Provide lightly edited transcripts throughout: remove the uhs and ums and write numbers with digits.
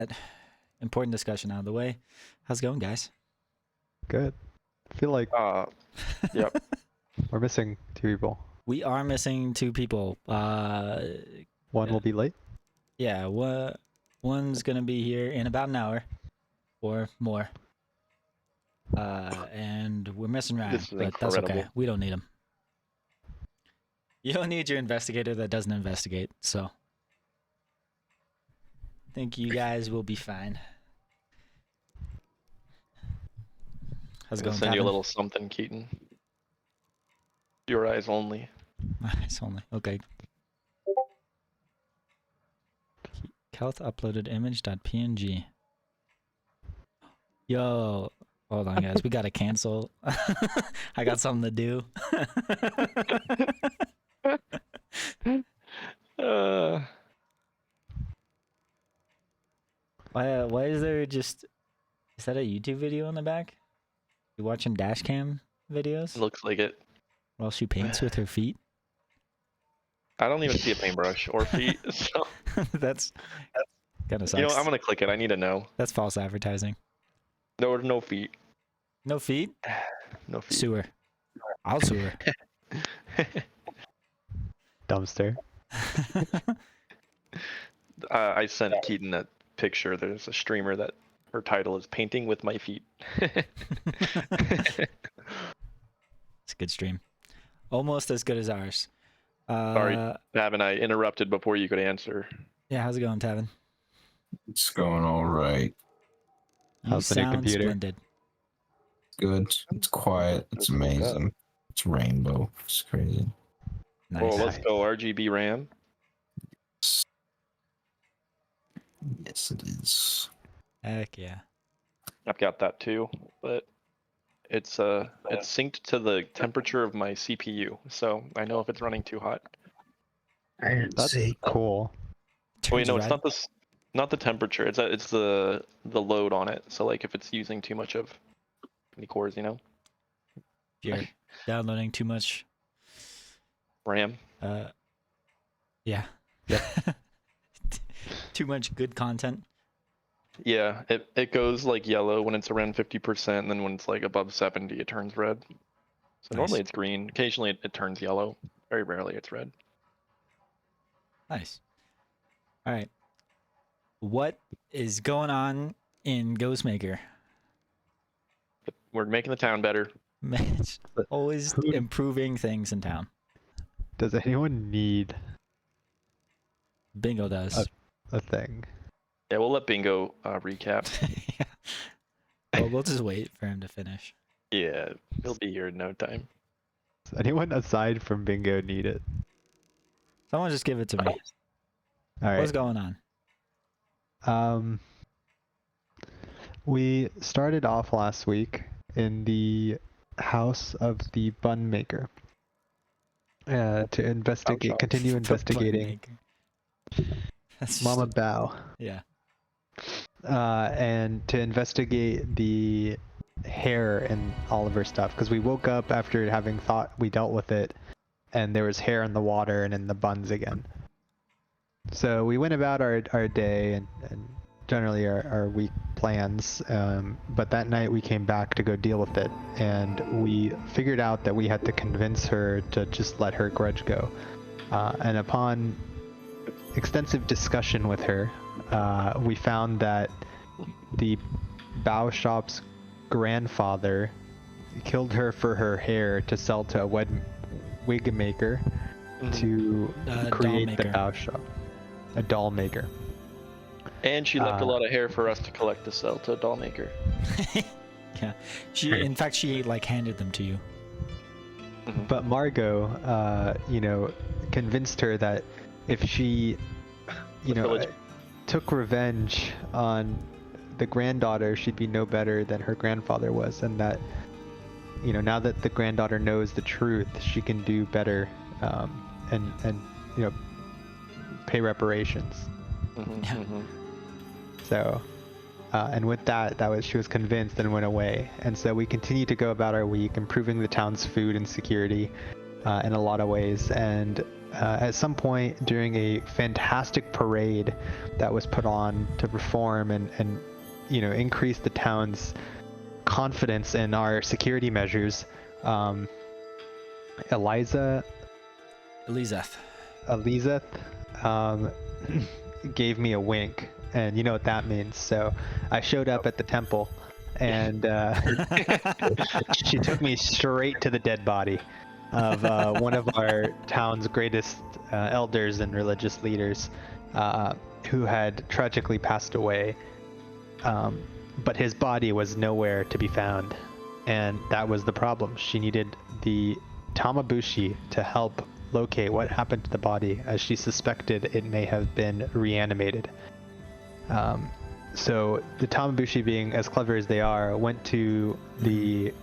that important discussion out of the way. How's it going, guys? Good. I feel like Yep. we're missing 2 people. We are missing 2 people. One will be late. Yeah, one's gonna be here in about an hour or more. And we're missing Ryan, This is but that's okay. incredible. We don't need him. You don't need your investigator that doesn't investigate, so I think you guys will be fine. How's it I'll going, send you a Tavin? little something, Keaton. Your eyes only. Nice only. Okay. Health uploaded image.png. Yo, hold on, guys. We gotta cancel. I got something to do. Why is there just... Is that a YouTube video in the back? You watching dash cam videos Looks like it. while she paints with her feet? I don't even see a paintbrush or feet, so That's kind of sucks. you know, I'm gonna click it. I need to know. That's false advertising. No feet. No feet? No feet. Sue her. I'll sue her. Dumpster. I sent Keaton that picture. There's a streamer that her title is "Painting with My Feet." It's a good stream. Almost as good as ours. Sorry, Tavin, I interrupted before you could answer. Yeah, how's it going, Tavin? It's going all right. You How's the new sound computer? splendid. Good. It's quiet. It's amazing. It's rainbow. It's crazy. Nice. Well, let's go RGB RAM. Yes, it is. Heck yeah. I've got that too, but it's synced to the temperature of my CPU, so I know if it's running too hot. That's cool. Wait, no, Turns it's red. not the temperature. It's the load on it. So like if it's using too much of any cores, you know, You're downloading too much. RAM. Yeah. Too much good content. Yeah, it goes like yellow when it's around 50%, and then when it's like above 70, it turns red. So Nice. normally it's green. Occasionally it turns yellow. Very rarely it's red. Nice. All right. What is going on in Ghostmaker? We're making the town better. It's always Who- improving things in town. Does anyone need Bingo does. a thing? Yeah, we'll let Bingo recap. Yeah. Well, we'll just wait for him to finish. Yeah, he'll be here in no time. Does anyone aside from Bingo need it? Someone just give it to me. All What's right. going on? We started off last week in the house of the bun maker. To investigate, shop. continue The investigating Bunmaker. That's just- Mama Bao. Yeah. And to investigate the hair and all of her stuff, because we woke up after having thought we dealt with it, and there was hair in the water and in the buns again. So we went about our day and generally our week plans, but that night we came back to go deal with it, and we figured out that we had to convince her to just let her grudge go. And upon extensive discussion with her, we found that the Bao shop's grandfather killed her for her hair to sell to a wig maker to create the doll Bao shop. A doll maker. And she left a lot of hair for us to collect to sell to a doll maker. Yeah. In fact, she like handed them to you. But Margot, convinced her that if she, village- took revenge on the granddaughter, she'd be no better than her grandfather was, and that, now that the granddaughter knows the truth, she can do better, and pay reparations. So, and with that she was convinced and went away. And so we continued to go about our week, improving the town's food and security in a lot of ways. And at some point during a fantastic parade that was put on to perform and increase the town's confidence in our security measures, Elizeth gave me a wink, and you know what that means. So I showed up at the temple, and she took me straight to the dead body of one of our town's greatest elders and religious leaders, who had tragically passed away. But his body was nowhere to be found, and that was the problem. She needed the Tamabushi to help locate what happened to the body, as she suspected it may have been reanimated. So the Tamabushi, being as clever as they are, went to the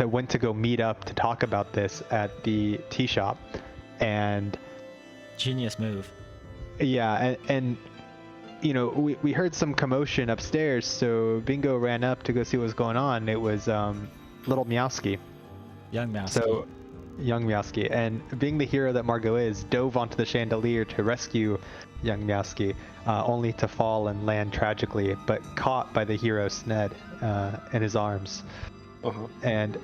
went to go meet up to talk about this at the tea shop, and Genius move. yeah, and we heard some commotion upstairs, so Bingo ran up to go see what was going on. It was little Meowski. Young Mouse. So young Meowski, and being the hero that Margot is, dove onto the chandelier to rescue young Meowski, only to fall and land tragically, but caught by the hero Sned in his arms. And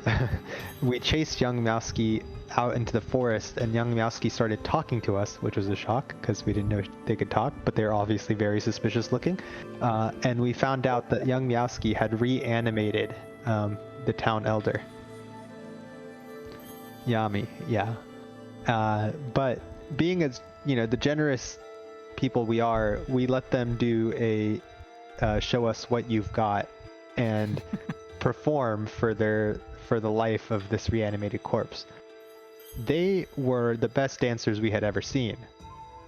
we chased young Meowski out into the forest, and young Meowski started talking to us, which was a shock because we didn't know they could talk, but they're obviously very suspicious looking. And we found out that young Meowski had reanimated the town elder. Yami, yeah. But being as the generous people we are, we let them do a show us what you've got and perform for the life of this reanimated corpse. They were the best dancers we had ever seen.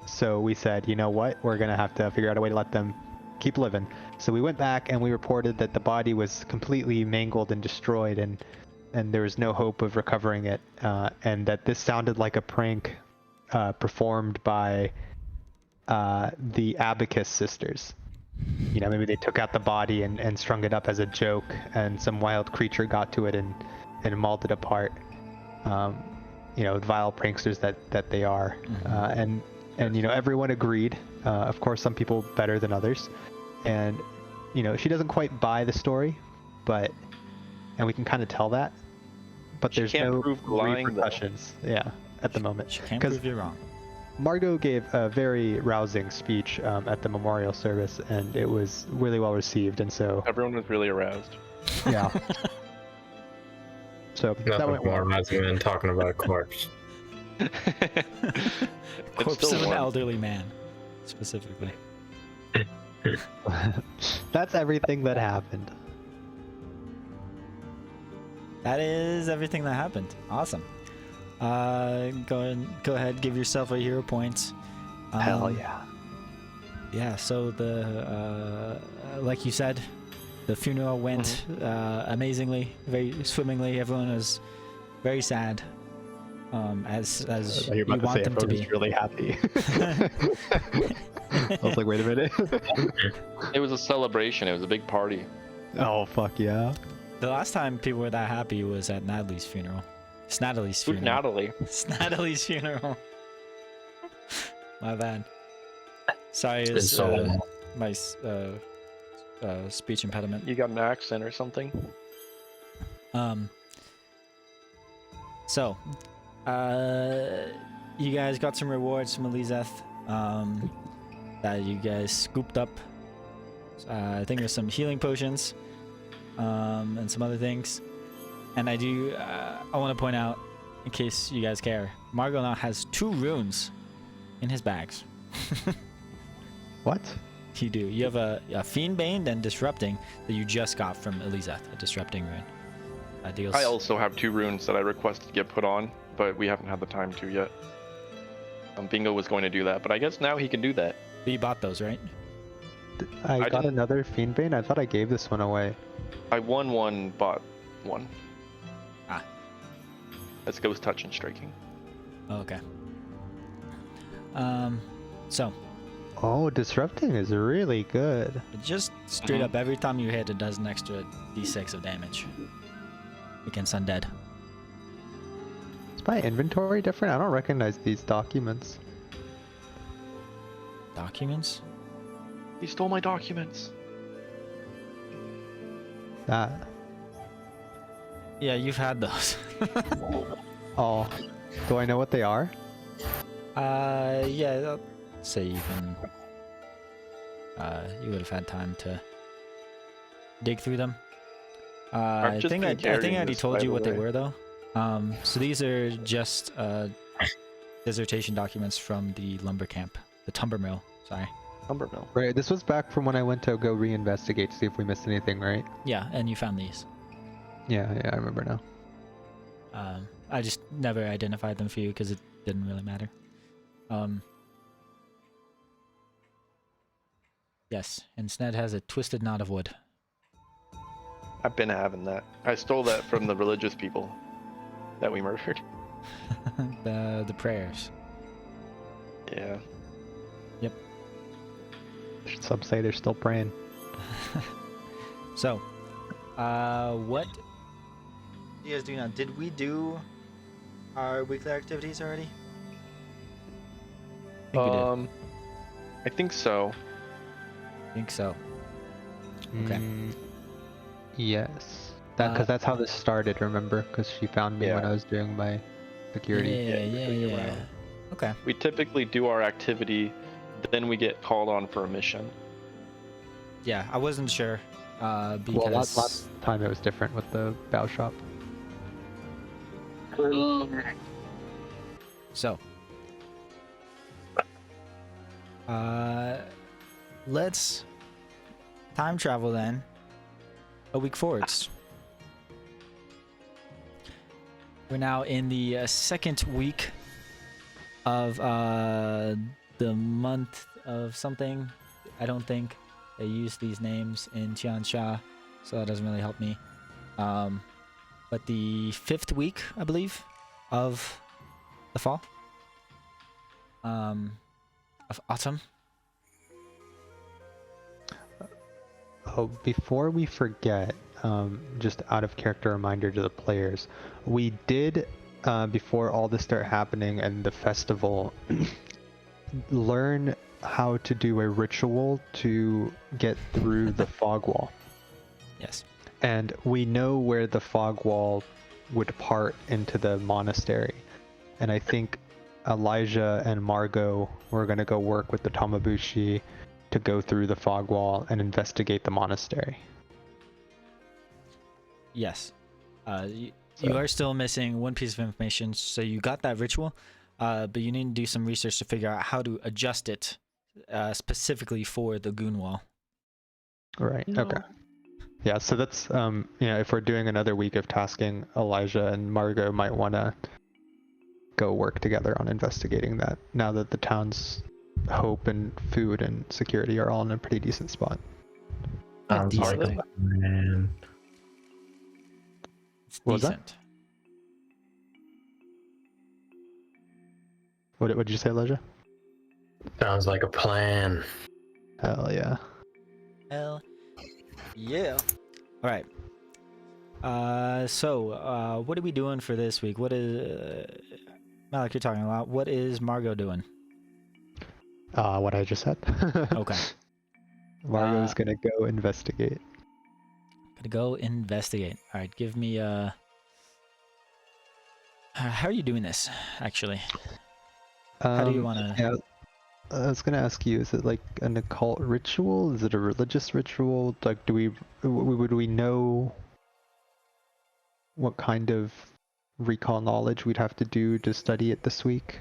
So we said, you know what, we're gonna have to figure out a way to let them keep living. So we went back and we reported that the body was completely mangled and destroyed, and there was no hope of recovering it, and that this sounded like a prank performed by the Abacus sisters. Maybe they took out the body and strung it up as a joke, and some wild creature got to it and mauled it apart. Vile pranksters that they are. And everyone agreed. Of course, some people better than others. And she doesn't quite buy the story, and we can kind of tell that. But there's no repercussions. Yeah, at the moment. She can't prove you wrong. Margot gave a very rousing speech at the memorial service, and it was really well received, and so everyone was really aroused. Yeah. So that went more arousing than talking about a corpse. Corpse of an elderly man, specifically. That's everything that happened. That is everything that happened. Awesome. Go ahead, give yourself a hero point. Hell yeah. Yeah, so like you said, the funeral went amazingly, very swimmingly. Everyone was very sad, as you want them to be. Really happy. I was like, wait a minute. It was a celebration. It was a big party. Oh fuck yeah! The last time people were that happy was at Natalie's funeral. Snatalie's Who's funeral. Natalie? Snatalie's funeral. My bad. Sorry, It's it's so my speech impediment. You got an accent or something? So, you guys got some rewards from Elizeth, that you guys scooped up. I think there's some healing potions, and some other things. And I want to point out, in case you guys care, Margot now has 2 runes in his bags. What? You do. You have a Fiendbane and Disrupting that you just got from Elizeth, a Disrupting rune. Deals. I also have 2 runes that I requested to get put on, but we haven't had the time to yet. Bingo was going to do that, but I guess now he can do that. But you bought those, right? I got didn't- another Fiendbane? I thought I gave this one away. I won 1, bought 1. Ah. That's Ghost Touch and Striking. Oh, okay. So, Oh, Disrupting is really good. just straight up, every time you hit, it does an extra d6 of damage against undead. my inventory different? I don't recognize these documents. Documents? He stole my documents. That. Yeah, you've had those. Oh. Do I know what they are? Yeah, I'll say you can. You would have had time to dig through them. I just think I been carrying already this, told by you the what they way. were though. So these are just dissertation documents from the lumber camp, the timber mill. Sorry. Lumber mill. Right, this was back from when I went to go reinvestigate to see if we missed anything, right? Yeah, and you found these. Yeah, I remember now. I just never identified them for you because it didn't really matter. Yes, and Sned has a twisted knot of wood. I've been having that. I stole that from the religious people that we murdered. the prayers. Yeah. Some say they're still praying. So, what do you guys do now? Did we do our weekly activities already? I think we did. I think so. I think so. Okay. Yes. Because that's how this started, remember? Because she found me when Yeah. I was doing my security. Yeah. Okay. We typically do our activity, then we get called on for a mission. Yeah, I wasn't sure. Because Well, last time it was different with the bow shop. So, let's time travel then a week forwards. We're now in the second week of the month of something. I don't think they use these names in Tiansha, so that doesn't really help me. But the 5th week, I believe, of the fall. Of autumn. Oh, before we forget, just out of character reminder to the players, we did, before all this started happening and the festival, learn how to do a ritual to get through the fog wall. Yes. And we know where the fog wall would part into the monastery. And I think Elijah and Margot were going to go work with the Tamabushi to go through the fog wall and investigate the monastery. Yes. You are still missing one piece of information. So you got that ritual, but you need to do some research to figure out how to adjust it specifically for the goon wall. Right. Okay. Yeah. So that's if we're doing another week of tasking, Elijah and Margot might want to go work together on investigating that. Now that the town's hope and food and security are all in a pretty decent spot. Sounds like Decently. a plan. It's What was that? decent. What did you say, Elijah? Sounds like a plan. Hell yeah. Hell yeah. All right. So what are we doing for this week? What is Malik, you're talking a lot. What is Margot doing? What I just said. Okay. Margot's gonna go investigate. Gotta go investigate. All right, give me how are you doing this actually? How do you want to? Yeah, I was gonna ask you, is it like an occult ritual? Is it a religious ritual? Like, would we know what kind of recall knowledge we'd have to do to study it this week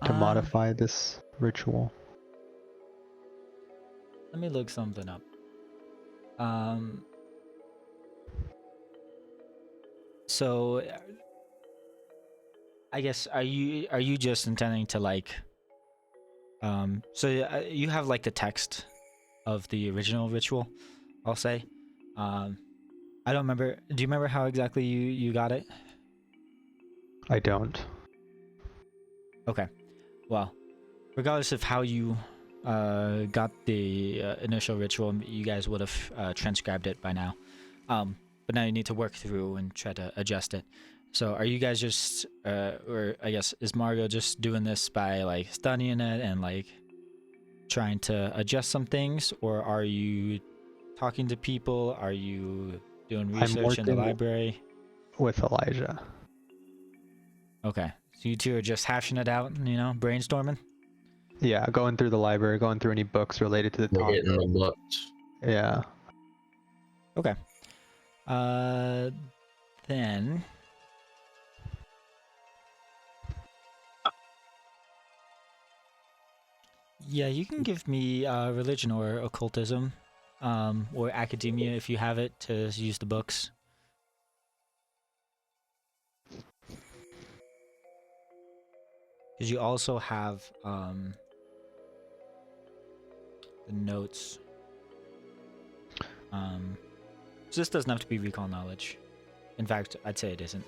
to modify this ritual? Let me look something up. So I guess are you just intending to like so you have like the text of the original ritual, I'll say. I don't remember. Do you remember how exactly you got it? I don't. Okay. Well, regardless of how you got the initial ritual, you guys would have transcribed it by now. but now you need to work through and try to adjust it. So are you guys just, or I guess, is Margot just doing this by like studying it and like trying to adjust some things, or are you talking to people? Are you doing research in the working library? with Elijah. Okay, so you two are just hashing it out, you know, brainstorming. Yeah, going through the library, going through any books related to the We're topic. getting the books. Yeah. Okay. Then yeah, you can give me religion or occultism, or academia if you have it to use the books. Because you also have the notes. So this doesn't have to be recall knowledge. In fact, I'd say it isn't.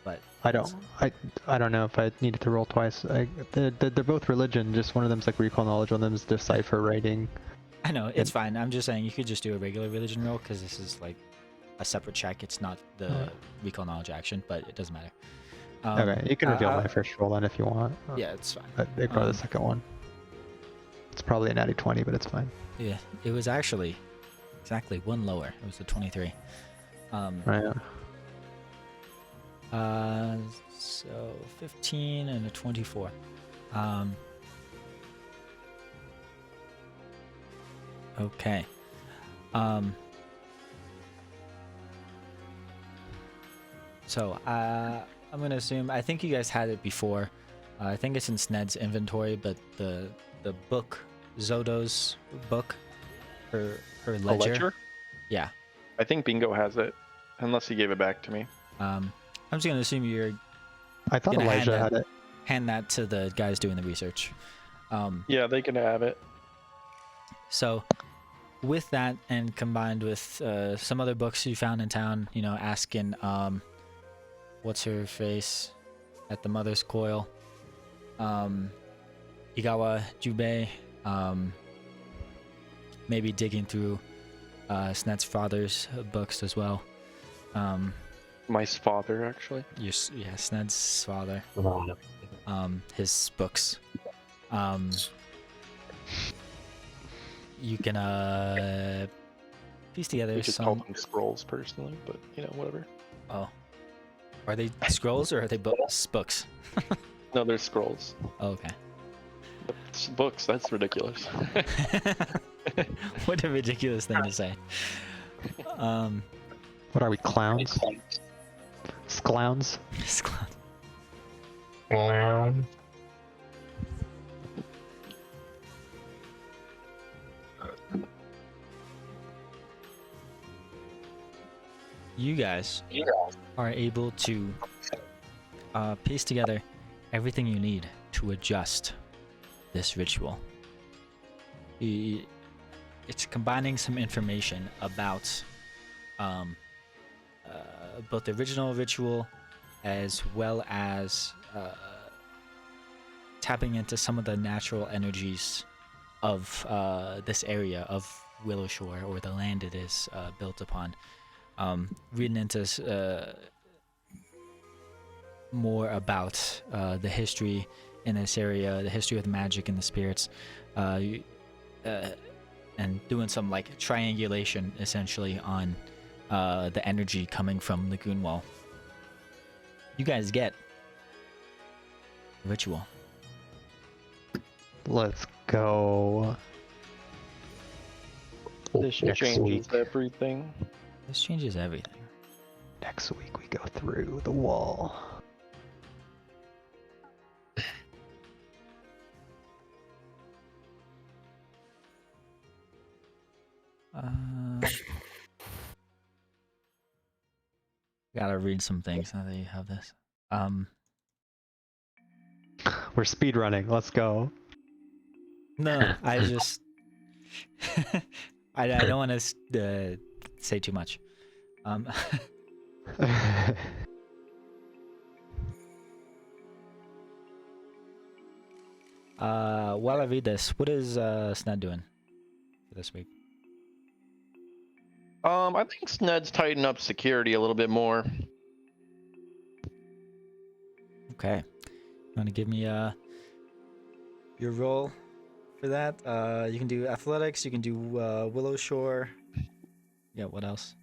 But I don't know if I needed to roll twice. They're both religion. Just one of them's like recall knowledge. One of them's decipher writing. I know it's fine. I'm just saying you could just do a regular religion roll because this is like a separate check. It's not the recall knowledge action, but it doesn't matter. Okay, you can reveal my first roll then if you want. Yeah, it's fine. But ignore the second one. It's probably a natty 20, but it's fine. Yeah, it was actually exactly one lower. It was a 23. Right. So 15 and a 24. Okay. So I'm gonna assume, I think you guys had it before. I think it's in Sned's inventory, but the book, Zodo's book, her A ledger. ledger? Yeah. I think Bingo has it, unless he gave it back to me. I'm just gonna assume you're I thought gonna Elijah had it. hand that to the guys doing the research. Yeah, they can have it. So with that, and combined with some other books you found in town, you know, asking what's her face at the Mother's Coil, Igawa Jubei, maybe digging through Sned's father's books as well. My father, actually. Yeah, Sned's father. Oh, His books. You can piece together We just call some. them scrolls personally, but whatever. Oh, are they scrolls or are they books? No, they're scrolls. Oh, okay. It's books, that's ridiculous. What a ridiculous thing to say. What are we, clowns? Sclowns? Clown. You guys are able to piece together everything you need to adjust this ritual. It's combining some information about both the original ritual as well as tapping into some of the natural energies of this area of Willowshore, or the land it is built upon. Reading into more about the history in this area, the history of the magic and the spirits, and doing some like triangulation essentially on the energy coming from the Goonwall. You guys get ritual. Let's go. This Next changes week. everything. This changes everything. Next week we go through the wall. Gotta read some things now that you have this. We're speed running. Let's go. No, I just I don't want to say too much. While I read this, what is Sned doing for this week? I think Sned's tighten up security a little bit more. Okay. You want to give me your roll for that? You can do athletics. You can do Willowshore. Yeah. What else?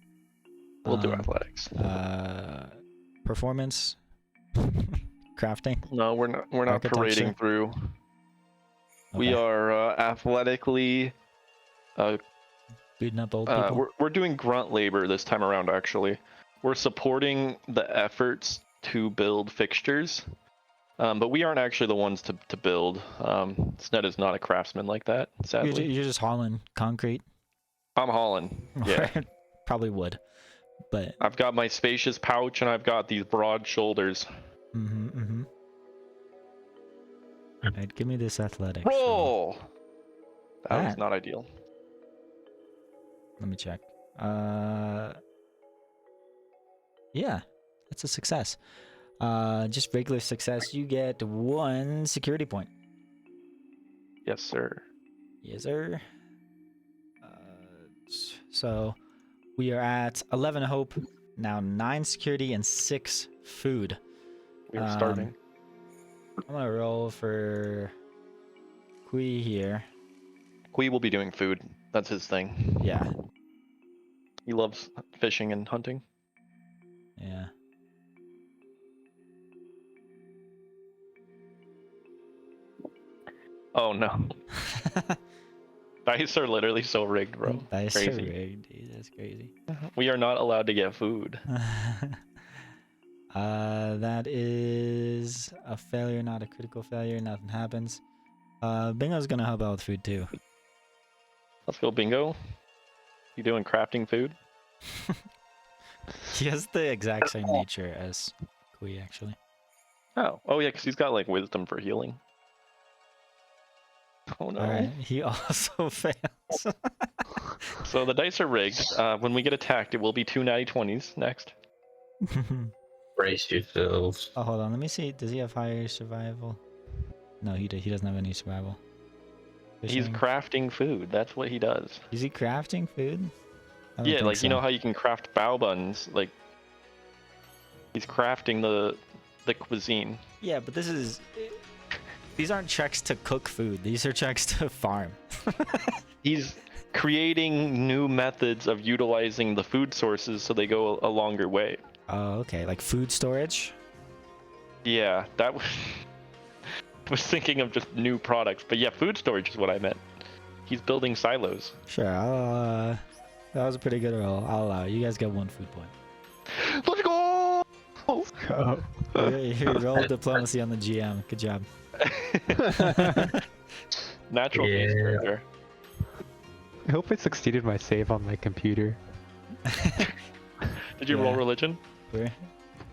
We'll do athletics. Performance. Crafting. No, we're not parading Architecture. through. We Okay. are athletically. Beating up old people. We're doing grunt labor this time around. Actually, we're supporting the efforts to build fixtures, but we aren't actually the ones to build. Sned is not a craftsman like that. Sadly, You're just hauling concrete. I'm hauling. Yeah, Probably would, but. I've got my spacious pouch and I've got these broad shoulders. Mm-hmm. Alright, give me this athletics. Roll. That was Ah. not ideal. Let me check. Yeah, that's a success. Just regular success. You get 1 security point. Yes, sir. Yes, sir. So we are at 11 hope, now 9 security and 6 food. We are starving. I'm gonna roll for Kui here. Kui will be doing food. That's his thing. Yeah, He loves fishing and hunting. yeah. Oh no. Dice are literally so rigged, bro. That's Crazy. so rigged, dude. That's crazy. We are not allowed to get food. That is a failure, not a critical failure. Nothing happens. Bingo's gonna help out with food too. Let's go, Bingo. You doing crafting food? He has the exact same nature as Kui, actually. Oh yeah, because he's got like wisdom for healing. Oh no. Alright, he also fails. So the dice are rigged. When we get attacked, it will be 2 natty 20s next. Brace yourselves. Oh, hold on. Let me see. Does he have higher survival? No, he doesn't have any survival. He's Fishing. crafting food. That's what he does. Is he crafting food? I don't Yeah, think like so. you know how you can craft bao buns. Like he's crafting the cuisine. Yeah, but these aren't checks to cook food. These are checks to farm. He's creating new methods of utilizing the food sources so they go a longer way. Oh, okay. Like food storage? Yeah, that was. Was thinking of just new products, but yeah, food storage is what I meant. He's building silos. Sure, that was a pretty good roll. I'll allow it. You guys get 1 food point. Let's go! You rolled diplomacy on the GM. Good job. Natural Yeah. taste right there. I hope I succeeded my save on my computer. Did you roll Yeah. religion? We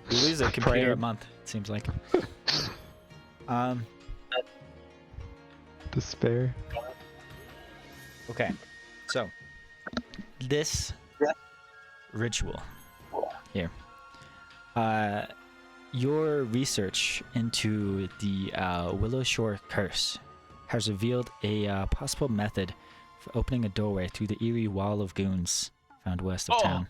lose a computer a month, it seems like. Despair. Okay, so this ritual here, your research into the Willowshore curse has revealed a possible method for opening a doorway through the eerie wall of goons found west of town.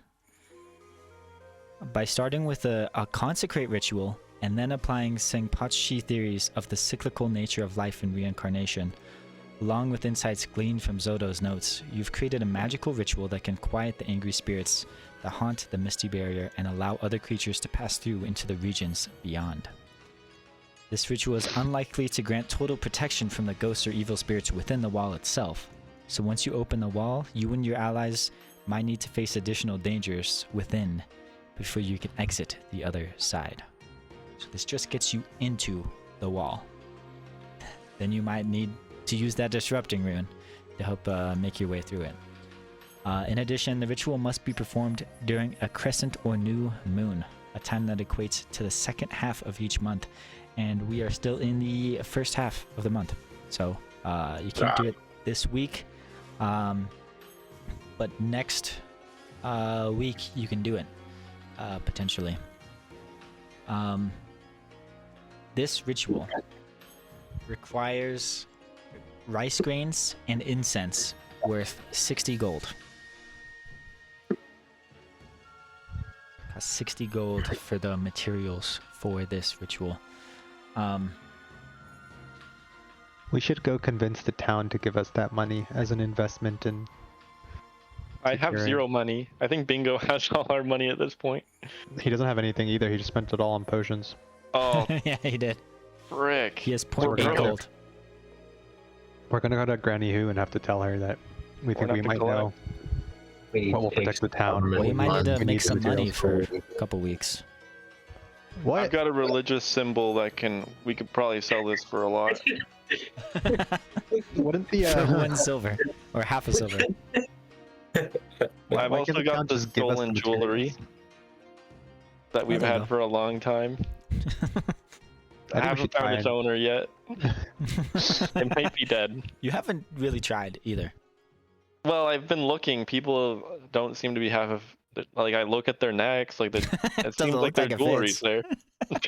By starting with a consecrate ritual and then applying Senpachi theories of the cyclical nature of life and reincarnation, along with insights gleaned from Zodo's notes, you've created a magical ritual that can quiet the angry spirits that haunt the Misty Barrier and allow other creatures to pass through into the regions beyond. This ritual is unlikely to grant total protection from the ghosts or evil spirits within the wall itself, so once you open the wall, you and your allies might need to face additional dangers within before you can exit the other side. So this just gets you into the wall. Then you might need to use that disrupting rune to help make your way through it. In addition, the ritual must be performed during a crescent or new moon, a time that equates to the second half of each month, and we are still in the first half of the month. So you can't do it this week, but next week you can do it, potentially. This ritual requires rice grains and incense worth 60 gold. Costs 60 gold for the materials for this ritual. We should go convince the town to give us that money as an investment in. I have securing- 0 money. I think Bingo has all our money at this point. He doesn't have anything either. He just spent it all on potions. Oh, Yeah, he did. frick. He has we're 0.8 gonna- gold. We're gonna go to Granny Who and have to tell her that we think gonna we have to might collect. know what will protect the town. Well, you might need to We make need some money materials for a couple weeks. What? I've got a religious symbol that we could probably sell this for a lot. Wouldn't the For 1 silver. Or half a silver. I've why also can't the got town the just give us stolen the jewelry materials? that we've there you had go. for a long time. I we haven't should found try its and- owner yet. It might be dead. You haven't really tried either. Well, I've been looking. People don't seem to be like I look at their necks, like it seems Doesn't like look their like it jewelry's fits.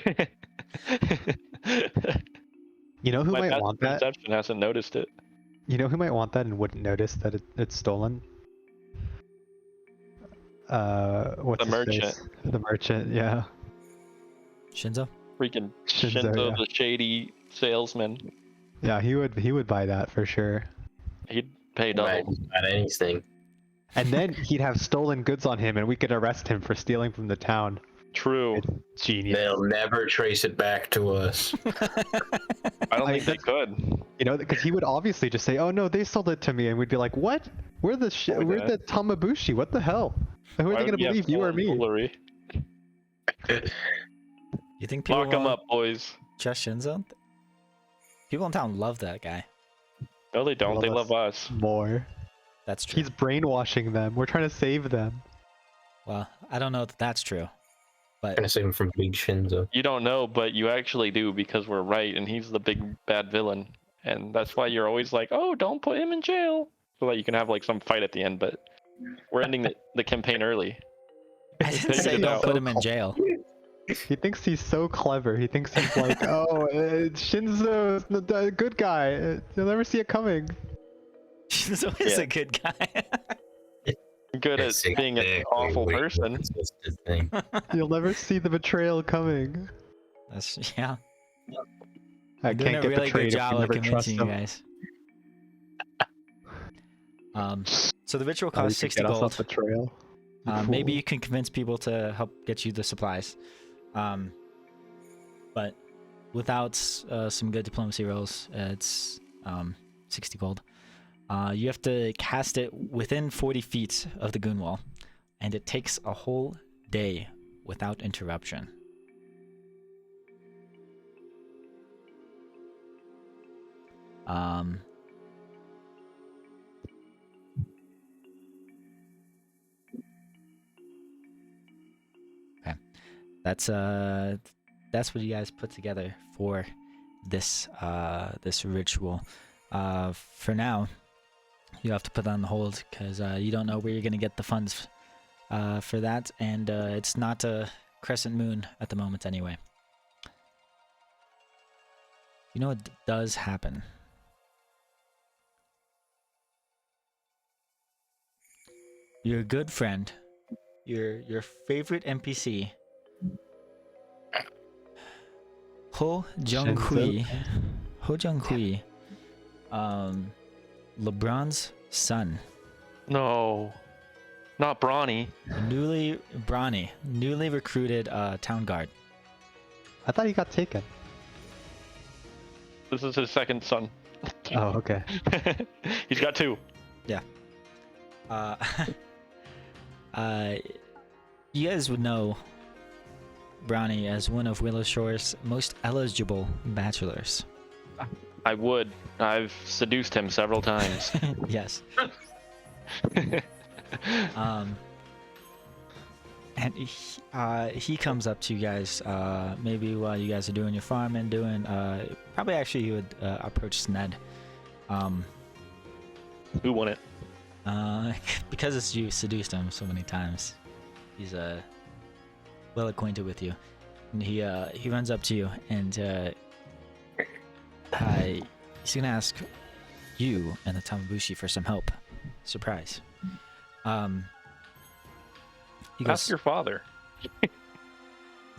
there. You know who My might best want that? perception hasn't noticed it. You know who might want that and wouldn't notice that it's stolen? What's The his merchant. face? The merchant, yeah. Shinzo? Freaking Shinzo, Shinzo, yeah. the shady salesman. Yeah, he would buy that for sure. He'd pay Right, double. not anything. And then he'd have stolen goods on him and we could arrest him for stealing from the town. True. Genius. They'll never trace it back to us. I don't I- think they could. You know, because he would obviously just say, "Oh no, they sold it to me," and we'd be like, "What? We're the Why we're not? the Tamabushi. What the hell? Who are Why they gonna would we have believe, you or stolen me?" jewelry? You think people Lock him will up, boys. trust Shinzo? People in town love that guy. No, they don't. Love They us. love us. More. That's true. He's brainwashing them. We're trying to save them. Well, I don't know that that's true. But Gonna save him from Big Shinzo. You don't know, but you actually do because we're right, and he's the big bad villain, and that's why you're always like, "Oh, don't put him in jail," so that you can have like some fight at the end. But we're ending the campaign early. I didn't Figured say it don't out. put him in jail. He thinks he's so clever. He thinks he's like, "Oh, Shinzo's the good guy. You'll never see it coming." Shinzo is Yeah. a good guy. Good at being an awful person. Thing. You'll never see the betrayal coming. That's, yeah. I You're doing can't a get really good betrayed if job we of never trust convincing you him. guys. So the ritual Oh, you costs can 60 get us gold. off betrayal. You Maybe fool. you can convince people to help get you the supplies. But without some good diplomacy rolls, it's 60 gold. You have to cast it within 40 feet of the goon wall, and it takes a whole day without interruption. Okay, that's what you guys put together for this this ritual. For now, you have to put that on hold because you don't know where you're gonna get the funds for that, and it's not a crescent moon at the moment anyway. You know what does happen? Your good friend, your favorite NPC, Ho Jung-hui, LeBron's son, No, not Brawny. newly recruited town guard. I thought he got taken. This is his second son. Oh, okay. He's got 2. You guys would know Brownie as one of Willowshore's most eligible bachelors. I would. I've seduced him several times. Yes. And he comes up to you guys maybe while you guys are doing your farm and doing probably actually he would approach Sned Who won it? because you seduced him so many times. He's well acquainted with you, and he runs up to you and he's gonna ask you and the Tamabushi for some help. Surprise. He Ask your father.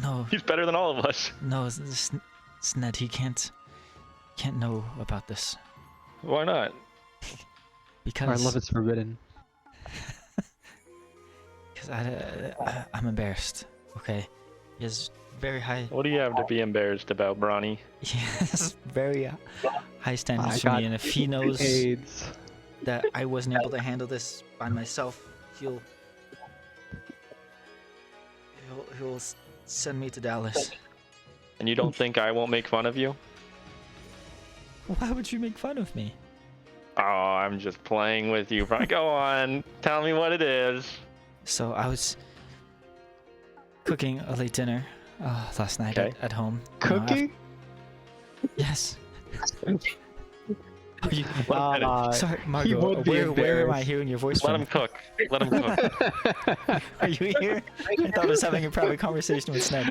No, He's better than all of us. no, Sned, he can't know about this Why not? because Our love is forbidden. because I'm embarrassed. Okay, he has very high. What do you have to be embarrassed about, Bronny? He has very high standards I for got me, and if he knows AIDS. that I wasn't able to handle this by myself, he'll send me to Dallas. And you don't think I won't make fun of you? Why would you make fun of me? Oh, I'm just playing with you. Go on, tell me what it is. So I was cooking a late dinner last night Okay. at home. You know, Cooking? yes. Are you, sorry, he Margot. would be Where am I embarrassed. hearing your voice Let from? him cook. Let him cook. Are you here? I thought I was having a private conversation with Sned.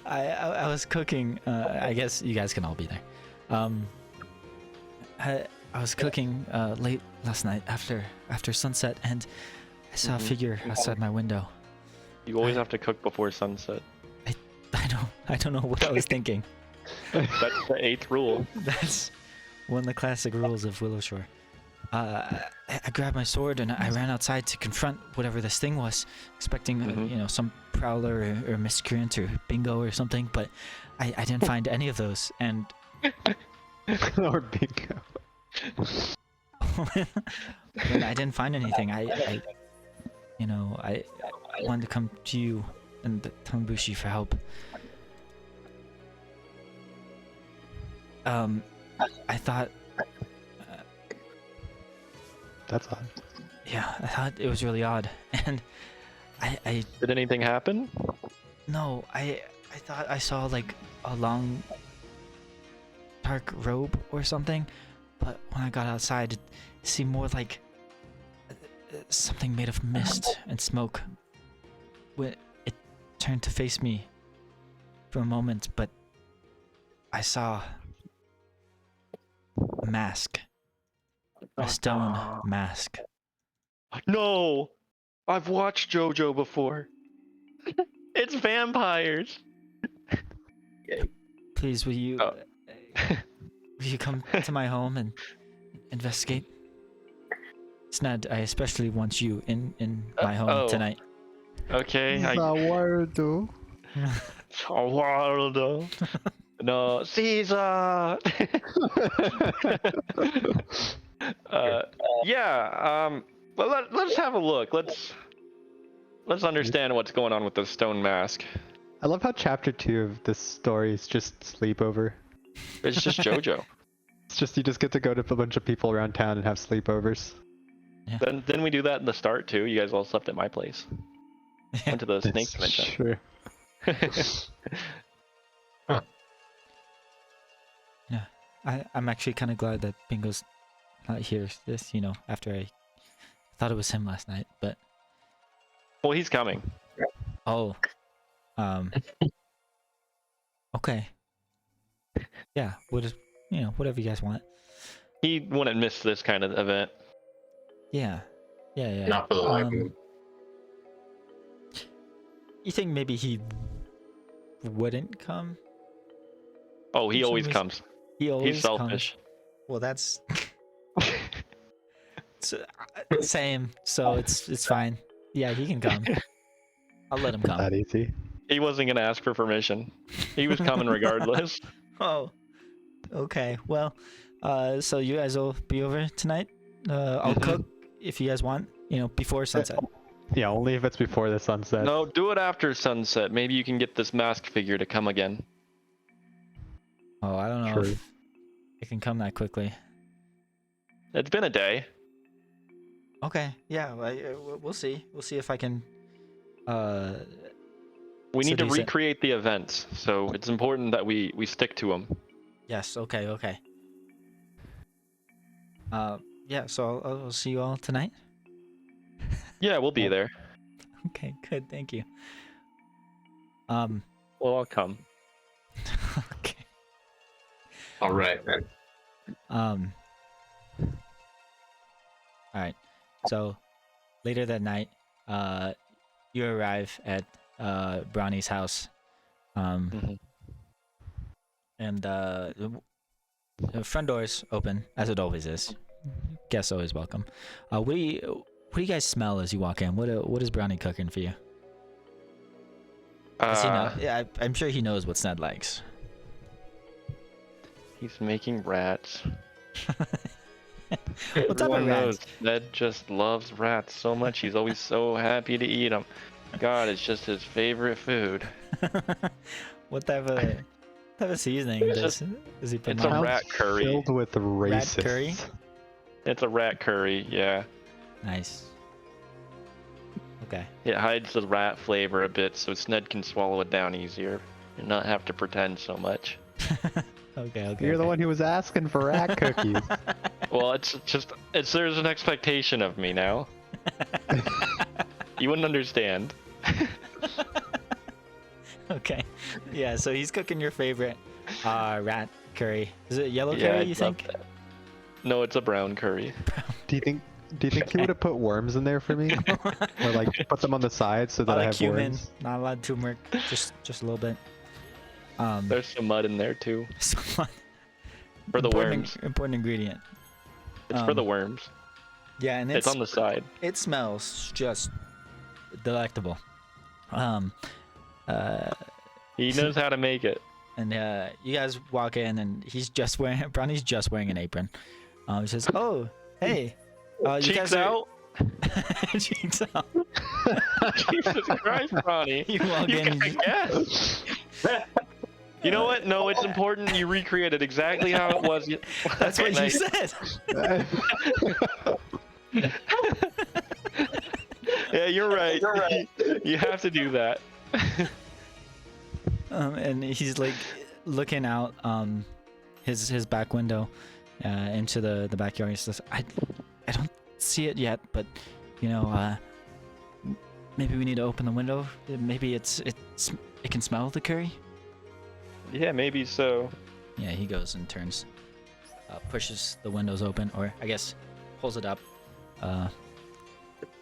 I was cooking. I guess you guys can all be there. I was cooking late last night after sunset, and I saw a figure outside my window. You always have to cook before sunset. I don't know what I was thinking. That's the 8th rule. That's one of the classic rules of Willowshore. I grabbed my sword and I ran outside to confront whatever this thing was, expecting you know, some prowler or miscreant or bingo or something, but I didn't find any of those. And Or bingo. when I didn't find anything, I wanted to come to you and Tambushi for help. I thought, That's odd. yeah, I thought it was really odd, and I Did anything happen? no, I thought I saw like a long dark robe or something, but when I got outside, it seemed more like something made of mist and smoke. When it turned to face me for a moment, but I saw a mask, a stone mask. No! I've watched JoJo before. It's vampires. Please, will you Oh. will you come to my home and investigate? Sned, I especially want you in my home oh. tonight. Okay, weirdo. Waldo. No, Caesar. Yeah. Well, let's have a look. Let's understand what's going on with the stone mask. I love how chapter 2 of this story is just sleepover. It's just JoJo. It's just you just get to go to a bunch of people around town and have sleepovers. Then we do that in the start too. You guys all slept at my place. Went to the snake dimension. True. I'm actually kind of glad that Bingo's not here. This, you know, after I thought it was him last night, but Well, he's coming. oh, okay, yeah, whatever you guys want. He wouldn't miss this kind of event. Yeah. Not for the life of me. You think maybe he wouldn't come? Oh, he For some always reason- comes. He always He's selfish. comes. Well, that's same. So it's fine. Yeah, he can come. I'll let him come. That easy. He wasn't gonna ask for permission. He was coming regardless. Oh, okay. Well, so you guys will be over tonight. I'll cook if you guys want. You know, before sunset. Yeah, only if it's before the sunset. No, do it after sunset. Maybe you can get this mask figure to come again. Oh, I don't know True. if it can come that quickly. It's been a day. Okay. Yeah. We'll see. We'll see if I can. We need to Seduce it. recreate the events, so it's important that we stick to them. Yes. Okay. Yeah. So I'll see you all tonight. Yeah, we'll be there. Okay. Good. Thank you. Well, I'll come. Okay. All right, man. All right. So, later that night, you arrive at Brownie's house, Mhm. and the front door's open as it always is. Guests always welcome. What do you guys smell as you walk in? What is Brownie cooking for you? Does he know? Yeah, I'm sure he knows what Sned likes. He's making rats. What type Everyone of knows rats? Ned just loves rats so much. He's always so happy to eat them. God, it's just his favorite food. What type of seasoning It's does he put it's a on? Sounds rat curry. Filled with racists. curry? It's a rat curry, yeah. Nice. Okay. It hides the rat flavor a bit so Sned can swallow it down easier and not have to pretend so much. Okay. You're the one who was asking for rat cookies. Well, there's an expectation of me now. You wouldn't understand. Okay. Yeah, so he's cooking your favorite rat curry. Is it yellow Yeah, curry, I you love think? that. No, it's a brown curry. Do you think he would have put worms in there for me, or like put them on the side so A that lot I of have cumin, worms? not a lot of turmeric, just a little bit. There's some mud in there too. So For the important, worms. important ingredient. It's for the worms. Yeah, and It's on the side. it smells just delectable. He knows how to make it. And you guys walk in, and Brownie's just wearing an apron. He says, "Oh, hey, you Cheeks guys are." out. Cheeks out. Jesus Christ, Ronnie. You walk You in. gotta guess. You know what? No, it's important you recreate it exactly how it was. That's what you said. Yeah, you're right. You have to do that. And he's like looking out his back window into the backyard. He says, I don't see it yet, but maybe we need to open the window. Maybe it can smell the curry." Yeah, maybe so. Yeah, he goes and pushes the windows open, or I guess pulls it up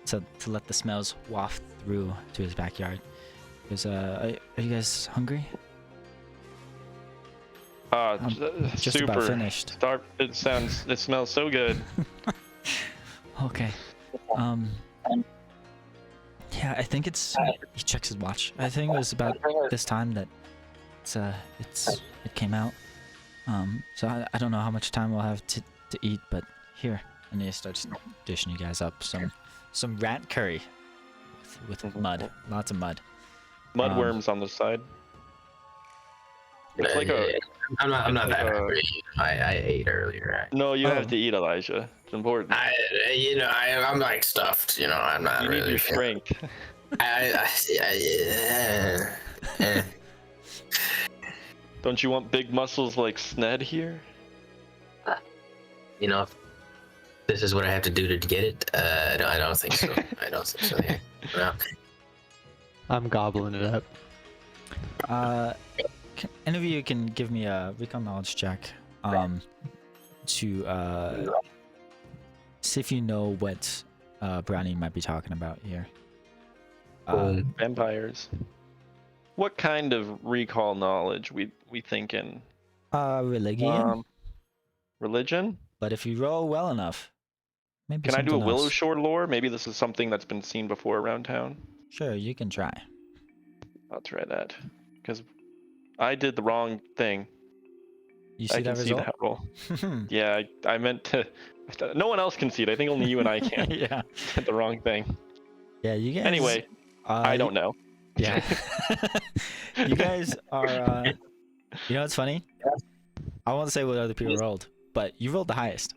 to let the smells waft through to his backyard. He goes, are you guys hungry? Just Super. about finished. It smells so good. Okay. Yeah, I think it's. He checks his watch. I think it was about this time that it came out. So I don't know how much time we'll have to eat, but here. And he starts dishing you guys up some rat curry with mud, lots of mud. Mud worms on the side. It's like a. I'm not like that a- hungry. I ate earlier. No, you Oh. have to eat, Elijah. It's important. I'm like stuffed. I'm not You really. need your strength. Don't you want big muscles like Sned here? If this is what I have to do to get it, I don't think so. I don't think so. Yeah. No. I'm gobbling it up. Any of you can give me a recon knowledge check to see if you know what Brownie might be talking about here. Vampires. What kind of recall knowledge we thinking? Religion. Religion? But if you roll well enough, maybe Can I do a something else. Willowshore lore? Maybe this is something that's been seen before around town. Sure, you can try. I'll try that. Because I did the wrong thing. You see I that can see result? that roll. Yeah, I meant to. No one else can see it. I think only you and I can. Yeah. Did the wrong thing. Yeah, you guys. Anyway, I don't know. Yeah. You guys are. It's funny. I won't say what other people rolled, but you rolled the highest.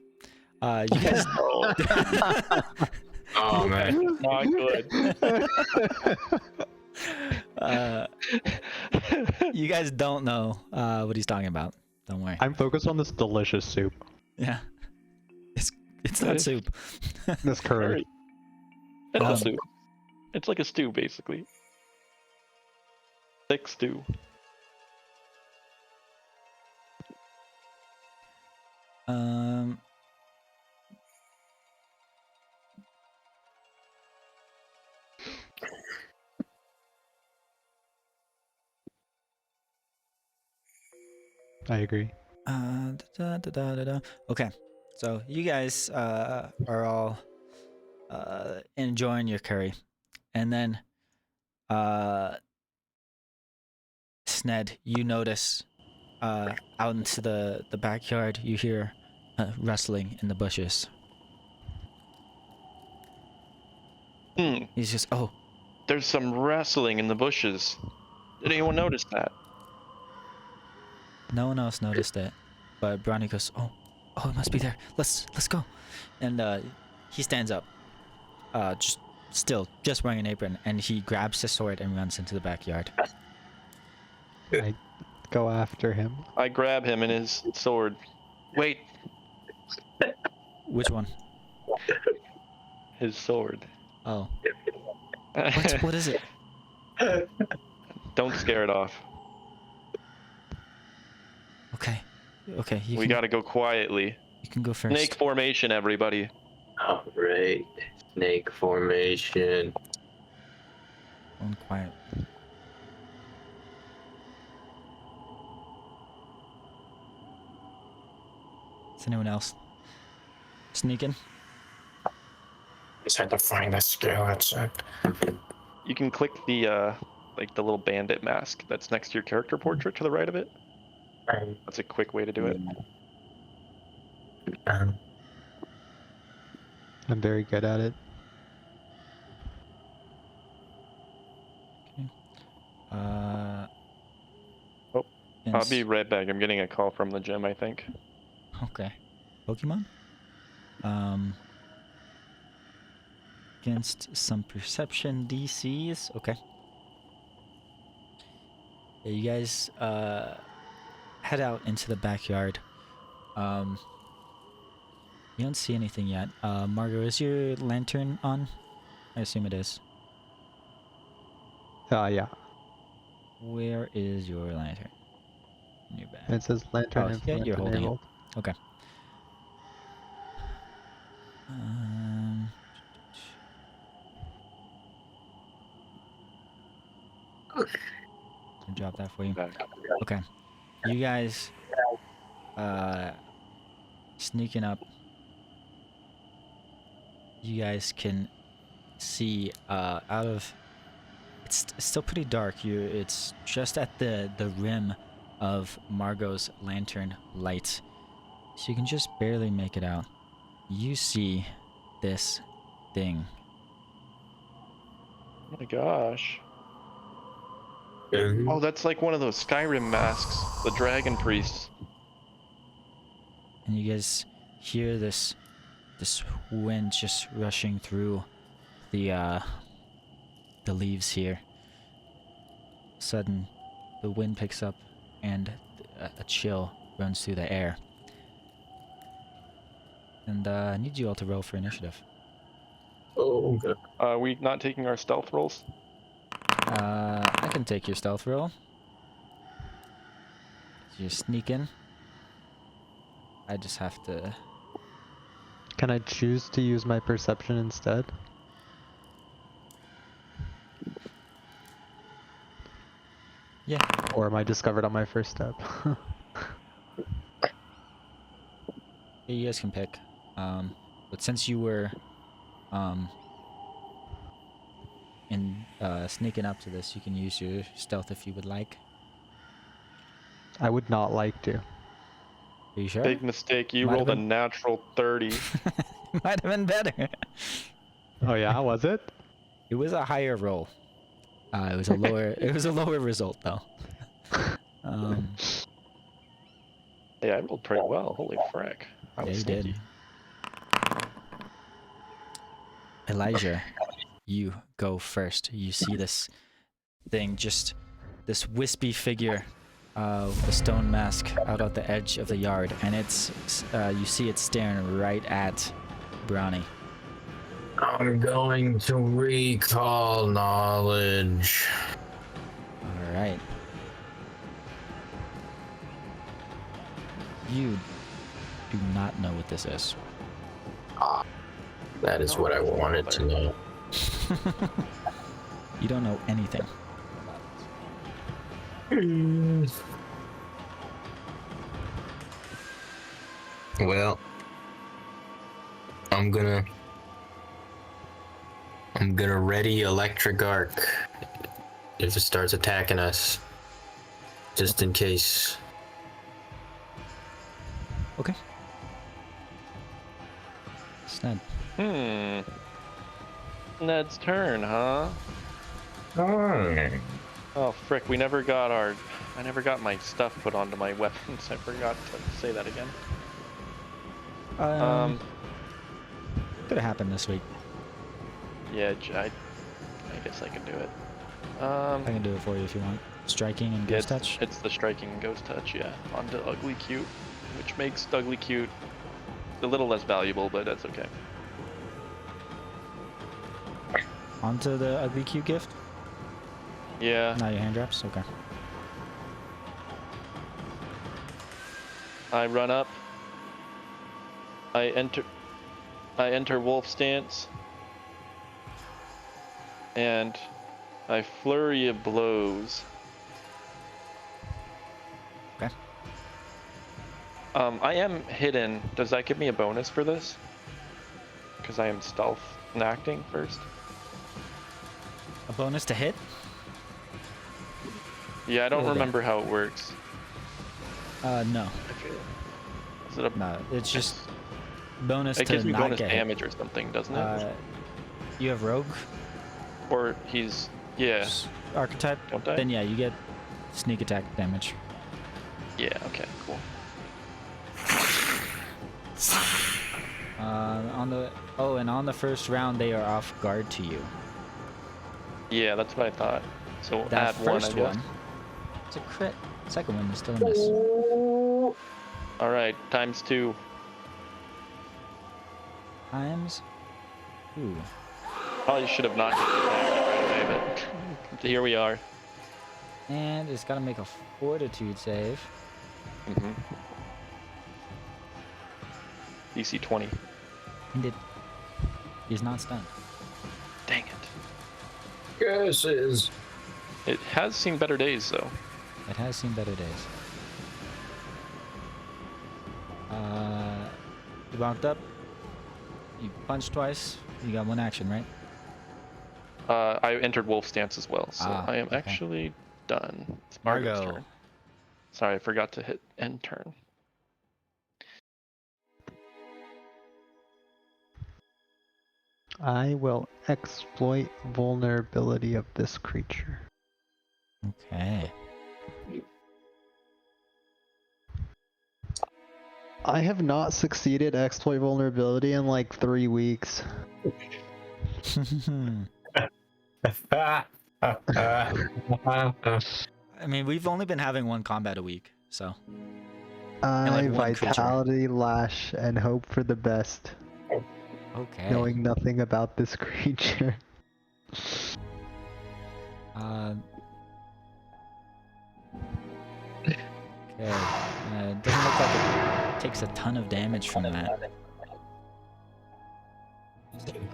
You guys. Oh man. Not good. You guys don't know what he's talking about. Don't worry. I'm focused on this delicious soup. Yeah. It's not soup. This curry. It's Um, a stew. It's like a stew, basically. Thick stew. I agree. Okay, so you guys are all enjoying your curry, and then Sned, you notice out into the backyard, you hear rustling in the bushes. He's just, oh, There's some wrestling in the bushes. Did anyone notice that? no one else noticed it, but Brownie goes, oh, it must be there. Let's go. And he stands up, just wearing an apron, and he grabs his sword and runs into the backyard. I go after him. I grab him and his sword. Wait, Which one? his sword. Oh, what is it? Don't scare it off. Okay, We can, gotta go quietly. you can go first. Snake formation, everybody. All right. Snake formation. Going quiet. Is anyone else sneaking? Just had to find the skeleton. You can click the like the little bandit mask that's next to your character portrait to the right of it. That's a quick way to do it. I'm very good at it. I'll be right back. I'm getting a call from the gym, I think. Okay. Pokemon? Against some perception DCs. Okay. Yeah, you guys head out into the backyard. You don't see anything yet. Margot, is your lantern on? I assume it is. Yeah. Where is your lantern? In your bag. It says lantern Oh, yeah, influence you're holding it. enabled. Okay. I'll drop that for you. Okay. You guys sneaking up. You guys can see out of it's still pretty dark. It's just at the rim of Margot's lantern light. So you can just barely make it out. You see this thing. Oh my gosh. Oh, that's like one of those Skyrim masks, the Dragon Priest. And you guys hear this wind just rushing through the leaves here. Sudden, the wind picks up and a chill runs through the air. And I need you all to roll for initiative. Oh, okay. Are we not taking our stealth rolls? I can take your stealth roll. You're sneaking. I just have to... Can I choose to use my perception instead? Yeah. Or am I discovered on my first step? You guys can pick. But since you were sneaking up to this, you can use your stealth if you would like. I would not like to. Are you sure? Big mistake. You Might have rolled a been. natural 30. Might have been better. Oh yeah, was it? It was a higher roll. It was a lower. It was a lower result though. Yeah, I rolled pretty well. Holy frack. I Yeah, was you did. sneaky. Elijah, you go first. You see this thing, just this wispy figure with a stone mask out at the edge of the yard, and it's you see it staring right at Brownie. I'm going to recall knowledge. All right. You do not know what this is. That is what I wanted to know. You don't know anything. Well, I'm gonna ready electric arc if it starts attacking us, just in case. Okay. Sned. Ned's turn, huh? Oh frick, I never got my stuff put onto my weapons. I forgot to say that again. Could have happened this week. Yeah, I guess I can do it. I can do it for you if you want. Striking and Ghost Touch. It's the striking and Ghost Touch, yeah, onto Ugly Cute, which makes Ugly Cute a little less valuable, but that's okay. Onto the Ugly Cute gift? Yeah. Now your hand drops? Okay. I run up. I enter Wolf Stance. And I Flurry of Blows. Okay. I am hidden. Does that give me a bonus for this? Because I am stealth and acting first. A bonus to hit? Yeah, I don't Okay. remember how it works. No. Is it a? No, it's just bonus It to gives me not bonus get hit. damage or something, doesn't it? You have Rogue Or he's yeah. archetype? Don't I? Then yeah, you get sneak attack damage. Yeah. Okay. Cool. On the first round they are off guard to you. Yeah, that's what I thought. So That add one, I first guess. one, it's a crit. Second one is still a miss. All right, ×2. Times. Ooh. Probably should have not just attacked right away, but here we are. And it's got to make a Fortitude save. DC 20. And he's not stunned. Dang it. Curses. It has seen better days, though. It has seen better days. You walked up. You punched twice. You got one action, right? I entered Wolf Stance as well, so I am okay. actually done. It's Margot's Margot. turn. Sorry, I forgot to hit end turn. I will exploit vulnerability of this creature. Okay. I have not succeeded exploit vulnerability in like 3 weeks. I mean, we've only been having one combat a week, so. I like one creature. vitality lash and hope for the best, Okay. knowing nothing about this creature. Okay. It doesn't look like it takes a ton of damage from that.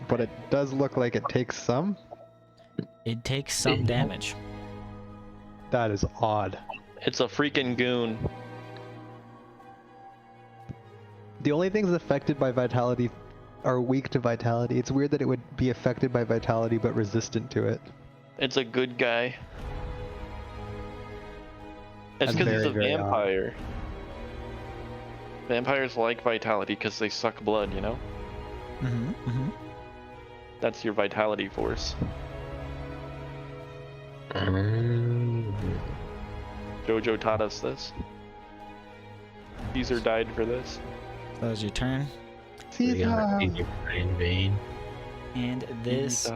But it does look like it takes some. It takes some damage. That is odd. It's a freaking goon. The only things affected by vitality are weak to vitality. It's weird that it would be affected by vitality but resistant to it. It's a good guy. It's That's because he's a very, very odd. vampire. Vampires like vitality because they suck blood, you know? That's your vitality force. Jojo taught us this. Caesar died for this. That was your turn. In vain. And this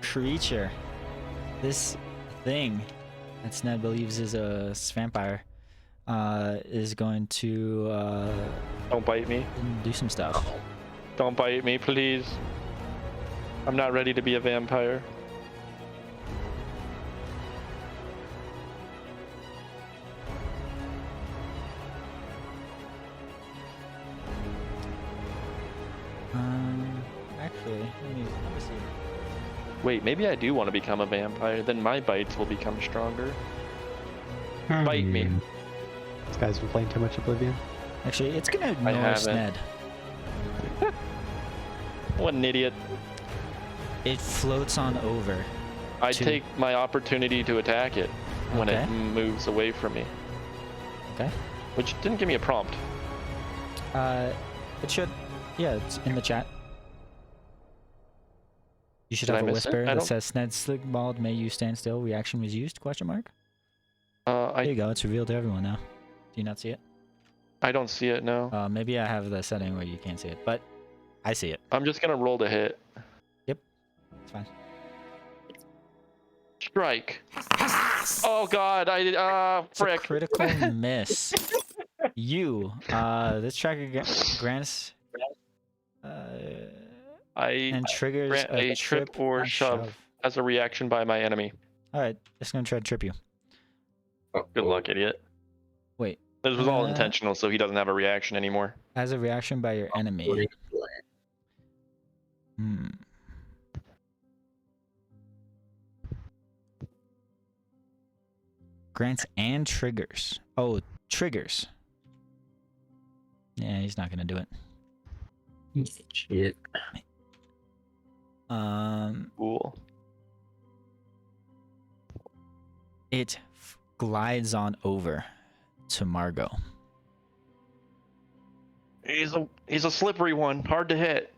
creature, this thing that Sned believes is a vampire, is going to Don't bite me. do some stuff. Don't bite me, please. I'm not ready to be a vampire. Actually, let me see. Wait, maybe I do want to become a vampire. Then my bites will become stronger. Bite me. This guy's been playing too much Oblivion. Actually, it's gonna ignore haven't. Sned. What an idiot. It floats on over. I to- take my opportunity to attack it when Okay. it moves away from me. Okay. Which didn't give me a prompt. It should. Yeah, it's in the chat. You should Did I have a miss it? whisper I that don't- says Sned sligballed, may you stand still, reaction was used, question mark? There you I go, it's revealed to everyone now. Do you not see it? don't see it, no. Maybe I have the setting where you can't see it, but I see it. I'm just gonna roll to hit. It's fine. Strike. Oh god, It's a frick. critical miss. This tracker grants I and triggers grant a trip or and shove as a reaction by my enemy. Alright, just gonna try to trip you. Good luck, idiot. Wait, This was all Uh, intentional, so he doesn't have a reaction anymore. as a reaction by your enemy. Hmm. Grants and triggers. Oh, triggers. Yeah, he's not gonna do it. Shit. Cool. It glides on over to Margot. He's a slippery one, hard to hit.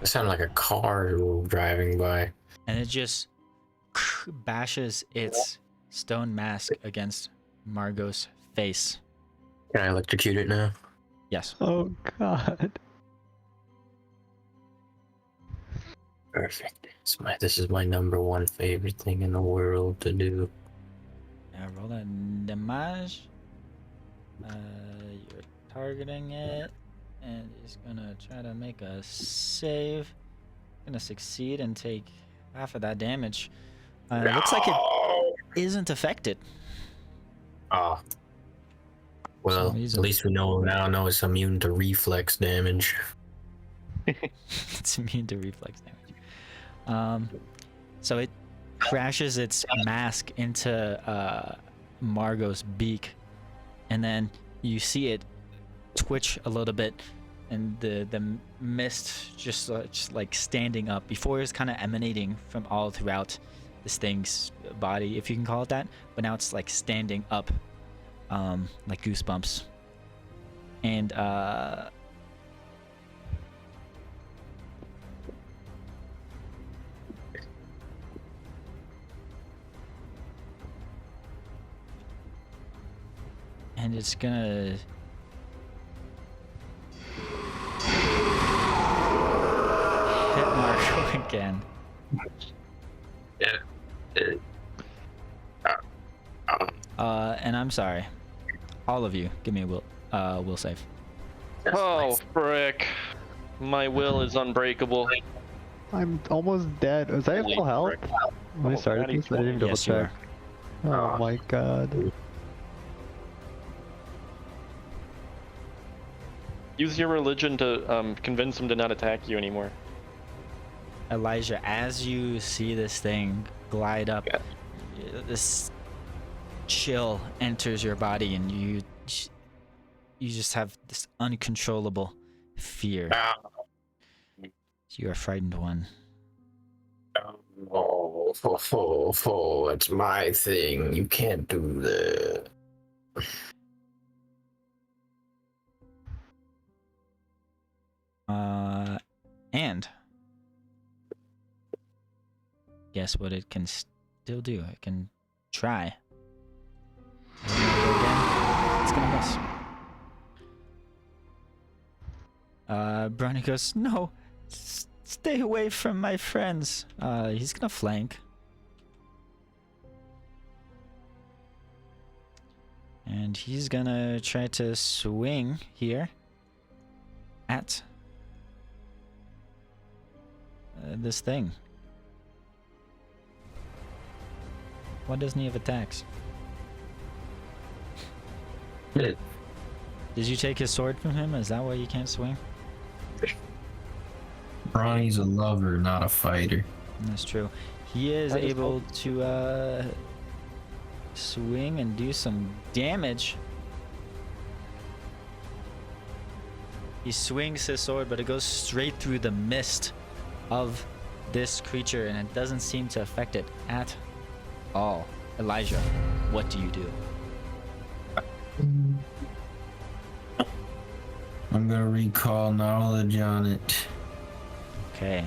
It sounded like a car driving by. And it just bashes its stone mask against Margot's face. Can I electrocute it now? Yes. Oh god. Perfect. This is my number one favorite thing in the world to do. Now roll that damage. You're targeting it, and it's gonna try to make a save. Gonna succeed and take half of that damage. It looks like it isn't affected. Oh. Well, some at reason. least we know it's immune to reflex damage. It's immune to reflex damage. So it crashes its mask into Margot's beak, and then you see it twitch a little bit, and the mist just like standing up. Before it was kind of emanating from all throughout this thing's body, if you can call it that, but now it's like standing up, like goosebumps, and it's gonna hit Margot again. And I'm sorry. All of you, give me a will save. Oh, frick. My will is unbreakable. I'm almost dead. Was I at full health when I started this? I didn't even double Yes, you check. Oh my god. Use your religion to convince him to not attack you anymore. Elijah, as you see this thing glide up, this chill enters your body, and you just have this uncontrollable fear. You are frightened one. Oh, it's my thing. You can't do that. And guess what it can still do? It can try. Again, it's gonna miss. Brownie goes, no, stay away from my friends. He's gonna flank. And he's gonna try to swing here at this thing. Why doesn't he have attacks? Did you take his sword from him? Is that why you can't swing? Bronny's a lover, not a fighter. That's true. He is able to swing and do some damage He swings his sword, but it goes straight through the mist of this creature, and it doesn't seem to affect it at all. Elijah, what do you do? I'm gonna recall knowledge on it. Okay.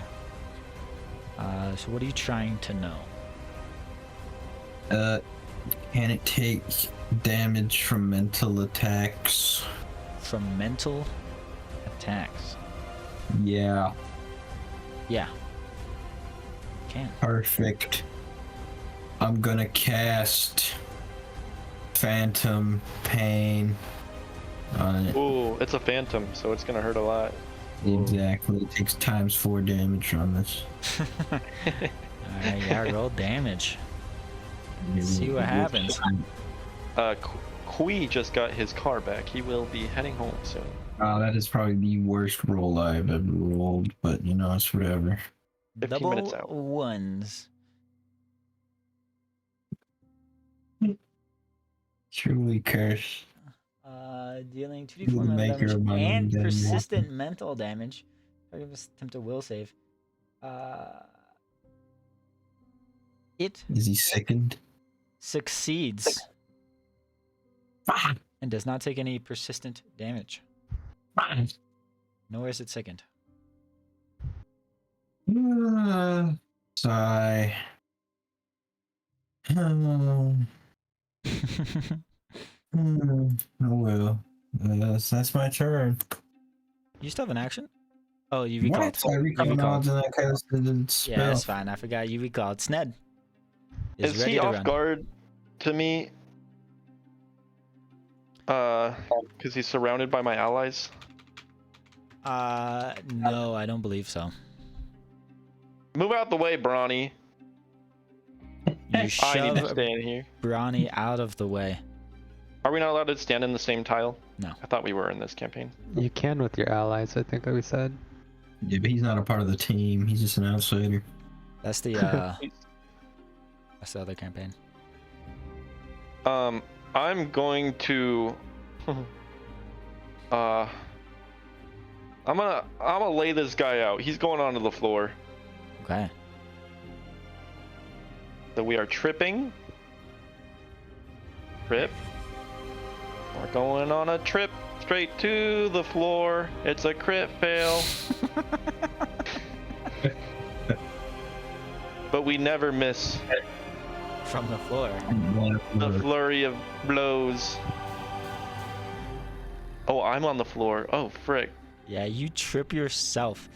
So what are you trying to know? Can it take damage from mental attacks? From mental attacks. Yeah. Yeah. Can. Perfect. I'm gonna cast Phantom Pain on it. Ooh, it's a phantom, so it's gonna hurt a lot. Exactly. It takes ×4 damage on this. Alright, yeah, roll damage. See what happens. Kui just got his car back. He will be heading home soon. That is probably the worst roll I've ever rolled, but you know, it's whatever. 15 Double minutes out. ones. Truly cursed. Dealing You're 2d4 the mental maker damage of my own and damn persistent mental damage. Target must attempt a will save. It Is he sickened? succeeds and does not take any persistent damage. Nor is it sickened. Sigh. Oh well. That's my turn. You still have an action? Oh, you recalled. What? I recall knowledge and I casted the spell. Yeah, that's fine. I forgot you recalled. Sned Is ready he to off run. guard to me? Because he's surrounded by my allies. No, I don't believe so. Move out the way, Brawny. You I need to shove stand here. Brawny out of the way. Are we not allowed to stand in the same tile? No. I thought we were in this campaign. You can with your allies, I think, like we said. Yeah, but he's not a part of the team. He's just an outsider. That's the that's the other campaign. I'm going to I'm gonna lay this guy out. He's going onto the floor. Okay. So we are tripping. Trip. We're going on a trip straight to the floor. It's a crit fail. But we never miss From the floor. the flurry of blows. Oh, I'm on the floor. Oh, frick. Yeah, you trip yourself.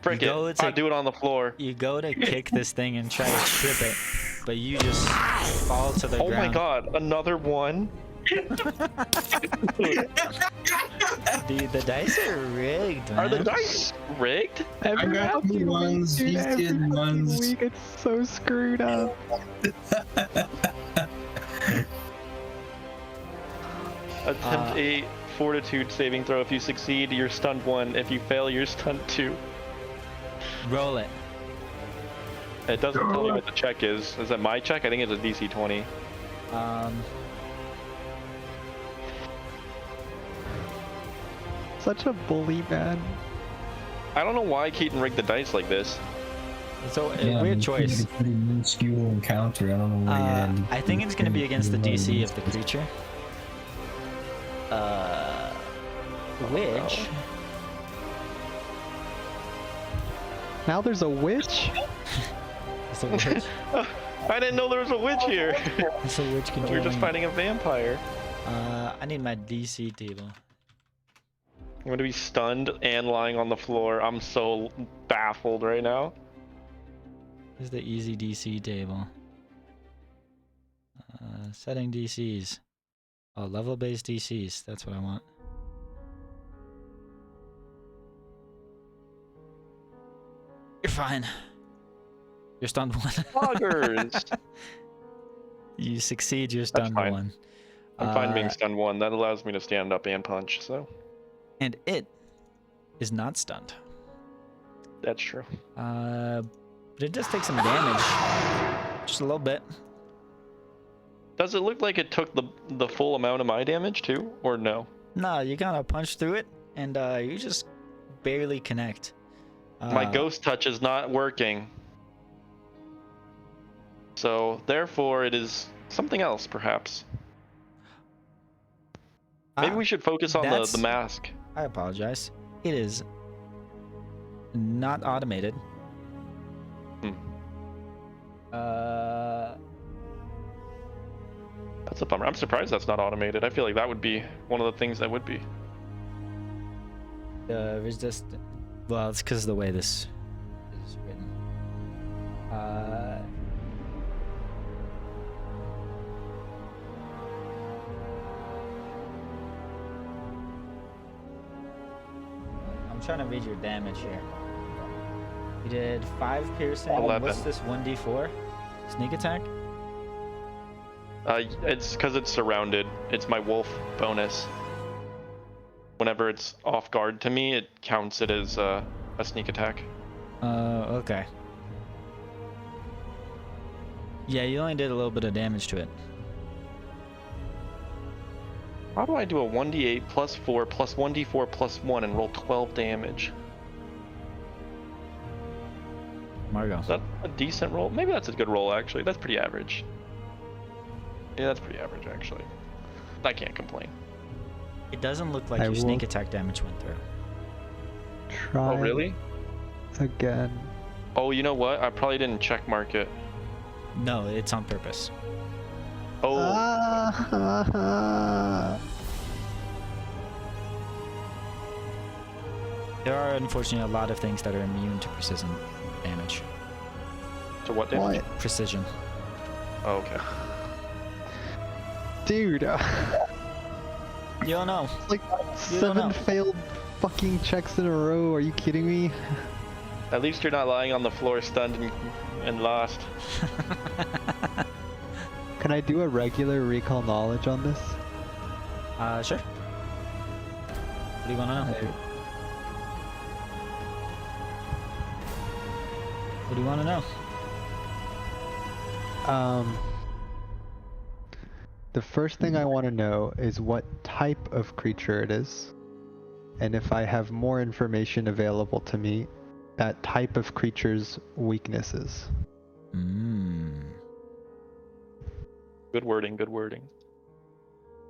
Frick You go it. to- I do it on the floor. You go to kick this thing and try to trip it, but you just fall to the Oh ground. my god, another one? Dude, the dice are rigged, man. Are the dice rigged? Every got fucking the ones, week, dude, these every did fucking ones. week, it's so screwed up. Attempt a fortitude saving throw. If you succeed, you're stunned 1. If you fail, you're stunned 2. Roll it. It doesn't tell me what the check is. Is it my check? I think it's a DC 20. Such a bully, man. I don't know why Keaton rigged the dice like this. It's a Yeah, weird it's choice. a pretty minuscule encounter. I don't know where he had. I think it's gonna be against the DC of the creature. Which Now there's a witch? is a witch. I didn't know there was a witch here. It's a witch We were controlling. just fighting a vampire. I need my DC table. I'm gonna be stunned and lying on the floor. I'm so baffled right now. This is the easy DC table. Setting DCs. Oh, level-based DCs. That's what I want. You're fine. You're stunned 1. Poggers! You succeed, you're stunned fine. 1. I'm fine being stunned 1. That allows me to stand up and punch, so And it is not stunned. that's true. But it does take some damage. Just a little bit. Does it look like it took the full amount of my damage too, or no? No, you kind of punch through it, and you just barely connect. My ghost touch is not working. So, therefore, it is something else, perhaps. Maybe we should focus on the that's- mask. I apologize. It is not automated. Hmm. Uh, That's a bummer. I'm surprised that's not automated. I feel like that would be one of the things that would be. resist. Well, it's because of the way this is written. I'm trying to read your damage here. You did 5 piercing. 11. What's this 1d4? Sneak attack? It's because it's surrounded. It's my wolf bonus. Whenever it's off guard to me, it counts it as a sneak attack. Okay. Yeah, you only did a little bit of damage to it. How do I do a 1d8 plus 4 plus 1d4 plus 1 and roll 12 damage? Margo. Is that a decent roll? Maybe that's a good roll, actually. That's pretty average. Yeah, that's pretty average, actually. I can't complain. It doesn't look like I your sneak will- attack damage went through. Try Oh, really? again. Oh, you know what? I probably didn't check mark it. No, it's on purpose. Oh, There are unfortunately a lot of things that are immune to precision damage. to what damage? What? Precision. Oh, okay. Dude, You don't know. like You don't 7 know. failed fucking checks in a row. Are you kidding me? At least you're not lying on the floor stunned and lost. Can I do a regular recall knowledge on this? Sure. What do you want to know? What do you want to know? The first thing I want to know is what type of creature it is, and if I have more information available to me, that type of creature's weaknesses. Mmm. Good wording, good wording.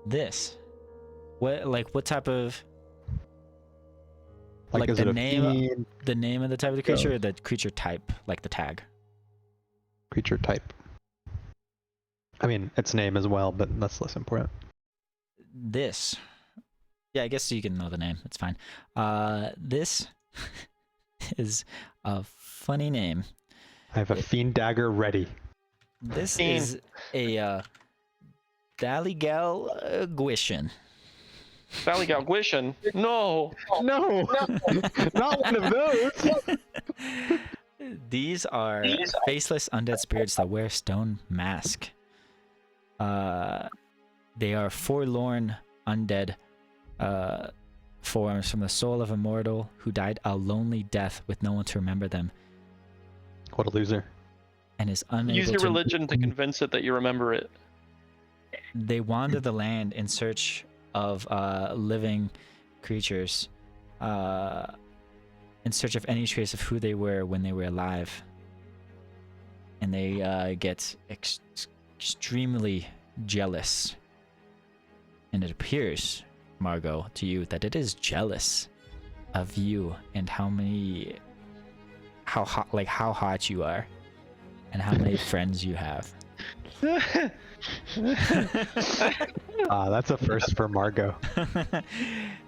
This. What type of... Like is the it a name- fiend, The name of the type of the creature or the creature type? Like the tag? creature type? I mean, its name as well, but that's less important. This. Yeah, I guess you can know the name. It's fine. This is a funny name. I have a fiend dagger ready. This Fiend. is a Daligal Guishin. Valley Galguishin? No! No, not one of those. These are faceless undead spirits that wear stone mask. They are forlorn undead forms from the soul of a mortal who died a lonely death with no one to remember them What a loser. and is unable Use your to... religion to convince it that you remember it. They wander the land in search of living creatures, in search of any trace of who they were when they were alive. And they get extremely jealous. And it appears, Margot, to you that it is jealous of you and how hot you are, and how many friends you have. That's a first for Margot.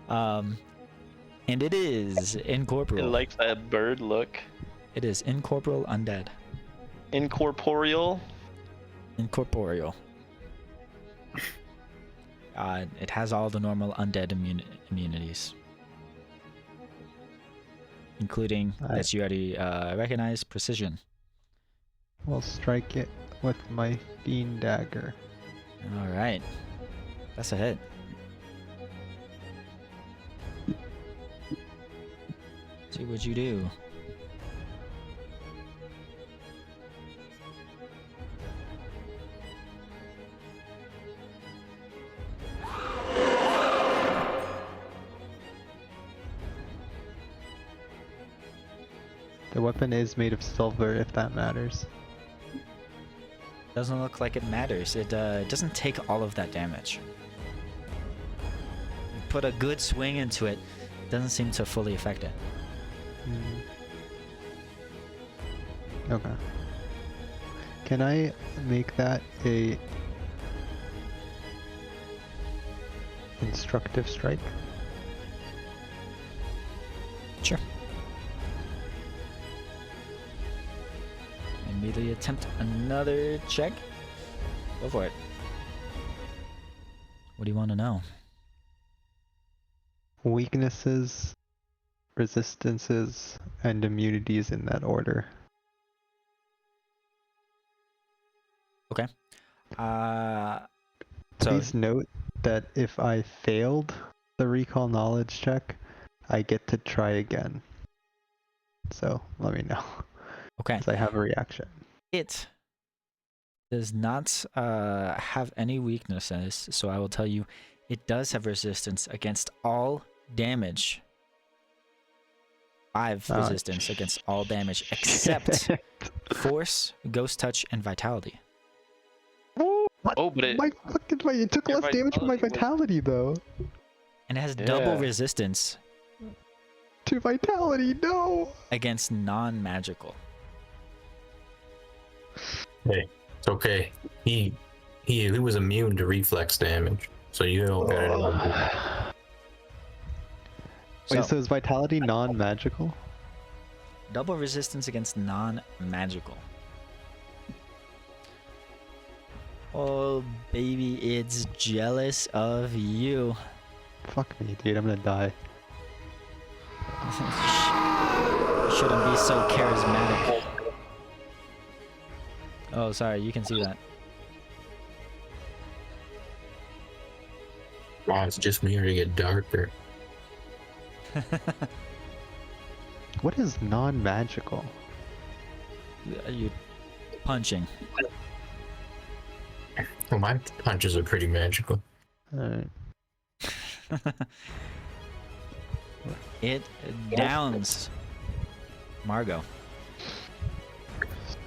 And it is It incorporeal. likes that bird look. It is incorporeal undead. Incorporeal? Incorporeal. It has all the normal undead immunities, including that you already recognize precision. We'll strike it with my fiend dagger. All right, that's a hit. See what you do. The weapon is made of silver, if that matters. Doesn't look like it matters. It doesn't take all of that damage. You put a good swing into it, doesn't seem to fully affect it. Okay. Can I make that a instructive strike? Sure. Immediately attempt another check. Go for it. What do you want to know? Weaknesses, resistances, and immunities in that order. Okay. So Please note that if I failed the recall knowledge check, I get to try again. So let me know. okay. Because I have a reaction. It does not have any weaknesses, so I will tell you it does have resistance against all damage. 5 resistance against all damage except force, ghost touch, and vitality. What? Oh, but it it took your less damage from my vitality vitality though. And it has double Yeah. resistance To vitality, no. against non-magical. Hey, it's okay. He was immune to reflex damage, so you don't get it. Wait, so is vitality non-magical? Double resistance against non-magical. Oh, baby, it's jealous of you. Fuck me, dude. I'm gonna die. Shouldn't be so charismatic. Oh, sorry, you can see that. Wow, it's just me, or to get darker. What is non-magical? You punching. Well, my punches are pretty magical. Alright. It downs Margot.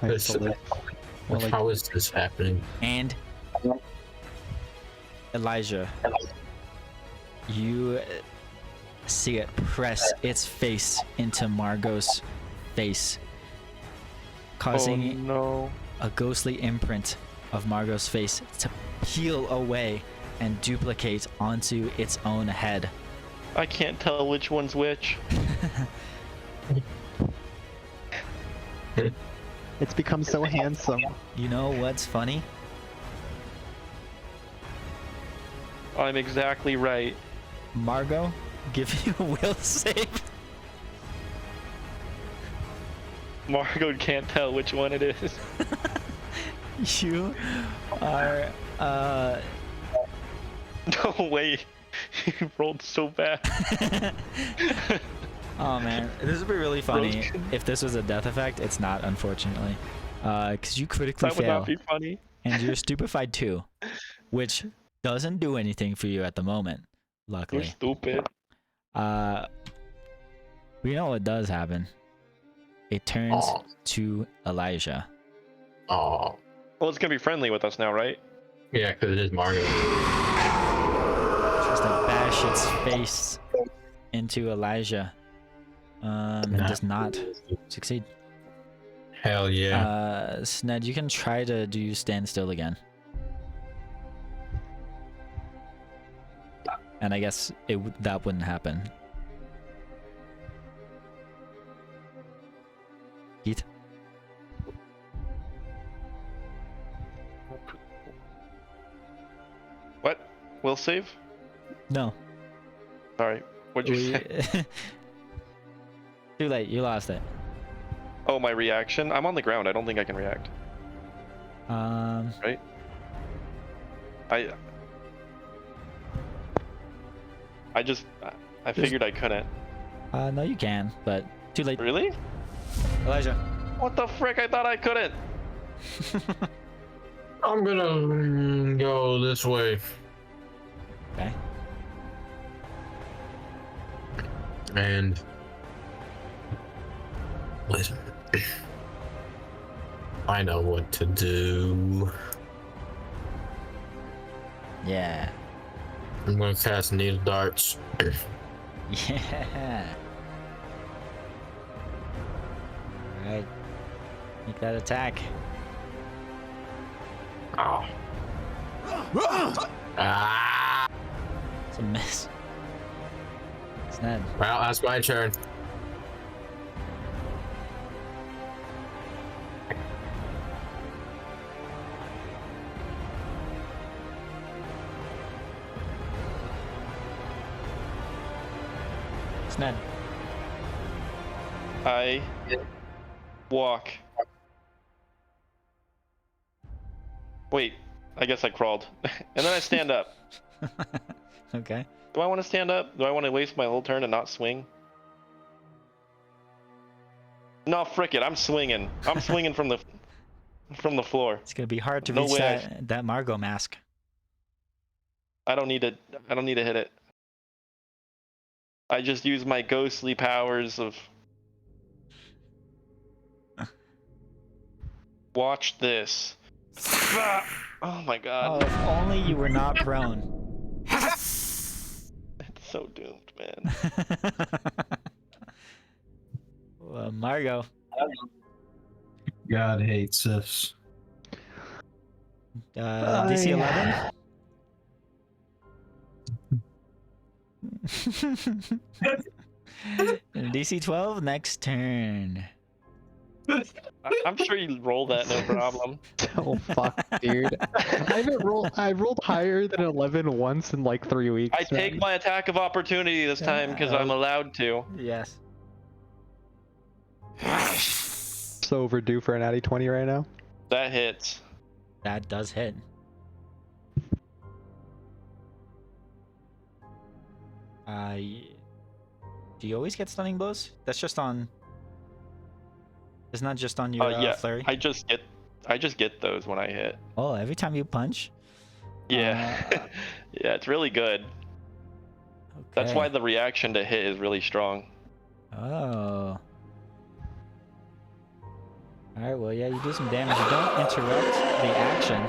Nice to live. Or like, How is this happening? And Elijah, you see it press its face into Margot's face, causing no. a ghostly imprint of Margot's face to peel away and duplicate onto its own head. I can't tell which one's which. it's become so handsome. You know what's funny? I'm exactly right. Margot, give you a will save. Margot can't tell which one it is. You are No way. You rolled so bad. Oh man, this would be really funny if this was a death effect. It's not, unfortunately, because you critically That would fail not be funny. and you're stupefied too, which doesn't do anything for you at the moment, You're luckily. stupid. We know what does happen. It turns to Elijah. Oh, Well, it's gonna be friendly with us now, right? yeah, because it is Margot. Tries to bash its face into Elijah. And does not succeed. Hell yeah. Sned, you can try to do stand still again. And I guess that wouldn't happen. Keith? What? Will save? No. Sorry. What'd you say? Too late, you lost it. Oh, my reaction? I'm on the ground. I don't think I can react. Right? I figured I couldn't. No, you can, but too late. Really? Elijah. What the frick? I thought I couldn't. I'm gonna go this way. Okay. And Listen. I know what to do. Yeah. I'm gonna cast needle darts. Yeah. Alright. Make that attack. Oh. Ah! It's a miss. It's Ned. Well, that's my turn. It's Ned. I walk. Wait, I guess I crawled. And then I stand up. Okay. Do I want to stand up? Do I want to waste my whole turn and not swing? No, frick it. I'm swinging. I'm swinging from the floor. It's gonna be hard to No reach way. that Margot mask. I don't need to hit it. I just use my ghostly powers of watch this. Oh my Oh, god. if only you were not prone. It's so doomed, man. Well, Margot. God hates us. DC 11. DC 12, next turn. I'm sure you roll that no problem. Oh fuck, dude. I rolled higher than 11 once in like 3 weeks. I take man. my attack of opportunity this time because I'm allowed to. Yes. So overdue for an natty 20 right now. That hits. That does hit. Do you always get stunning blows? That's just on. It's not just on your Yeah, flurry. I just get those when I hit. Oh, every time you punch. Yeah. Yeah, it's really good. That's Okay. why the reaction to hit is really strong. Oh. Alright, well, yeah, you do some damage. You don't interrupt the action.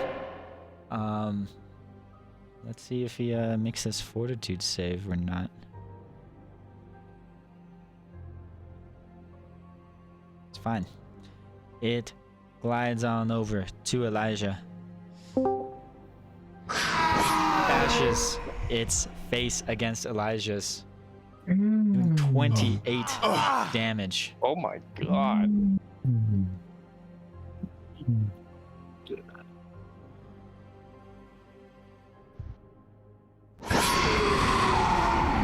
Let's see if he makes his fortitude save or not. It's fine. It glides on over to Elijah. Bashes its face against Elijah's, doing 28 damage. Oh my god.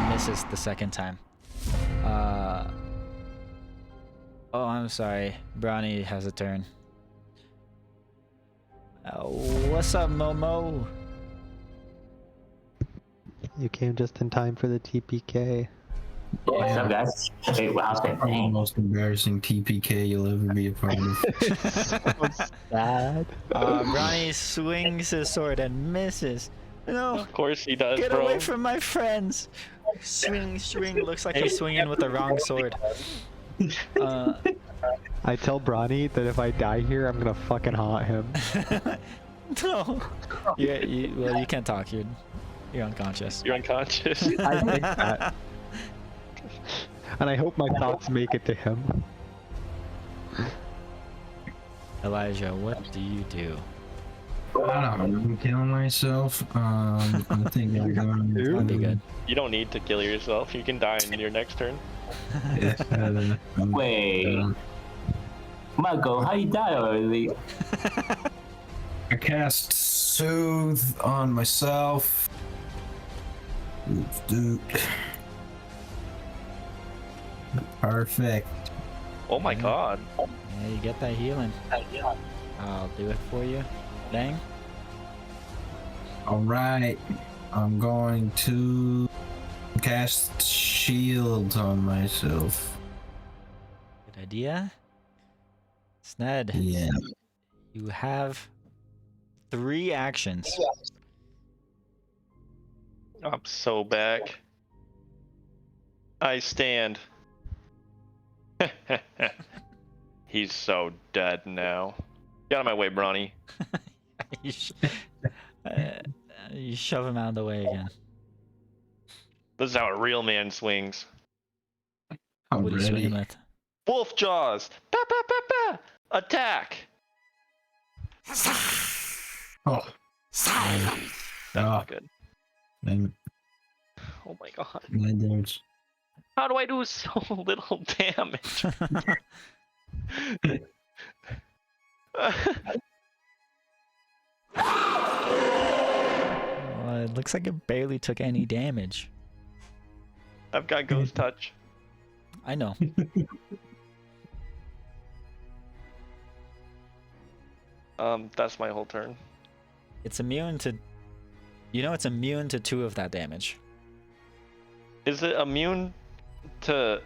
Misses the second time. Oh, I'm sorry. Brownie has a turn. What's up, Momo? You came just in time for the TPK. What's up, guys? Hey, wow, Probably the most embarrassing TPK you'll ever be a part of. So sad. Brownie swings his sword and misses. No, Of course he does, get bro. away from my friends. Swing. Looks like he's swinging with the wrong sword. I tell Bronny that if I die here, I'm gonna fucking haunt him. No. Well, you can't talk. You're unconscious. You're unconscious. I think that. And I hope my thoughts make it to him. Elijah, what do you do? I don't know. I'm killing myself. I think I'm going to That'd be good. You don't need to kill yourself. You can die in your next turn. Wait. Marco, how you die already? I cast Soothe on myself. Dude. Perfect. Oh my god. Yeah, you get that healing. I'll do it for you. Dang. Alright. I'm going to cast shield on myself. Good idea. Sned, Yeah. you have 3 actions. I'm so back. I stand. He's so dead now. Get out of my way, Bronny. you, you shove him out of the way again. This is how a real man swings. I'm What are you swinging ready. with? Wolf jaws. Pa pa pa pa. Attack. Oh. That's not good. Name it. Oh my god. 9 damage. How do I do so little damage? Well, it looks like it barely took any damage. I've got ghost touch. I know. That's my whole turn. It's immune to... You know it's immune to 2 of that damage. Is it immune to...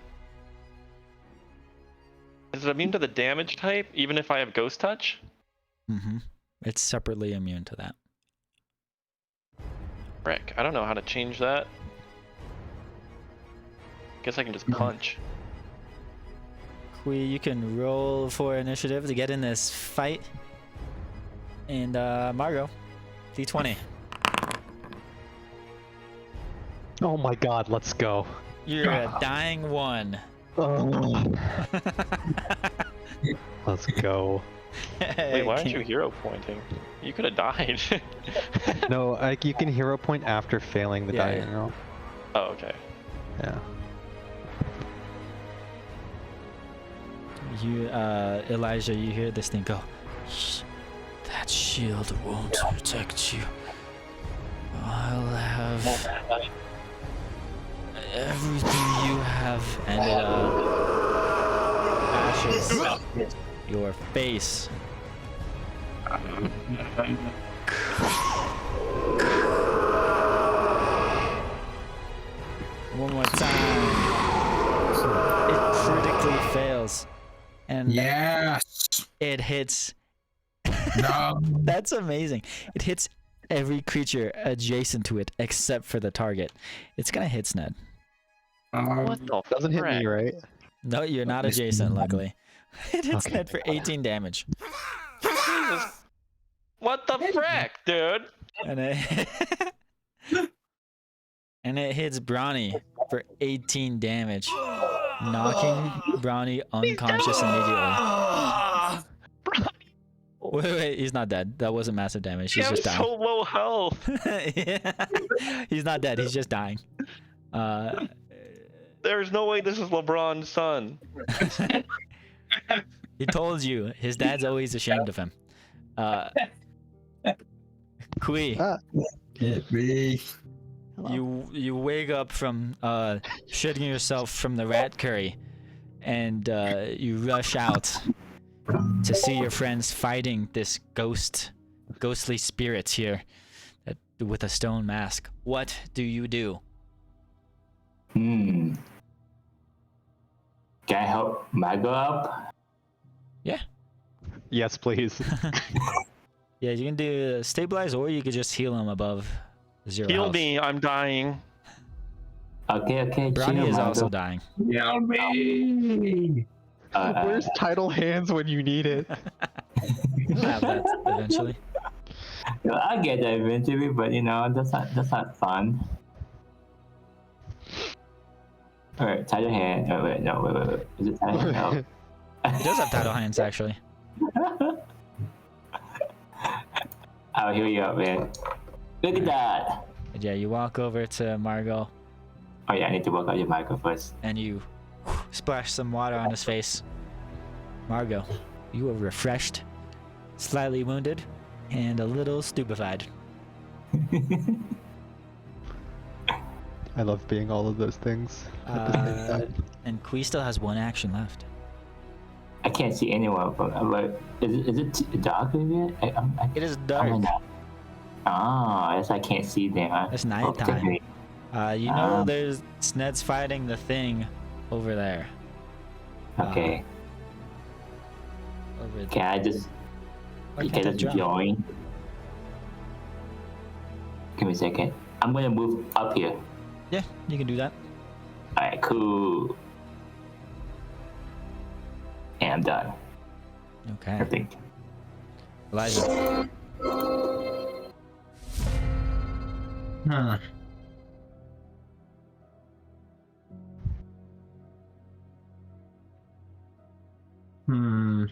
Is it immune to the damage type, even if I have ghost touch? Mm-hmm. It's separately immune to that. Frick, I don't know how to change that. Guess I can just punch. Kui, you can roll for initiative to get in this fight. And Margot, D20. Oh my god, let's go. You're a dying 1. Oh. Let's go. Wait, why aren't you hero pointing? You could have died. No, like you can hero point after failing the Yeah, dying roll. Oh, okay. Yeah. You, Elijah, you hear this thing go, "Shh, that shield won't protect you. I'll have everything you have," and it ashes your face. One more time. It critically fails. And Yes. it hits. No. That's amazing. It hits every creature adjacent to it except for the target. It's gonna hit Sned. What the Doesn't hit me, frick? right? No, you're not adjacent, luckily. It hits Okay. Sned for 18 damage. Jesus. What the frick, dude? And it and it hits Bronny for 18 damage, knocking Bronny unconscious immediately. Wait, he's not dead. That wasn't massive damage. He's I'm just dying. so low health. Yeah. He's not dead. He's just dying. There's no way this is LeBron's son. He told you. His dad's always ashamed of him. Kui, Hit me. you wake up from shitting yourself from the rat curry, and you rush out to see your friends fighting this ghostly spirits here with a stone mask. What do you do? Can I help Margot up? Yes, please. Yeah, you can do stabilize, or you could just heal him above 0 Heal health. me, I'm dying. Okay. Bronny chill, is Margot. also dying. Heal me. Where's Tidal Hands when you need it? You'll have that eventually. No, I'll get that eventually, but you know, that's not fun. Alright, Tidal Hand. Oh, wait. Is it Tidal Hand? No. He does have tidal hands, actually. I'll heal you up, man. Look at that! But yeah, you walk over to Margot, Oh yeah, I need to work out your Margot first. and you splash some water on his face. Margot, you are refreshed, slightly wounded, and a little stupefied. I love being all of those things at the same time. And Kui still has 1 action left. I can't see anyone from. But is it dark in here? It is I'm dark. not. Ah, I guess I can't see them. Huh? It's nighttime. Okay. You know there's Sned's fighting the thing over there. Okay. Over Can I just? Why Can can't I I just jump? join? Give me a second. I'm gonna move up here. Yeah, you can do that. Alright, cool. And I'm done. Okay. I think. Elijah. Huh. Hmm.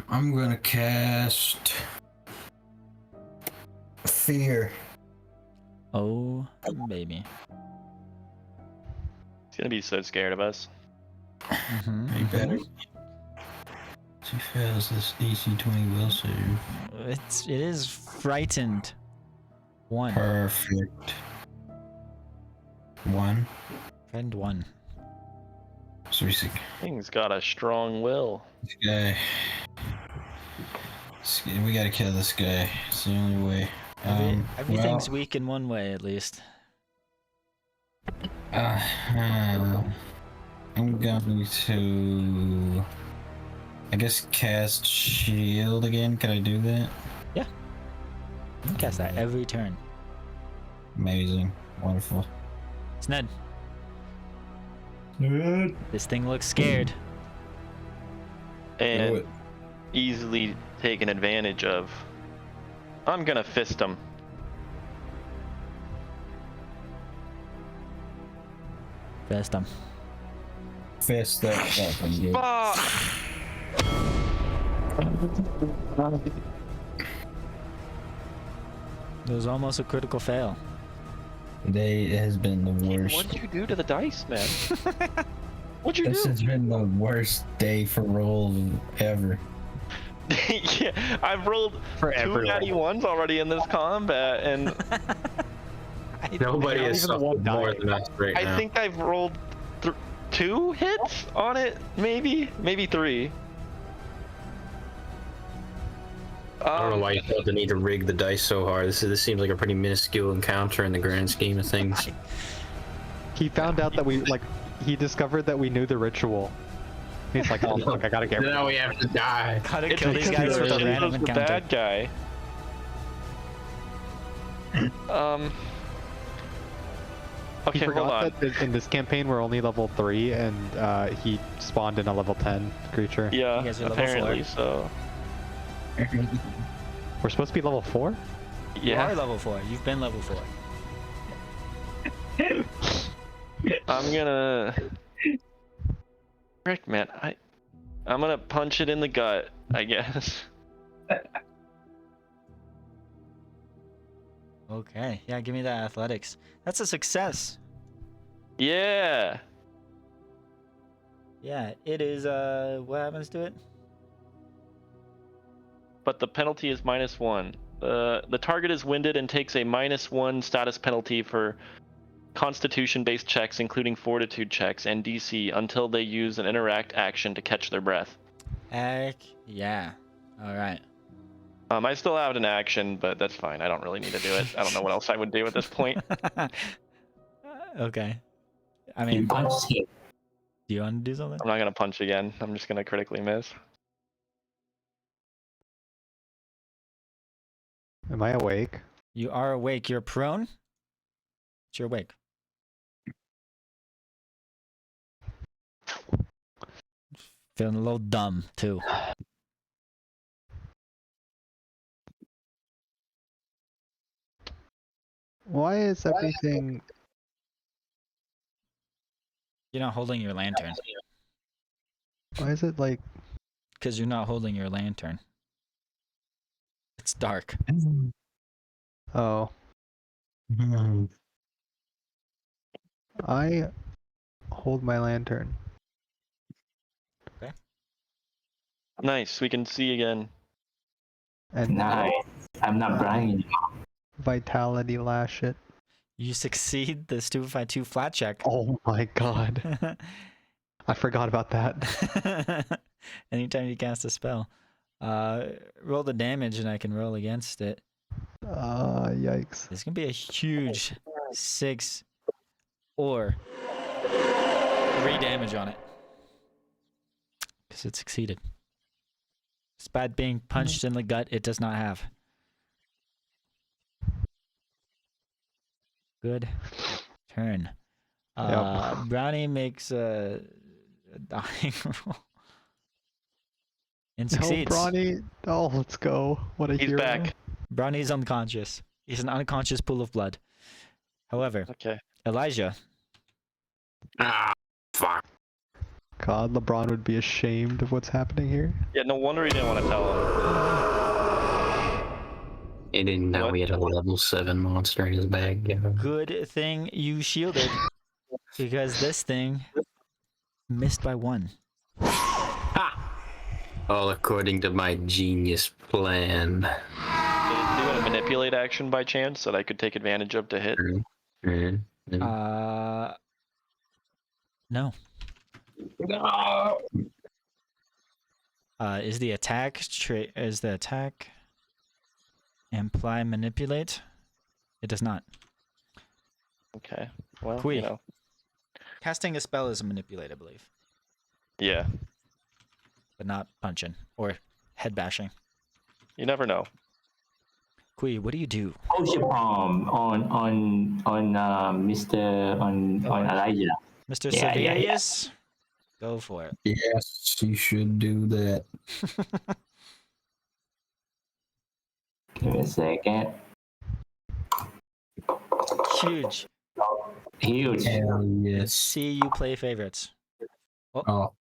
I'm gonna cast Fear. Oh, baby. He's gonna be so scared of us. Mm-hmm. You better. She fails this DC 20 will save. It is frightened. 1. Perfect. 1. Friend 1. So Thing's got a strong will. this guy. We gotta kill this guy. It's the only way. Everything's weak in one way, at least. I'm going to, I guess, cast Shield again. Can I do that? Yeah. You can cast that every turn. Amazing. Wonderful. It's Ned. This thing looks scared. And easily taken advantage of. I'm gonna fist him. Fist him. Fist that fucking dude. Fuck! It was almost a critical fail. Today has been the worst. What did you do to the dice, man? What'd you This do? has been the worst day for rolls ever. Yeah, I've rolled For 2 everyone. natty ones already in this combat, and Nobody Not has even one suffered more die. than us right now. I think I've rolled 2 hits on it, maybe 3. I don't know why you felt the need to rig the dice so hard. This seems like a pretty minuscule encounter in the grand scheme of things. He found out that he discovered that we knew the ritual. He's like, oh fuck, I gotta get rid of Now we have to die. Gotta It's kill these because guys with a he random was the encounter. bad guy. He Okay, hold on. forgot that in this campaign we're only level 3 and he spawned in a level 10 creature. Yeah, You guys are level apparently 4. so. We're supposed to be level 4? You are Yeah, level 4. You've been level 4. I'm gonna. Frick, man, I'm gonna punch it in the gut, I guess. Okay. Yeah, give me that athletics. That's a success. Yeah. Yeah, it is, what happens to it? But the penalty is -1. The target is winded and takes a -1 status penalty for Constitution-based checks, including Fortitude checks and DC, until they use an interact action to catch their breath. Heck yeah. Alright. I still have an action, but that's fine. I don't really need to do it. I don't know what else I would do at this point. Okay. I You mean, punched him. do you want to do something? I'm not gonna punch again. I'm just gonna critically miss. Am I awake? You are awake. You're prone? But you're awake. Feeling a little dumb, too. Why is everything... You're not holding your lantern. Why is it like... Because you're not holding your lantern. It's dark. Oh. I hold my lantern. Nice. We can see again. And Nice. I'm not bragging. vitality lash it. You succeed the Stupefy 2 flat check. Oh my god. I forgot about that. Anytime you cast a spell. Roll the damage and I can roll against it. Yikes. There's gonna be a huge 6 or 3 damage on it. Because it succeeded. Despite being punched in the gut, it does not have. Good turn. Brownie makes a dying roll. And No, succeeds. Brawny. Oh, let's go. What a He's hero. back. Brownie's unconscious. He's an unconscious pool of blood. However, Okay. Elijah, Ah, fuck. God, LeBron would be ashamed of what's happening here. Yeah, no wonder he didn't want to tell him. He didn't know What? he had a level 7 monster in his bag. Yeah. good thing you shielded. Because this thing missed by 1. All according to my genius plan. Did it do a manipulate action by chance that I could take advantage of to hit? Mm. No. No. Is the attack imply manipulate? It does not. Okay. Well, Kui. you know. Casting a spell is a manipulate, I believe, Yeah. but not punching or head bashing. You never know. Kui, what do you do? Potion palm on Elijah. Mr. Yeah, yeah, yeah. Severius? Go for it. Yes, you should do that. Give me a second. Huge. Huge. Hell yes. See you play favorites. Oh.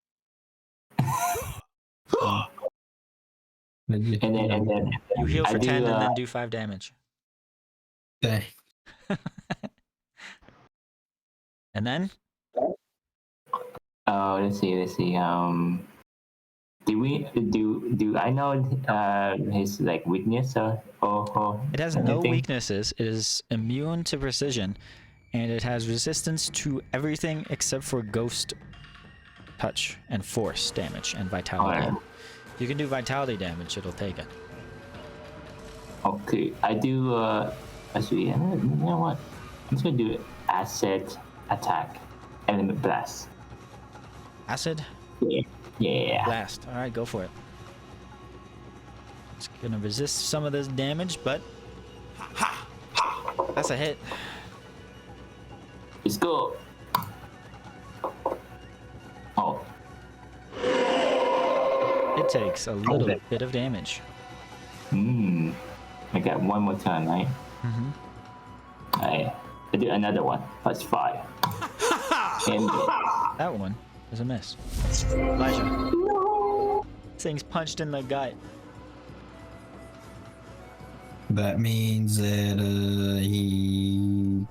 And then You heal I for do, 10 and then do 5 damage. Dang. And then? let's see. Do I know his like weakness or It has no anything? weaknesses. It is immune to precision, and it has resistance to everything except for ghost touch and force damage and vitality. Alright. If you can do vitality damage, it'll take it. Okay, I do. Actually, you know what? I'm just gonna do asset attack, element blast. Acid? Yeah. Blast. Alright, go for it. It's gonna resist some of this damage, but that's a hit. Let's go. Oh, It takes a little bit of damage. I got one more turn, right? Mm-hmm. I do another one. Plus 5. And That one is a miss. Elijah. This thing's punched in the gut. That means that he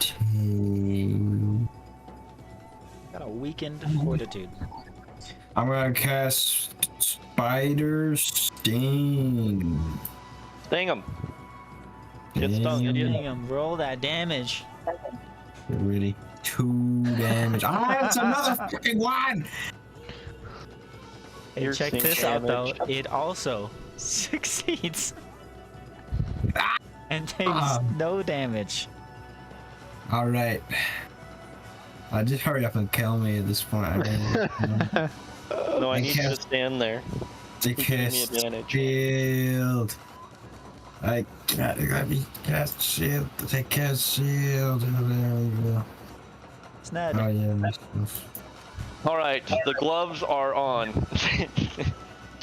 Got a weakened fortitude. I'm gonna cast Spider Sting. Sting him. Get stung, idiot. Dang him, roll that damage. Really, 2 damage. Ah, that's another fucking one. Hey, You're check seeing this out though. damage. It also succeeds. And takes no damage. All right. Just hurry up and kill me at this point. I mean, No, I I need you to can't- stand there. they Give me cast advantage. shield. I gotta be cast shield. They cast shield. Oh, there we go. It's Ned. Oh yeah, this stuff. All right, the gloves are on.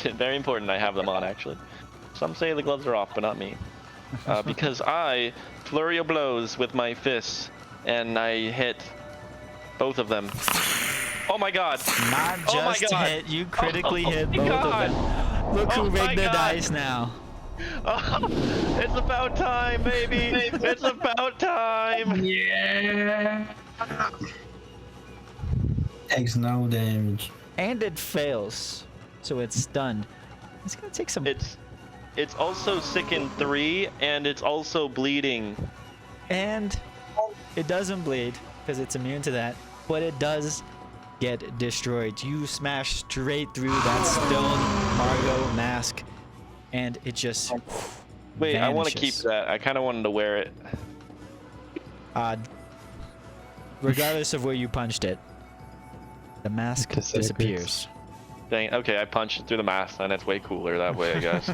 Very important. I have them on actually. Some say the gloves are off, but not me, because I flurry of blows with my fists, and I hit both of them. Oh my god! Not Oh my just God. hit, you critically Oh hit my both God. of them. Look who Oh my rigged the God. dice now. Oh, it's about time, baby! It's about time! Yeah. Takes no damage. And it fails. So it's stunned. It's gonna take some. It's also sick in 3, and it's also bleeding. And it doesn't bleed because it's immune to that, but it does get destroyed. You smash straight through that stone Margot mask, and it just Wait, I want to keep vanishes. that. I kind of wanted to wear it. Regardless of where you punched it, the mask Disintegrates. disappears. Dang. Okay, I punched it through the mask, and it's way cooler that way, I guess.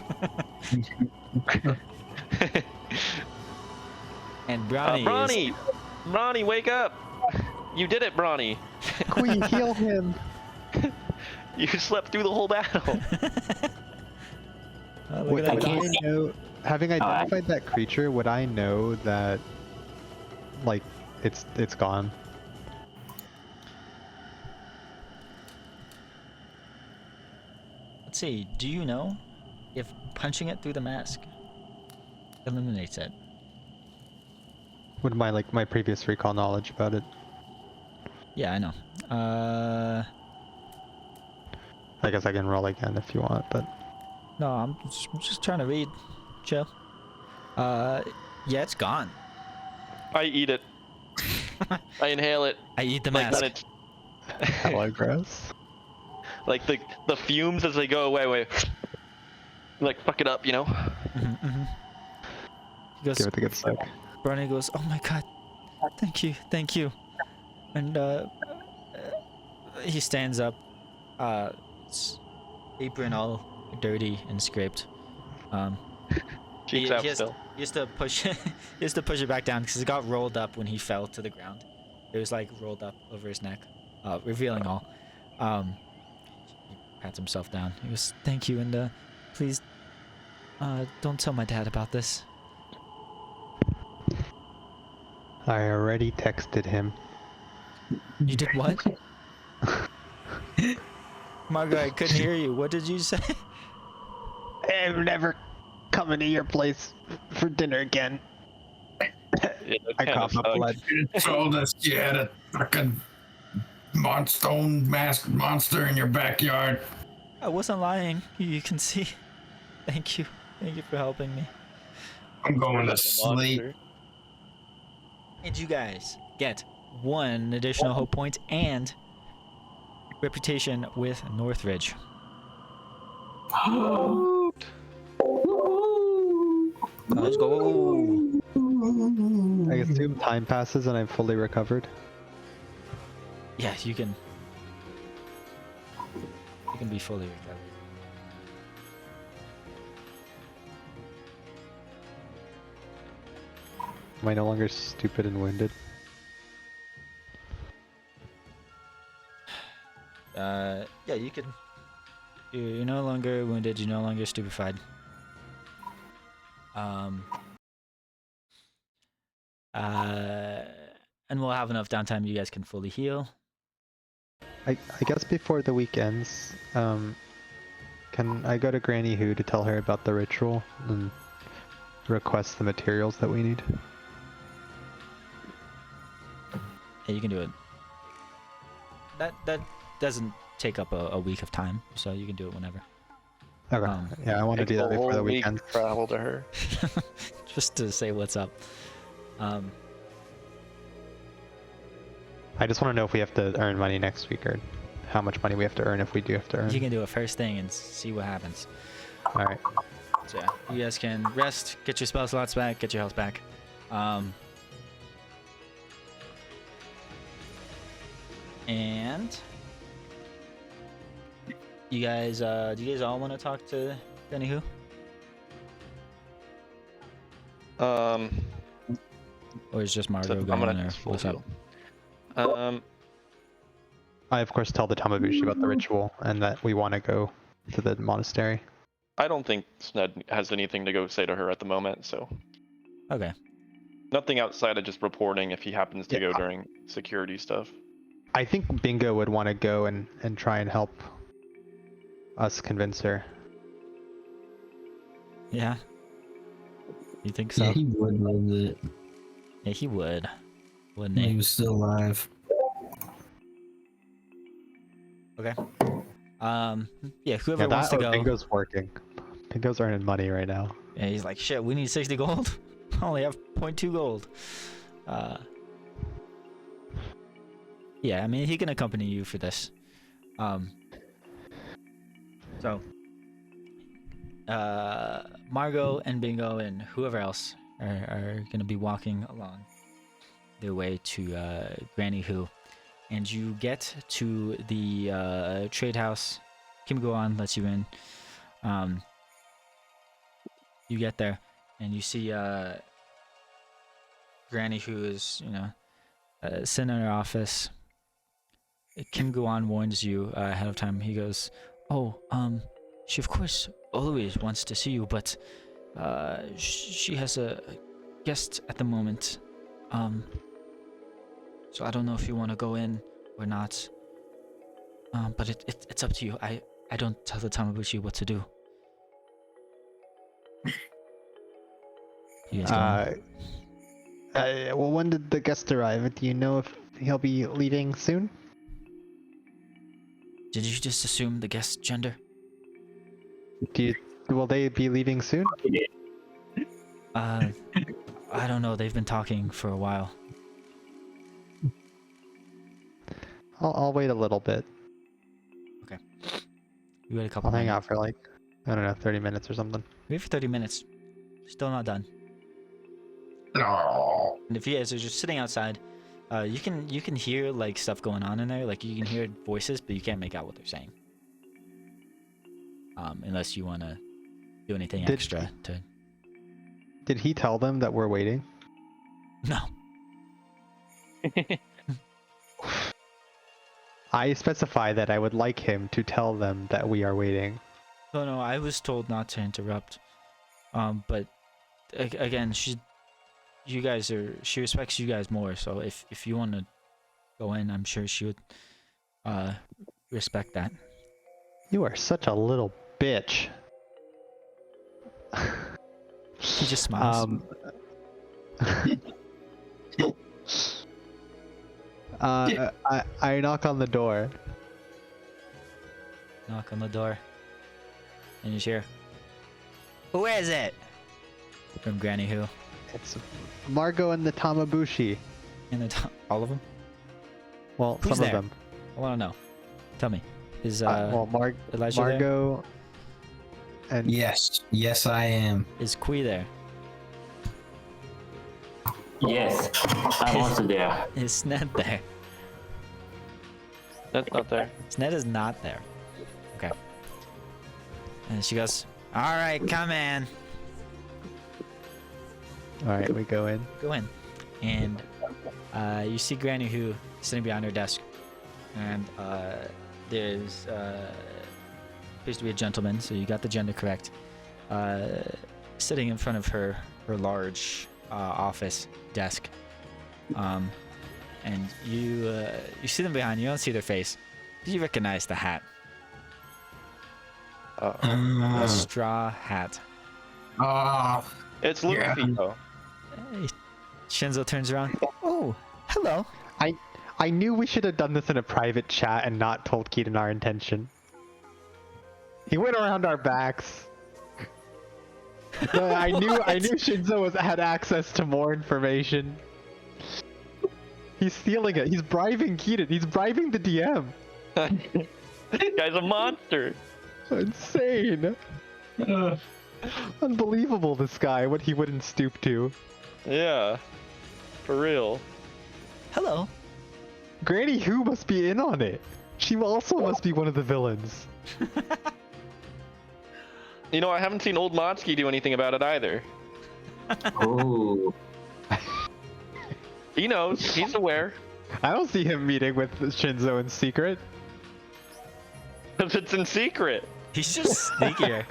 And Brownie, Ronnie, wake up! You did it, Brawny. Queen, heal him. You slept through the whole battle. Oh, look Would at I that. can't I see- know, having identified that creature, would I know that, like, it's gone? Let's see. Do you know if punching it through the mask eliminates it? With my previous recall knowledge about it, Yeah, I know. I guess I can roll again if you want, but No, I'm just trying to read. Chill. Yeah, it's gone. I eat it. I inhale it. I eat the Like mask. when it's hella gross. like the fumes as they go away. Like fuck it up, you know. Mm-hmm. He goes. Give it a good suck. Brawny goes, "Oh my god, thank you," and he stands up, his apron all dirty and scraped. Cheeks out still. He has to push he has to push it back down because it got rolled up when he fell to the ground. It was like rolled up over his neck, revealing all. He pats himself down. He goes, "Thank you, and please, don't tell my dad about this." I already texted him. You did what? Margaret, I couldn't hear you. What did you say? I'm never coming to your place for dinner again. Yeah, that I kinda cough up sucks. blood. You told us you had a fucking stone masked monster in your backyard. I wasn't lying. You can see. Thank you. Thank you for helping me. I'm going to The sleep. monster. And you guys get 1 additional hope point and reputation with Northridge. Let's go. I assume time passes and I'm fully recovered. Yeah, you can. You can be fully recovered. Am I no longer stupid and wounded? Yeah, you can. You're no longer wounded. You're no longer stupefied. And we'll have enough downtime. You guys can fully heal. I guess before the week ends, can I go to Granny Who to tell her about the ritual and request the materials that we need? Yeah, you can do it. That doesn't take up a week of time, so you can do it whenever. Okay. Yeah, I want to Takes do that a before whole the week weekend. to travel to her. Just to say what's up. I just want to know if we have to earn money next week or how much money we have to earn if we do have to earn. You can do it first thing and see what happens. All right. So yeah, you guys can rest, get your spell slots back, get your health back. And you guys, do you guys all want to talk to Granny Who? Or is just Margot So I'm going, gonna or full what's up? heal. I of course tell the Tamabushi about the ritual and that we want to go to the monastery. I don't think Sned has anything to go say to her at the moment, so Okay. nothing outside of just reporting if he happens to Yeah. go during security stuff. I think Bingo would want to go and try and help us convince her. Yeah. You think so? Yeah, he would love it Yeah, he would. Wouldn't when he he? was still alive. Okay. Yeah, whoever Yeah, wants to go. Bingo's working. Bingo's earning money right now. Yeah, he's like, shit, we need 60 gold. I only have 0.2 gold. Yeah, I mean, he can accompany you for this. So, Margot and Bingo and whoever else are gonna be walking along their way to Granny Who, and you get to the trade house. Kimiko on lets you in. You get there, and you see Granny Who is, sitting in her office. Kim Guan warns you ahead of time. He goes, "Oh, she of course always wants to see you, but she has a guest at the moment. So I don't know if you want to go in or not. But it's up to you. I don't tell the Tamabuchi what to do." You guys going? Well, when did the guest arrive? Do you know if he'll be leaving soon? Did you just assume the guest's gender? Will they be leaving soon? I don't know. They've been talking for a while. I'll wait a little bit. Okay. You wait a couple I'll hang minutes. out for like, I don't know, 30 minutes or something. Wait for 30 minutes. Still not done. No. And if you guys are just sitting outside, you can hear like stuff going on in there. Like you can hear voices, but you can't make out what they're saying. Unless you want to do anything extra to. Did he tell them that we're waiting? No. I specify that I would like him to tell them that we are waiting. No. I was told not to interrupt. But again, she respects you guys more. So if you want to go in, I'm sure she would respect that. You are such a little bitch. He just smiles. I knock on the door. Knock on the door. And you hear, "Who is it?" From Granny Who. It's Margot and the Tamabushi. And all of them? Well, Who's some there? of them. I want to know. Tell me. Is Well, Elijah there? Margot and Yes, I am. Is Kui there? Yes, I'm also there. Is Sned there? That's not there. Sned is not there. Okay. And she goes, "All right, come in." all right, we go in. Go in. And you see Granny Who sitting behind her desk. And there's appears to be a gentleman, so you got the gender correct. Sitting in front of her large office desk. And you see them behind you. You don't see their face. You recognize the hat. A straw hat. It's Luffy though. Hey, Shinzo turns around. "Oh, hello." I knew we should have done this in a private chat and not told Keaton our intention. He went around our backs. No, I knew Shinzo had access to more information. He's stealing it. He's bribing Keaton. He's bribing the DM. This guy's a monster. Insane. Unbelievable, this guy, what he wouldn't stoop to. Yeah. For real. "Hello." Granny Who must be in on it. She also must be one of the villains. You know, I haven't seen old Motsky do anything about it either. Oh, He knows. He's aware. I don't see him meeting with Shinzo in secret. Because it's in secret. He's just sneakier.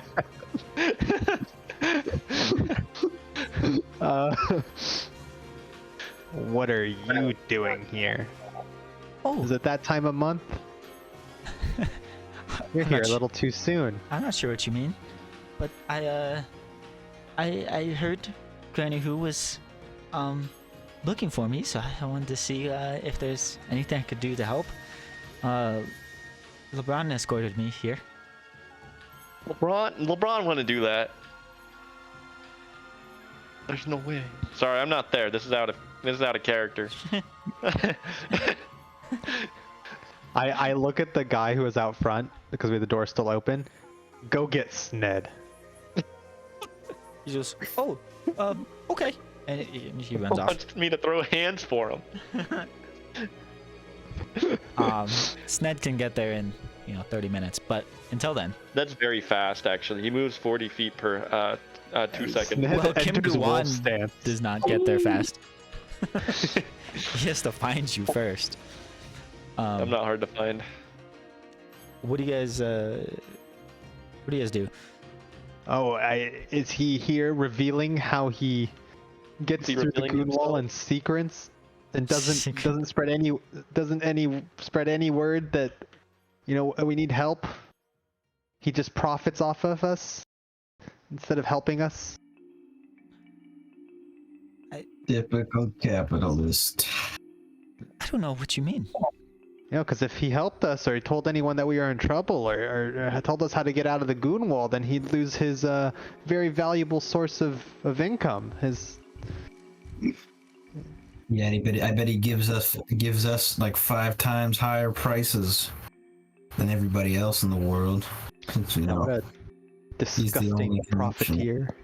What are you doing here? Oh, Is it that time of month? You're I'm here not a little too soon. I'm not sure what you mean, but I heard Granny Who was looking for me, so I wanted to see if there's anything I could do to help. LeBron escorted me here. LeBron wouldn't do that. There's no way. Sorry, I'm not there. This is out of character. I look at the guy who was out front because we had the door still open. Go get Sned. He just, "Oh, okay," and he runs off. Wants me to throw hands for him. Sned can get there in 30 minutes, but until then. That's very fast, actually. He moves 40 feet per 2 seconds. Sned Well, Kim enters wolf Guan stance. does not get there fast. He has to find you first. I'm not hard to find. What do you guys do? Oh, is he here revealing how he gets Is he through the revealing goon wall himself? in secrets and doesn't Secret- spread any word that we need help? He just profits off of us instead of helping us. Typical capitalist. I don't know what you mean. Because if he helped us or he told anyone that we were in trouble or told us how to get out of the goon wall, then he'd lose his very valuable source of income. Yeah, I bet he gives us like 5 times higher prices than everybody else in the world. Since, What a he's the only disgusting profiteer.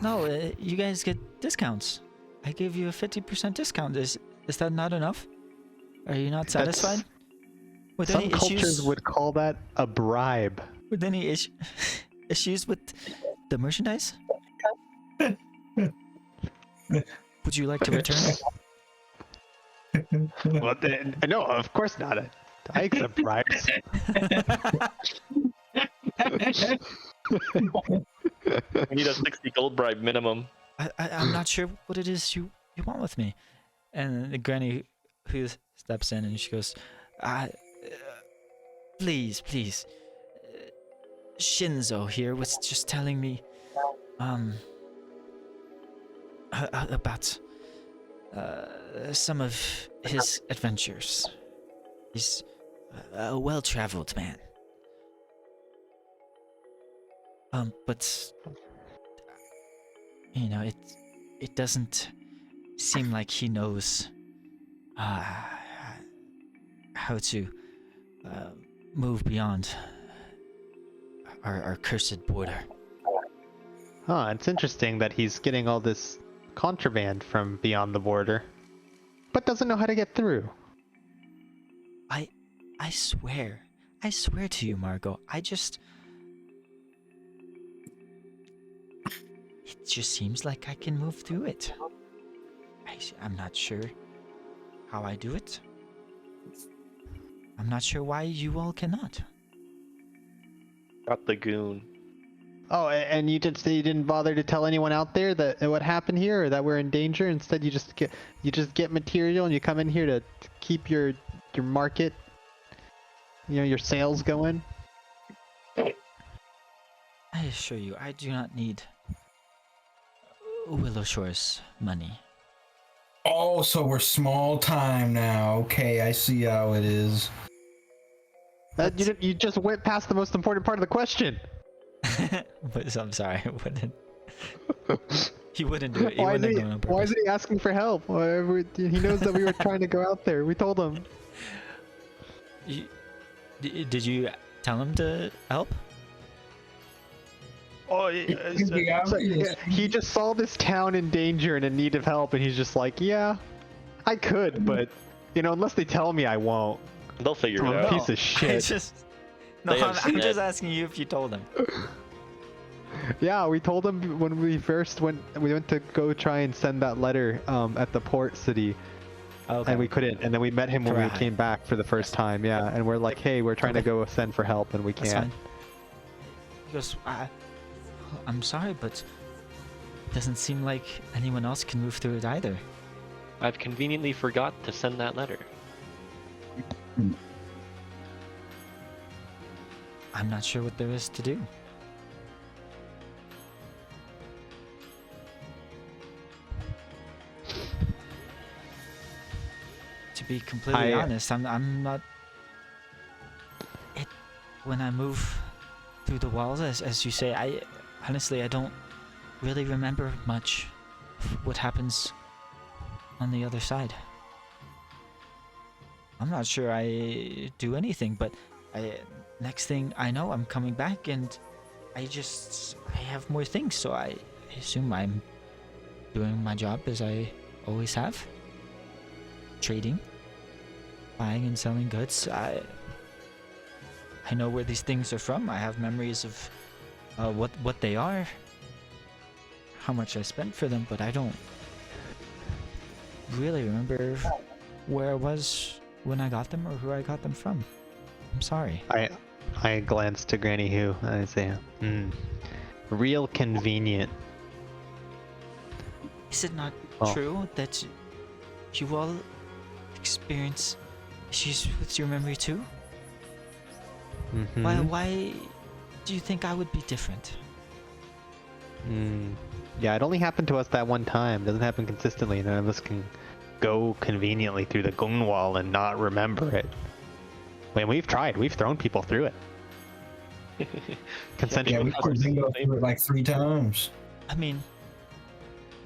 No, you guys get discounts. I gave you a 50% discount. Is that not enough? Are you not satisfied? With Some any cultures issues? would call that a bribe. With any issues with the merchandise? Would you like to return? Well, no, of course not. I accept bribes. We need a 60 gold bribe minimum. I'm not sure what it is you want with me. And the granny who steps in and she goes, please. Shinzo here was just telling me, about some of his adventures. He's a well-traveled man. But it doesn't seem like he knows how to move beyond our cursed border. Huh, it's interesting that he's getting all this contraband from beyond the border, but doesn't know how to get through. I swear to you, Margot, it just seems like I can move through it. I'm not sure how I do it. I'm not sure why you all cannot. Got the goon. Oh, and you didn't bother to tell anyone out there that what happened here or that we're in danger. Instead, you just get material and you come in here to keep your market, your sales going. I assure you, I do not need Willowshore's money. Oh, so we're small time now. Okay, I see how it is. You just went past the most important part of the question. But I'm sorry, I wouldn't. He wouldn't do it. Why Why is he asking for help? He knows that we were trying to go out there. We told him. Did you tell him to help? Oh, he just saw this town in danger and in need of help, and he's just like, yeah, I could, but unless they tell me, I won't. They'll figure I'm it a out. piece of shit. I'm just asking you if you told him. Yeah, we told him when we first went to go try and send that letter at the port city. Okay. And we couldn't, and then we met him when we came back for the first time, yeah, and we're like, hey, we're trying to go send for help, and we That's can't. fine. He goes, I'm sorry, but it doesn't seem like anyone else can move through it either. I've conveniently forgot to send that letter. I'm not sure what there is to do. To be completely honest, I'm not. When I move through the walls, as you say, I don't really remember much of what happens on the other side. I'm not sure I do anything, but next thing I know, I'm coming back and I have more things, so I assume I'm doing my job as I always have. Trading, buying and selling goods. I know where these things are from. I have memories of what they are, how much I spent for them, but I don't really remember where I was when I got them or who I got them from. I'm sorry. I glance to Granny Who and I say, real convenient. Is it not Oh. true that you all experience issues with your memory too? Mhm. Why do you think I would be different? Yeah, it only happened to us that one time. It doesn't happen consistently. None of us can go conveniently through the gung wall and not remember it. When we've tried, we've thrown people through it. Yeah, Consensually. we put Bingo through it like 3 times. I mean,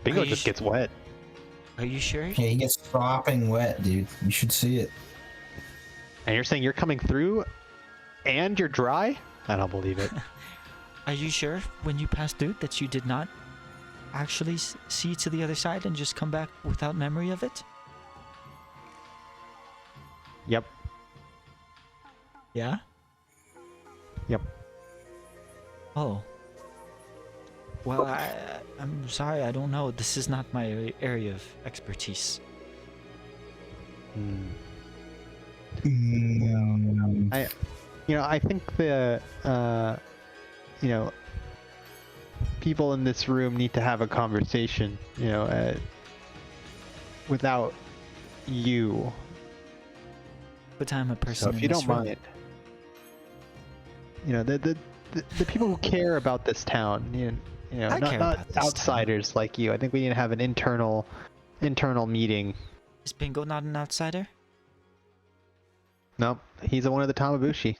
Bingo Are you just sh- gets wet. are you sure? Yeah, he gets sopping wet, dude. You should see it. And you're saying you're coming through and you're dry? I don't believe it. Are you sure when you passed through that you did not actually see to the other side and just come back without memory of it? Yep. Yeah? Yep. Oh. Well, I'm sorry, I don't know. This is not my area of expertise. I think the people in this room need to have a conversation, without you. But I'm a person So if in you this don't room. mind, the people who care about this town, I care not about this town. outsiders like you. I think we need to have an internal meeting. Is Bingo not an outsider? No, he's one of the Tamabushi.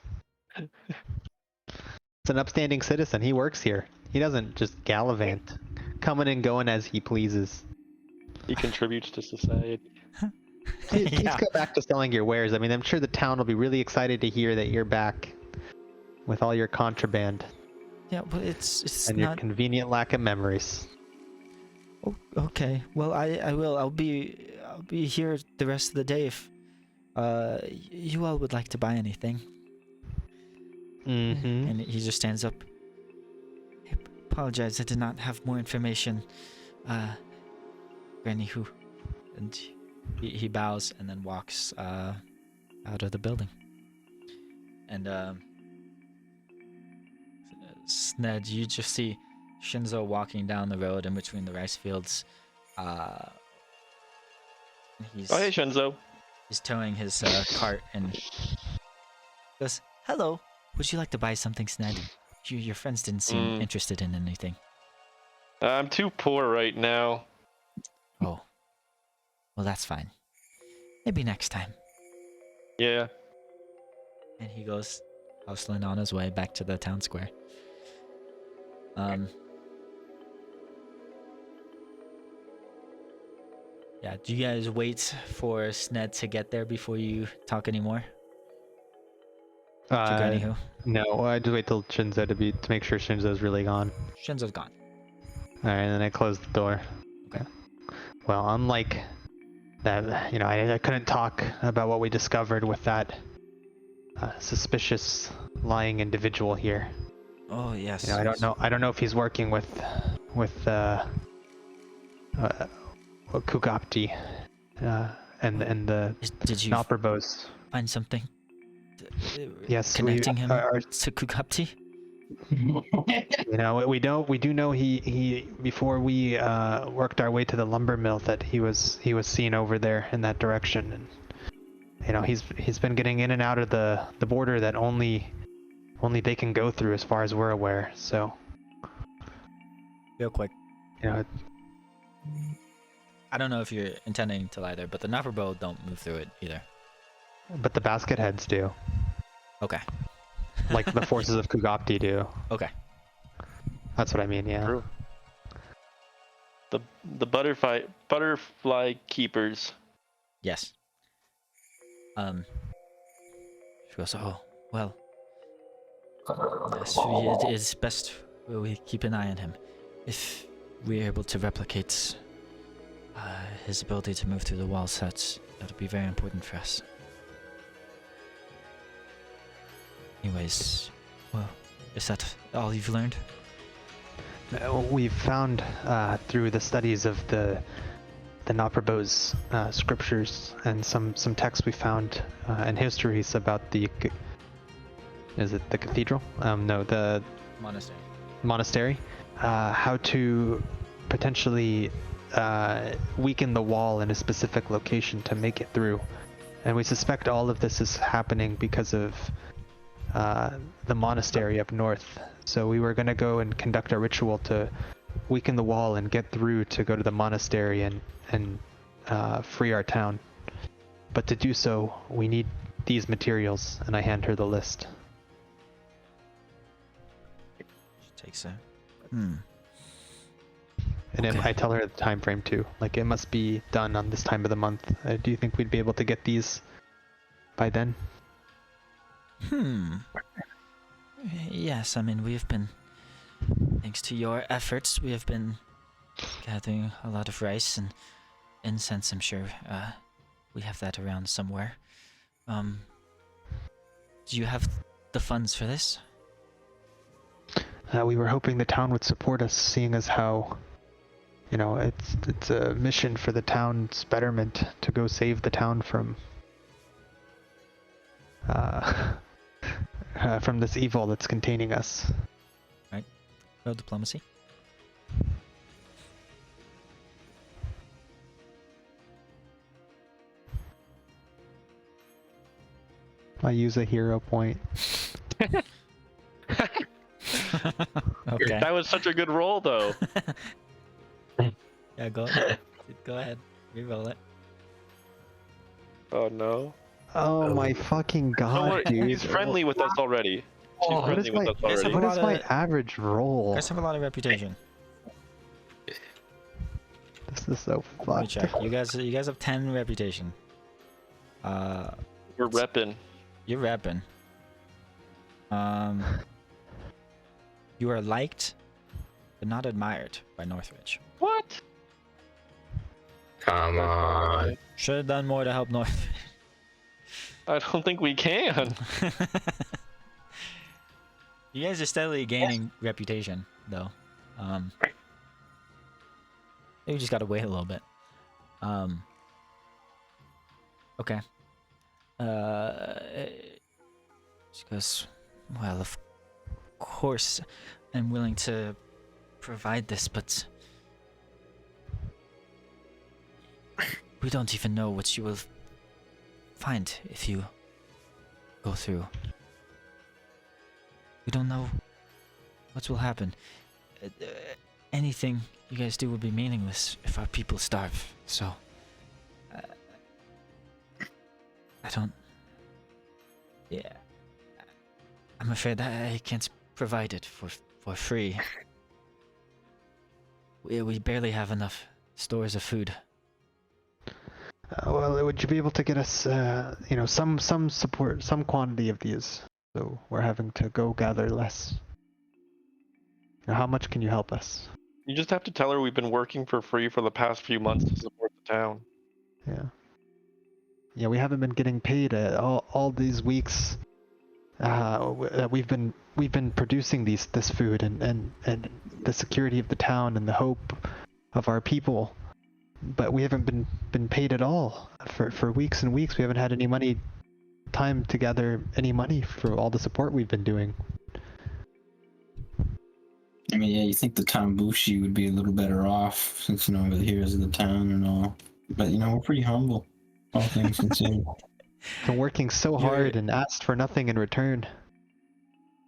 It's an upstanding citizen. He works here. He doesn't just gallivant, coming and going as he pleases. He contributes to society. Please Yeah. go back to selling your wares. I mean, I'm sure the town will be really excited to hear that you're back with all your contraband Yeah, but it's and your not. convenient lack of memories. Oh, okay. Well, I will. I'll be here the rest of the day if you all would like to buy anything. Mm-hmm. And he just stands up. I apologize, I did not have more information. Granny Who. And he bows and then walks out of the building. And Sned, you just see Shinzo walking down the road in between the rice fields. He's Oh, hey, Shinzo. he's towing his cart and goes, "Hello, would you like to buy something, Sned? Your friends didn't seem interested in anything." I'm too poor right now. Oh, well, that's fine. Maybe next time. Yeah. And he goes hustling on his way back to the town square. Yeah, do you guys wait for Sned to get there before you talk anymore? To Granny Who? No, I just wait till Shinzo to make sure Shinzo's really gone. Shinzo's gone. All right, and then I close the door. Okay. Well, unlike that, I couldn't talk about what we discovered with that suspicious lying individual here. Oh, yes. I don't know if he's working with Kugapti and the Did you Nopperbos. find something? Yes, Connecting him our- to Kugapti? we do know he before we worked our way to the lumber mill that he was seen over there in that direction, and he's been getting in and out of the border that only they can go through as far as we're aware. So Real quick. I I don't know if you're intending to lie there, but the Nopperbo don't move through it either. but the basket heads do, Okay. like the forces of Kugapti do. Okay. That's what I mean. Yeah. True. The butterfly keepers. Yes. She goes, "Oh, well. Yes, it is best we keep an eye on him. If we're able to replicate his ability to move through the walls, that'll be very important for us. Anyways, well, is that all you've learned?" We've found through the studies of the Naprabos scriptures and some texts we found and histories about is it the cathedral? No, the monastery. How to potentially weaken the wall in a specific location to make it through. And we suspect all of this is happening because of the monastery up north. So we were going to go and conduct a ritual to weaken the wall and get through to go to the monastery and free our town. But to do so, we need these materials, and I hand her the list. She takes a. And then Okay. I tell her the time frame too. Like, it must be done on this time of the month. Do you think we'd be able to get these by then? Yes, I mean, we've been, thanks to your efforts, we have been gathering a lot of rice and incense, I'm sure. We have that around somewhere. Do you have the funds for this? We were hoping the town would support us, seeing as how, you know, it's a mission for the town's betterment to go save the town from this evil that's containing us. Roll diplomacy. I use a hero point. Okay. That was such a good roll, though. Yeah, go ahead. Reroll it. Oh no. Oh my fucking Don't god, worry, dude. she's friendly with us already. She's What friendly is with my- us Yes, already. What is lot my of- average roll? You guys have a lot of reputation. This is so Let me fucked. check. You guys have 10 reputation. We're repping. You're repping. You are liked, but not admired by Northridge. What? Come on. Should have done more to help Northridge. I don't think we can. You guys are steadily gaining reputation, though. You just gotta wait a little bit. Okay. She goes, well, of course, I'm willing to provide this, but we don't even know what you will find if you go through. We don't know what will happen. Anything you guys do will be meaningless if our people starve. So, I don't. Yeah, I'm afraid I can't provide it for free. We barely have enough stores of food. Well, would you be able to get us, you know, some support, some quantity of these? So we're having to go gather less. Now, how much can you help us? You just have to tell her we've been working for free for the past few months to support the town. Yeah. Yeah, we haven't been getting paid all these weeks. We've been producing this food and the security of the town and the hope of our people, but we haven't been paid at all for weeks and weeks. We haven't had any time to gather any money for all the support we've been doing. I mean, yeah, you think the Tambushi would be a little better off since, you know, we're the heroes of the town and all. But, you know, we're pretty humble, all things considered. Been working so hard and asked for nothing in return.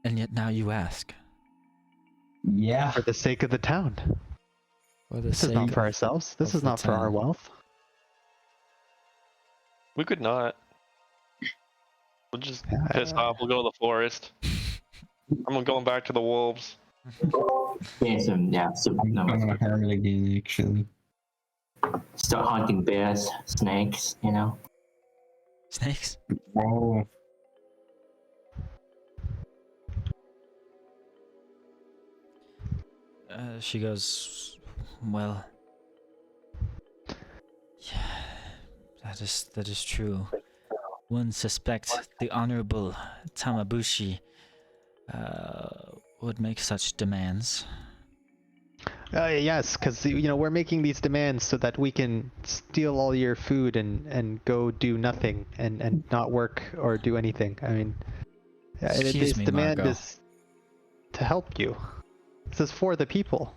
And yet now you ask. Yeah. For the sake of the town. For the This is sake not for of- ourselves. This of is the not for our town. wealth. We could not. We'll just Yeah. piss off. We'll go to the forest. I'm going back to the wolves. Yeah, I'm gonna harm it again, actually. start hunting bears, snakes, you know. Snakes? Whoa. She goes, well, yeah, that is true. One suspects the Honorable Tamabushi would make such demands. Yes, because we're making these demands so that we can steal all your food and go do nothing and not work or do anything. I mean, Excuse this me, demand Margot. is to help you. This is for the people.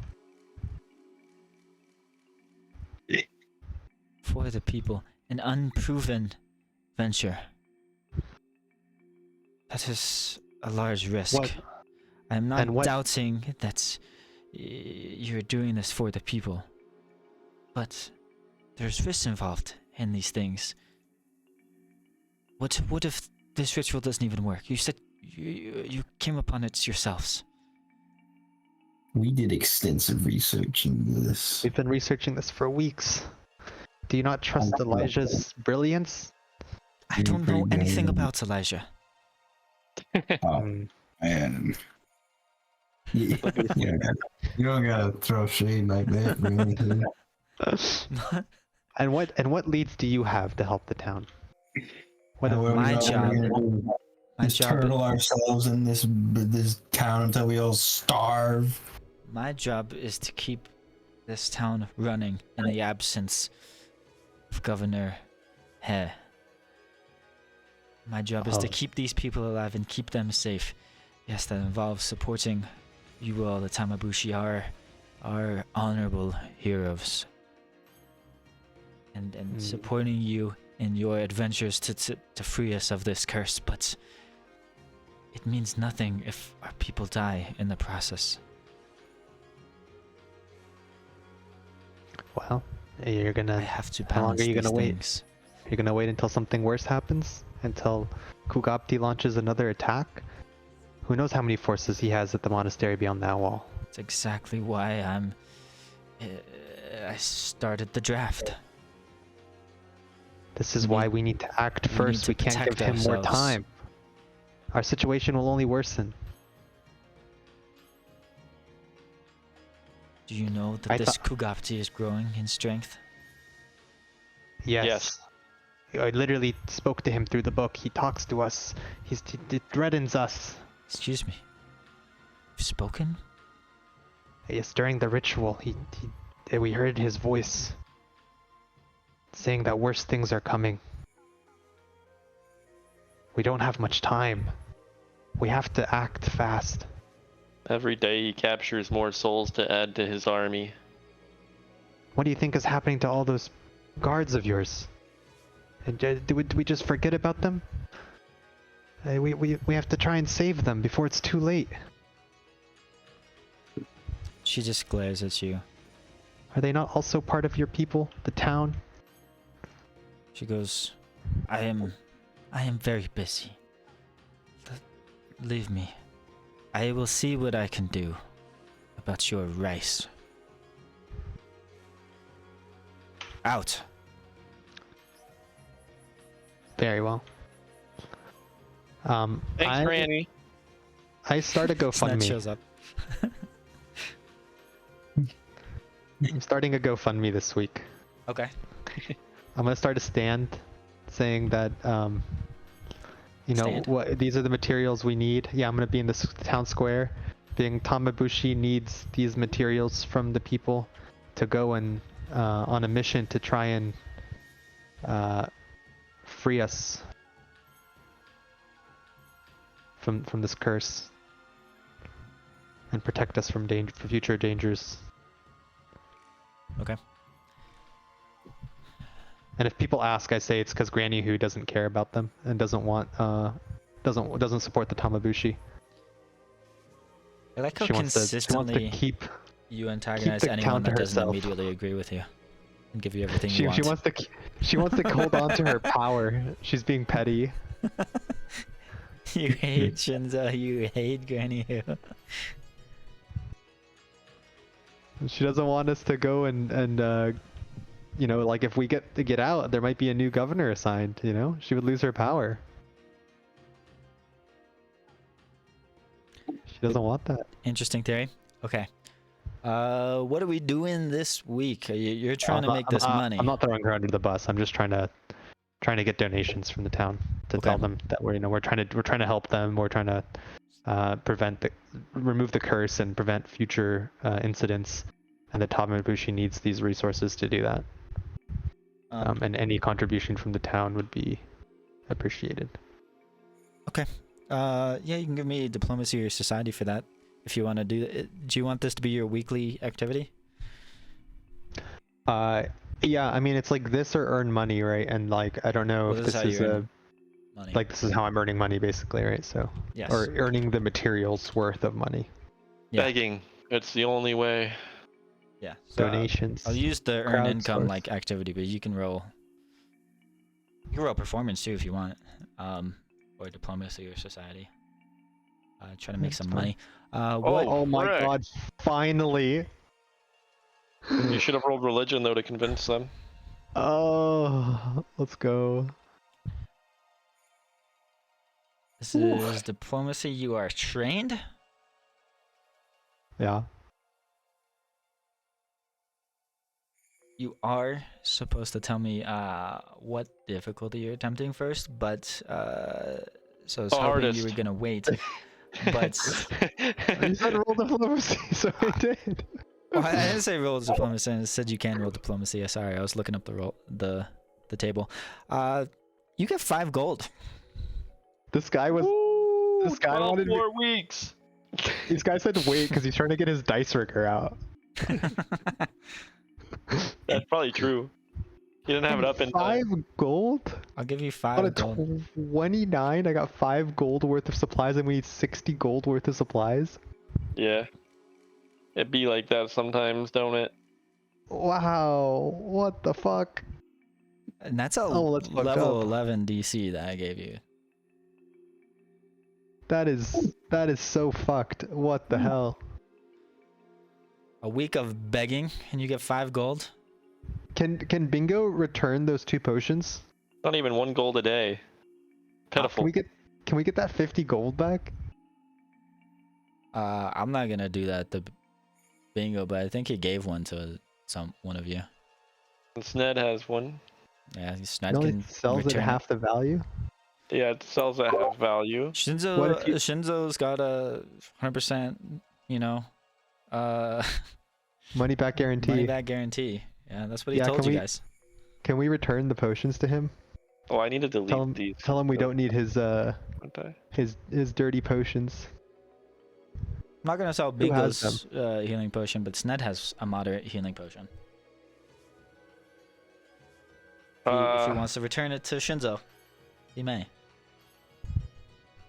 For the people, an unproven venture. That is a large risk. What? I'm not And what- doubting that you're doing this for the people. But there's risk involved in these things. What if this ritual doesn't even work? You said you came upon it yourselves. We did extensive research into this. We've been researching this for weeks. Do you not trust Elijah's brilliance? I You're don't know pretty anything good. about Elijah. Oh, man. You, you don't gotta throw shade like that, man. And what leads do you have to help the town? What What my are we job- gonna do? My Just job, turtle ourselves in this town until we all starve. my job is to keep this town running in the absence of Governor He. My job is to Oh. keep these people alive and keep them safe. Yes, that involves supporting you all, the Tamabushi, our honorable heroes. And supporting you in your adventures to free us of this curse, but it means nothing if our people die in the process. Well, you're I gonna. have to How long balance are you these gonna wait? things. You're gonna wait until something worse happens? Until Kugapti launches another attack? Who knows how many forces he has at the monastery beyond that wall? That's exactly why I started the draft. This is We why need- we need to act we first. need to We can't give protect him more ourselves. time. Our situation will only worsen. Do you know that I this Kugapti is growing in strength? Yes. I literally spoke to him through the book. He talks to us. He threatens us. Excuse me. You've spoken? Yes, during the ritual, we heard his voice saying that worse things are coming. We don't have much time. We have to act fast. Every day he captures more souls to add to his army. What do you think is happening to all those guards of yours? And do we just forget about them? We have to try and save them before it's too late. She just glares at you. Are they not also part of your people, the town? She goes, I am very busy. Leave me. I will see what I can do about your rice. Out. Very well. Thanks, Granny. I started a Sned GoFundMe. shows up. I'm starting a GoFundMe this week. Okay. I'm gonna start a stand saying that Stand? what these are the materials we need. Yeah, I'm gonna be in the town square. Being Tamabushi needs these materials from the people to go and on a mission to try and free us from this curse and protect us from future dangers. Okay. And if people ask, I say it's because Granny Who doesn't care about them and doesn't want doesn't support the Tamabushi. I like how She wants to consistently keep you antagonize the anyone town to that doesn't herself. immediately agree with you and give you everything she you want. she wants to hold on to her power. She's being petty. You hate Shinzo, you hate Granny Who. She doesn't want us to go and like if we get out, there might be a new governor assigned, She would lose her power. She doesn't want that. Interesting theory. Okay. What are we doing this week? You're trying to make this money. I'm not throwing her under the bus. I'm just trying to get donations from the town to Okay. tell them that we're trying to help them. We're trying to remove the curse and prevent future incidents. and the Tamabushi needs these resources to do that. And any contribution from the town would be appreciated. Yeah, you can give me diplomacy or society for that if you want to do it. Do you want this to be your weekly activity? Yeah, I mean, it's like this or earn money, right? And like, I don't know Well, if this this is how is you earn money. like this is how I'm earning money basically, right? So, Yes. or earning the materials worth of money. Yeah. Begging. It's the only way. Yeah. So, Donations. I'll use the earn income crowdsource. like activity, but you can roll. You can roll performance too if you want, or diplomacy or society. Try to make That's some fine. money. What? Oh my frick. god! Finally. You should have rolled religion though to convince them. Oh, let's go. This is diplomacy. You are trained. Yeah. You are supposed to tell me what difficulty you're attempting first, but so I was The hoping hardest. you were gonna wait. But You said roll diplomacy, so I did. well, I didn't say roll diplomacy. I said you can roll diplomacy. Sorry, I was looking up the table. You get 5 gold. This guy was. Ooh, This guy 12 wanted me- more weeks. This guy said wait because he's trying to get his dice rigger out. That's probably true. You didn't have it up in time. 5 gold? I'll give you On a 5 gold. 29, I got 5 gold worth of supplies, and we need 60 gold worth of supplies. Yeah. It'd be like that sometimes, don't it? Wow, what the fuck? And that's a Oh, let's fuck level up. 11 DC that I gave you. That is so fucked. What the hell? A week of begging and you get 5 gold. Can Bingo return those 2 potions? Not even 1 gold a day. Pitiful. Can we get that 50 gold back? I'm not gonna do that to Bingo, but I think he gave one to one of you. Sned has one. Yeah, It Sned only can sells at return half the value. Yeah, it sells at half value. Shinzo, What if you- Shinzo's got a 100%, you know, Money back guarantee. money back guarantee. Yeah, that's what he Yeah, told can you we- guys. Can we return the potions to him? Oh, I need to delete Tell him, these. tell him we don't need his Don't I? his dirty potions. I'm not gonna sell Who has Bingo's healing potion, but Sned has a moderate healing potion. If he wants to return it to Shinzo, he may.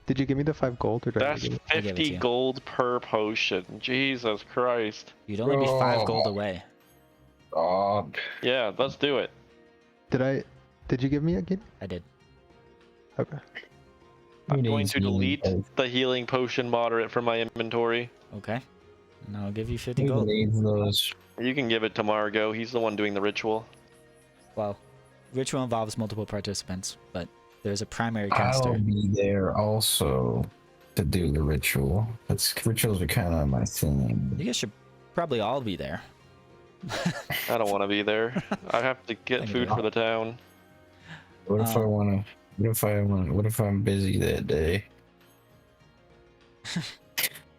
Did you give me the 5 gold or did I That's give it? I gave it to 50 you. gold per potion. Jesus Christ. You'd only be 5 Oh. gold away. God. Yeah, let's do it. Did you give me again? I did. Okay. I'm going to delete the healing potion moderate from my inventory. Okay. And I'll give you 50 Who gold. needs those? You can give it to Margot. He's the one doing the ritual. Well, ritual involves multiple participants, but there's a primary I'll caster. be there also to do the ritual. Rituals are kind of my thing. You guys should probably all be there. I don't want to be there. I have to get I can food do for the town. What if I want to? What if I'm busy that day?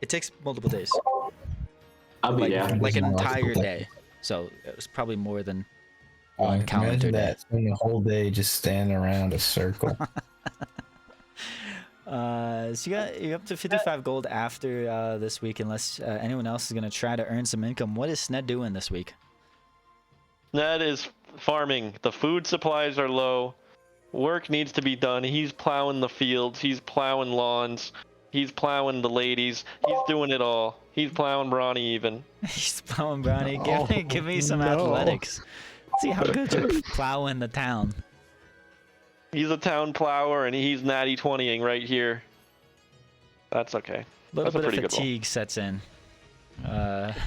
It takes multiple days. I'll be Like, there. like an Doesn't entire last. day. So it was probably more than one Imagine calendar day. that. Spend the whole day just standing around a circle. So you're up to 55 gold after this week, unless anyone else is gonna try to earn some income. What is Sned doing this week? Ned is farming. The food supplies are low. Work needs to be done. He's plowing the fields. He's plowing lawns. He's plowing the ladies. He's doing it all. He's plowing Brawny even. He's plowing Brownie. Give me some no. athletics. See how good you're plowing the town. He's a town plower and he's natty 20ing right here. That's okay. A little That's a bit of pretty good roll. fatigue sets in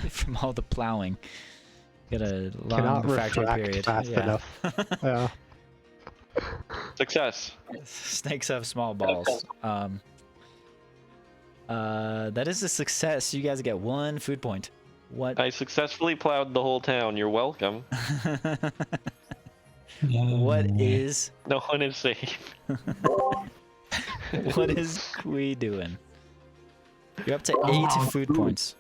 from all the plowing. Get a long Cannot refractory refract period. fast Yeah. enough. Yeah. Success. Snakes have small balls. That is a success. You guys get 1 food point. What? I successfully plowed the whole town. You're welcome. What is No one is safe. what is Kui doing? You're up to 8 food points.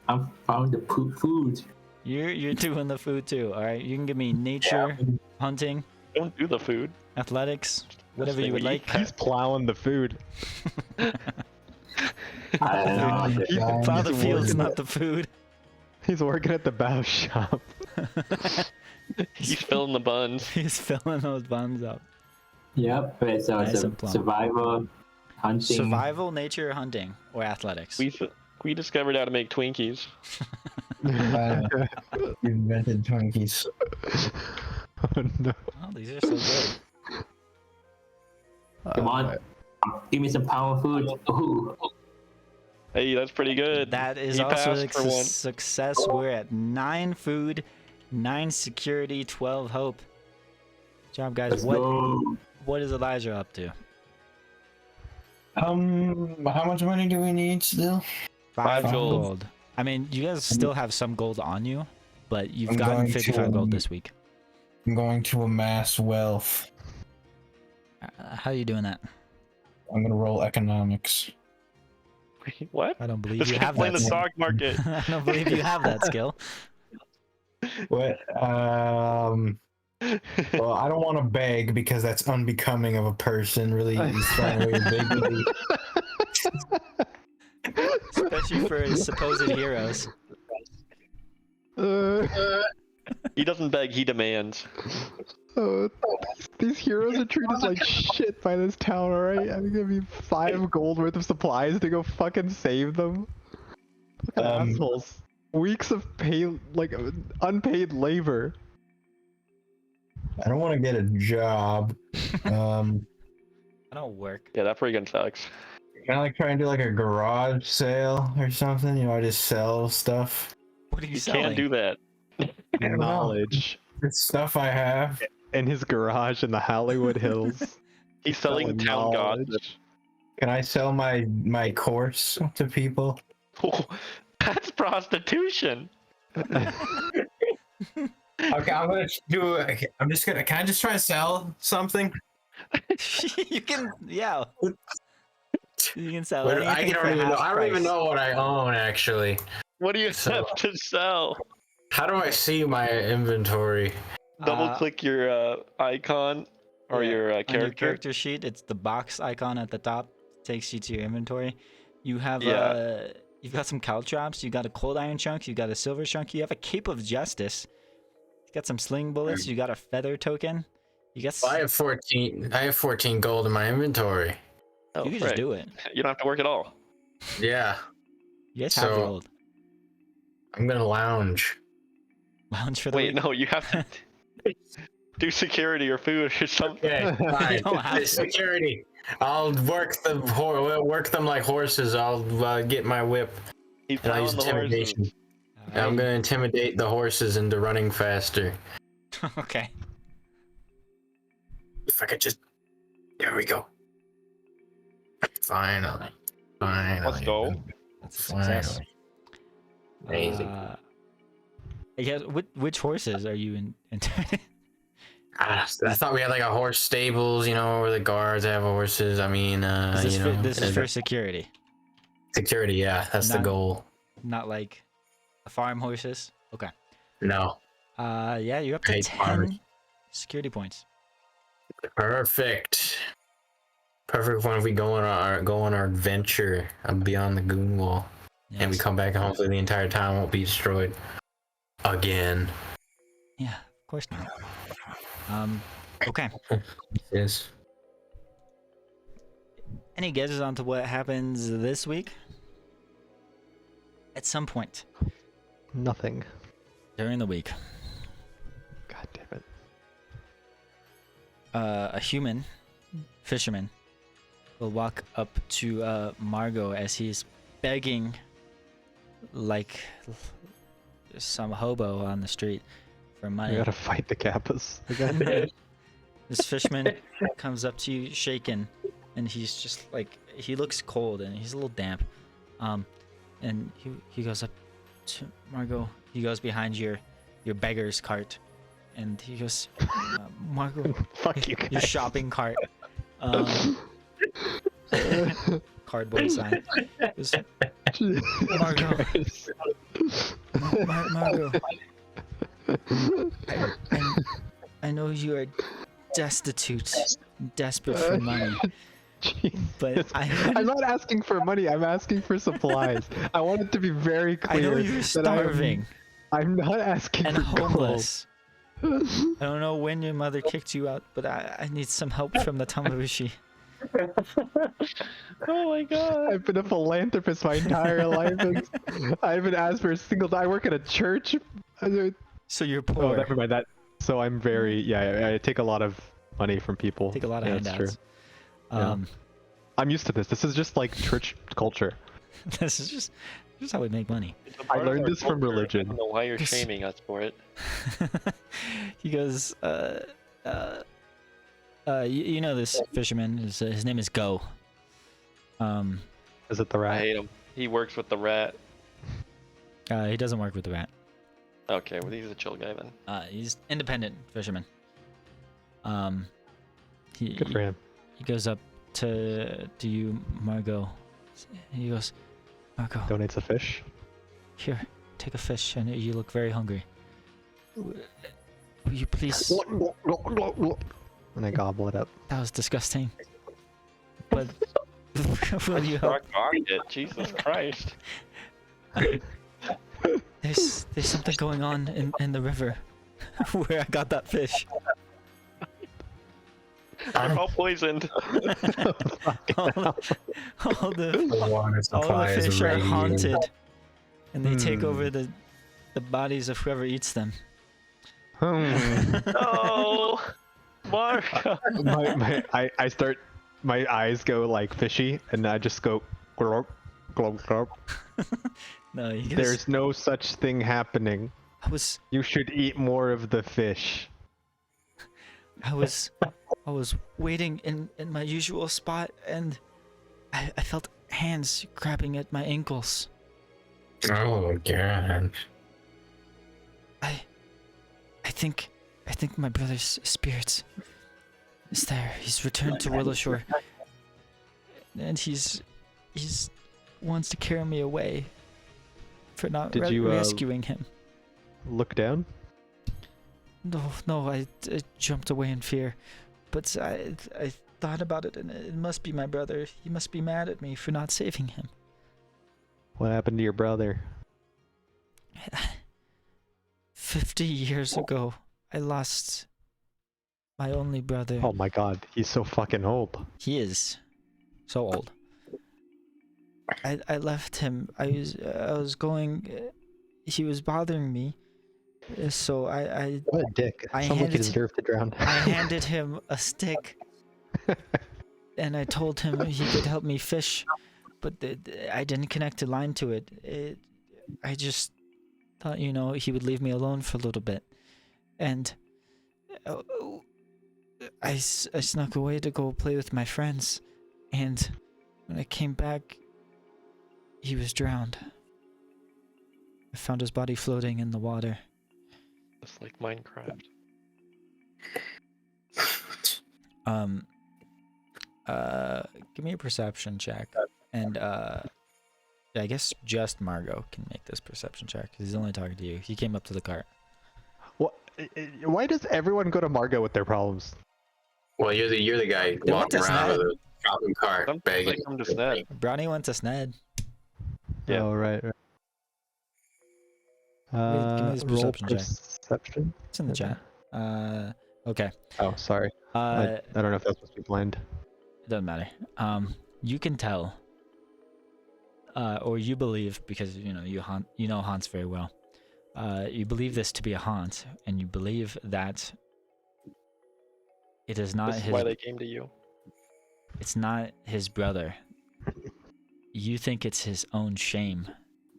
I found the food. You're doing the food too. All right, you can give me nature, hunting, Don't do the food. athletics, whatever you would Just like. He's plowing the food. I don't know. He- Plow the he's fields, working- not the food. He's working at the bow shop. He's filling the buns. He's filling those buns up. Yep. Wait, so Nice it's and plump. survival, hunting. Survival, nature, hunting, or athletics. We discovered how to make Twinkies. You invented Twinkies. Oh no. Oh, these are so good. Come on. Give me some power food. Ooh. Hey, that's pretty good. That is He also passed a for one. success. We're at 9 food, 9 security, 12 hope. Good job, guys. Let's go. What is Elijah up to? How much money do we need still? 5 5 gold. gold. I mean, you guys still have some gold on you, but you've I'm gotten going 55 to, gold this week. I'm going to amass wealth. How are you doing that? I'm gonna roll economics. What? I don't believe This you guy have playing that. the skill. stock market. I don't believe you have that skill. What? Well, I don't want to beg because that's unbecoming of a person. Really, throwing away your dignity. Especially for supposed heroes. He doesn't beg, he demands. These heroes are treated like shit by this town, alright? I'm gonna give me 5 gold worth of supplies to go fucking save them. Look at assholes. Weeks of unpaid labor. I don't want to get a job. I don't work. Yeah, that freaking sucks. Can I like try and do like a garage sale or something? You know, I just sell stuff. What are you You selling? can't do that. Knowledge. It's stuff I have. In his garage in the Hollywood Hills. He's selling Selling town knowledge. gossip. Can I sell my course to people? Oh, that's prostitution. Okay, I'm gonna do. I'm just gonna. Can I just try to sell something? You can, yeah. You can sell Wait, anything for I don't half even price. know what I own actually. What do you So- have to sell? How do I see my inventory? Double click your icon or yeah, your On your character. character sheet, it's the box icon at the top. Takes you to your inventory. You have Yeah. you've got some caltrops. You got a cold iron chunk. You got a silver chunk. You have a cape of justice. You got some sling bullets. You got a feather token. You got. I have 14. I have 14 gold in my inventory. Oh, You can just right. do it. You don't have to work at all. Yeah, You guys have the So- gold. I'm gonna lounge. Lounge for the Wait, week. no, you have to do security or food or something. Okay, fine. don't have to. Security. I'll work them like horses. I'll get my whip He's and I'll use plowing the horses. intimidation. And I'm gonna intimidate the horses into running faster. Okay. If I could just, there we go. Finally. Let's go. That's a success. Finally. Amazing. Yeah. Which horses are you in? I thought we had like a horse stables, you know, where the guards have horses. I mean, This you know, is for security, security. Yeah, that's the Not- goal. not like farm horses. Okay. No, Yeah, you're up to Hate 10 farmers. security points. perfect. Perfect when we go on our adventure beyond the goon wall, and we Yes. come back and hopefully the entire town won't be destroyed again. Yeah, of course not. Okay. Yes. Any guesses onto what happens this week? At some point Nothing. during the week, God damn it. a human fisherman will walk up to Margot as he's begging like some hobo on the street for We money. gotta fight the Kappas again. This fisherman comes up to you shaken, and he's just like, he looks cold and he's a little damp. And he goes up to Margot. He goes behind your beggar's cart, and he goes, Margot, Fuck you your guys. shopping cart. Cardboard sign. He goes, Margot, Margot, I know you are destitute, desperate for money, but I'm not asking for money. I'm asking for supplies. I want it to be very I clear know you're that starving I'm not asking and for homeless. I don't know when your mother kicked you out, but I need some help from the Tamabushi. Oh my god. I've been a philanthropist my entire life. I haven't asked for a single. I work at a church. So you're Oh, poor. never mind that. So I'm very I take a lot of money from people. Take a lot of Yeah, that's handouts. true. I'm used to this. This is just like church culture. This is just how we make money. It's a I part of learned our this from culture. religion. I don't know why you're shaming us for it. He goes, you know this fisherman. His name is Go. Is it the I rat? hate him. He works with the rat. He doesn't work with the rat. Okay, well he's a chill guy then. He's independent fisherman. Good for him. He goes up to you, Margot. He goes, Margot, Donates a fish. here, take a fish. I know you look very hungry. Will you please? And I gobble it up. That was disgusting. But will you help? It. Jesus Christ. There's something going on in the river where I got that fish. They're all poisoned. all the Water all the supplies fish are radiating. haunted, and they take Hmm. over the bodies of whoever eats them. No, Mark. I start. My eyes go like fishy, and I just go. Glop, glop, glop. No, he goes, There's no such thing happening. I was You should eat more of the fish. I was waiting in my usual spot, and I felt hands grabbing at my ankles. Oh god. I think my brother's spirit is there. He's returned to Willowshore, and he's wants to carry me away for not Did you, rescuing him. Look down. No, I jumped away in fear, but I thought about it, and it must be my brother. He must be mad at me for not saving him. What happened to your brother? 50 years ago, I lost my only brother. Oh my god, he's so fucking old. He is so old. I left him. I was going. He was bothering me, so I What a dick. I Sounds like he handed- deserved to drown. I handed him a stick, and I told him he could help me fish, but I didn't connect a line to it. I just thought, he would leave me alone for a little bit, and I snuck away to go play with my friends, and when I came back, he was drowned. I found his body floating in the water. It's like Minecraft. Give me a perception check, and I guess just Margot can make this perception check because he's only talking to you. He came up to the cart. What? Why does everyone go to Margot with their problems? Well, you're the guy They went walking to around Sned. with a shopping cart Sometimes begging. they come to Sned. Brownie went to Sned. Yeah. Oh, right. Give me this Roll perception check. perception? It's in the chat. Okay. Oh, sorry. I don't know if that's supposed to be blind. It doesn't matter. You can tell, or you believe, because you know haunts very well. You believe this to be a haunt, and you believe that it is not This is his. why they came to you. It's not his brother. You think it's his own shame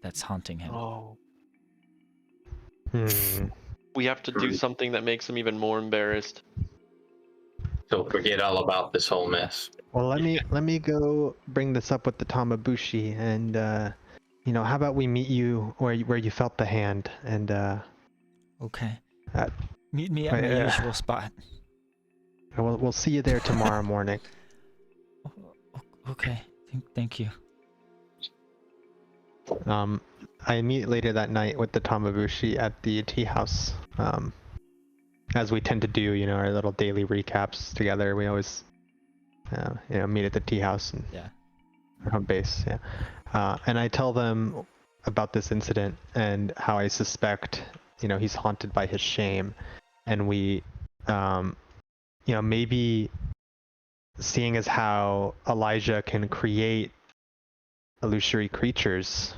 that's haunting him. Oh. Hmm. We have to do something that makes him even more embarrassed. So forget all about this whole mess. Well, let me go bring this up with the Tamabushi, and how about we meet you where you felt the hand, and Okay. Uh, Meet me at my usual spot. we'll see you there tomorrow morning. Okay. Thank you. I meet later that night with the Tamabushi at the tea house. As we tend to do, our little daily recaps together. We always, meet at the tea house and Yeah. our home base. Yeah. And I tell them about this incident and how I suspect, he's haunted by his shame, and we, maybe seeing as how Elijah can create illusory creatures,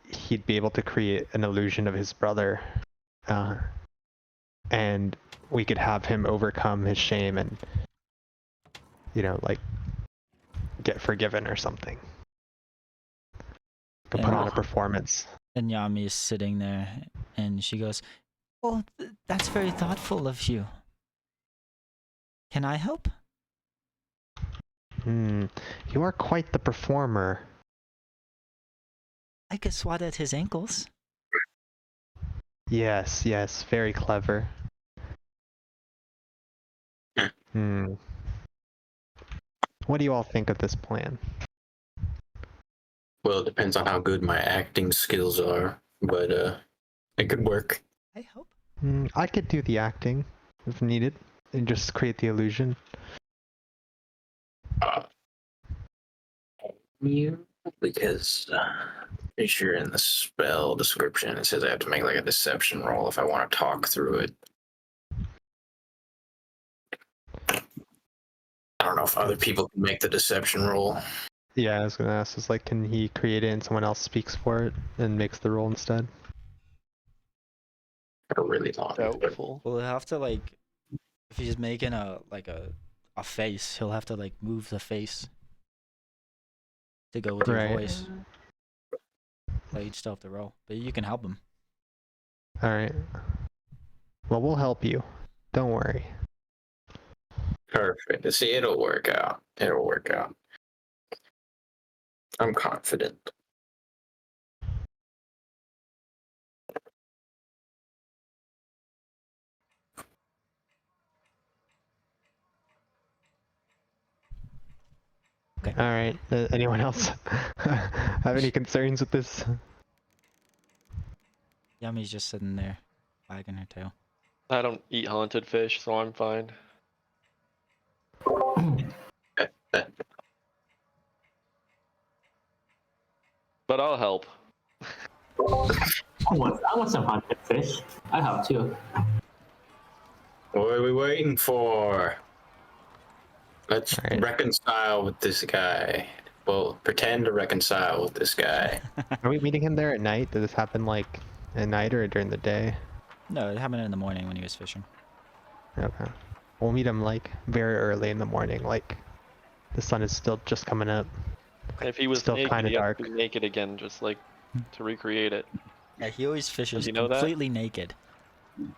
he'd be able to create an illusion of his brother, and we could have him overcome his shame and, like get forgiven or something. Could put on a performance. And Yami is sitting there, and she goes, "Well, that's very thoughtful of you. Can I help?" You are quite the performer. I could swat at his ankles. Yes, very clever. What do you all think of this plan? Well, it depends on how good my acting skills are, but it could work. I hope. I could do the acting if needed and just create the illusion. You because pretty sure in the spell description it says I have to make like a deception roll if I want to talk through it. I don't know if other people can make the deception roll. Yeah, I was gonna ask, is like, can he create it and someone else speaks for it and makes the roll instead? A really long. Doubtful. Well, he'll have to like, if he's making a face, he'll have to like move the face to go with your voice. So you'd still have to roll, but you can help him. All right. Well, we'll help you. Don't worry. Perfect. See, it'll work out. It'll work out. I'm confident. Okay. All right. Anyone else have any concerns with this? Yami's just sitting there, wagging her tail. I don't eat haunted fish, so I'm fine. But I'll help. I want some haunted fish. I have too. What are we waiting for? Let's All right. reconcile with this guy. Well, pretend to reconcile with this guy. Are we meeting him there at night? Did this happen like at night or during the day? No, it happened in the morning when he was fishing. Okay. We'll meet him like very early in the morning, like the sun is still just coming up. If he was Still naked, kinda he has dark. to be naked again, just like to recreate it. Yeah, he always fishes you know that? completely naked.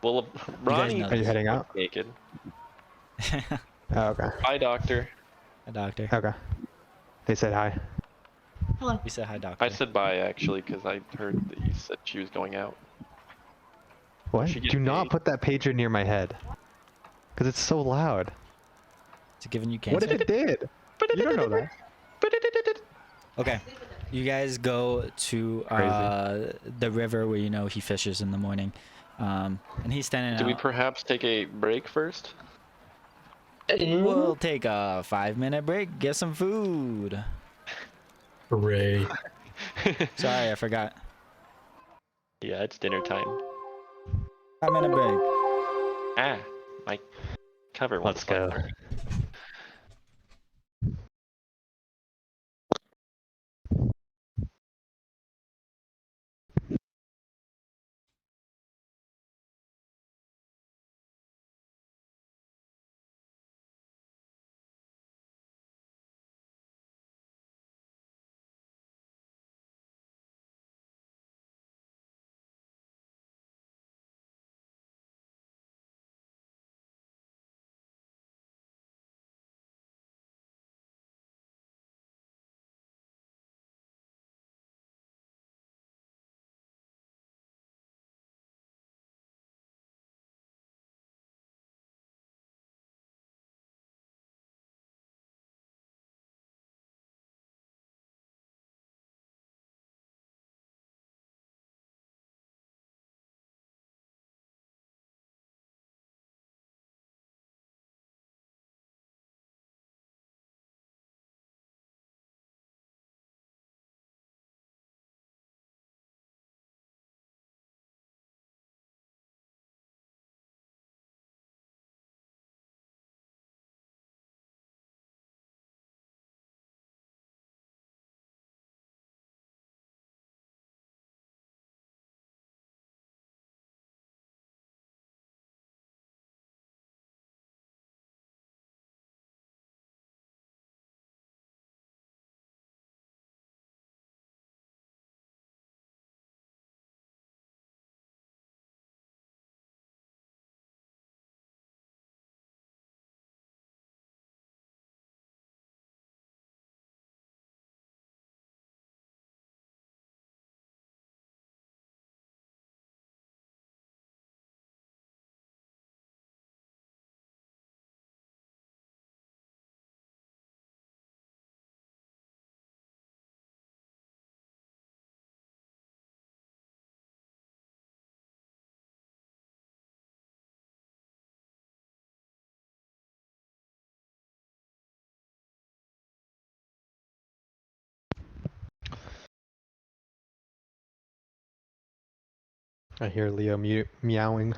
Well, Ronnie know Are you this. heading out? naked. Oh, okay. Hi, doctor. Hi, doctor. Okay. They said hi. Hello. We said hi, doctor. I said bye actually because I heard that you said she was going out. What? She get Do not paid. put that pager near my head. Because it's so loud. It's giving you cancer. What if it did? You don't know that. Okay. You guys go to the river where you know he fishes in the morning. And he's standing Do we out. perhaps take a break first? We'll take a 5-minute break, get some food. Hooray. Sorry, I forgot. Yeah, it's dinner time. 5-minute break. Ah, my cover won't Let's go. fire. I hear Leo meowing.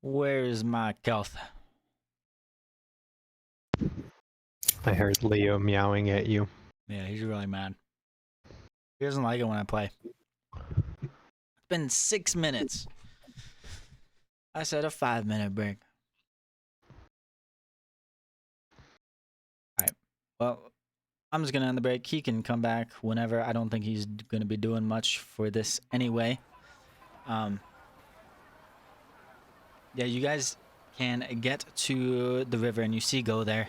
Where's my Kelth? I heard Leo meowing at you. Yeah, he's really mad. He doesn't like it when I play. It's been 6 minutes. I said a 5-minute break. Alright. Well, I'm just gonna end the break. He can come back whenever. I don't think he's gonna be doing much for this anyway. Yeah, you guys can get to the river and you see Go there.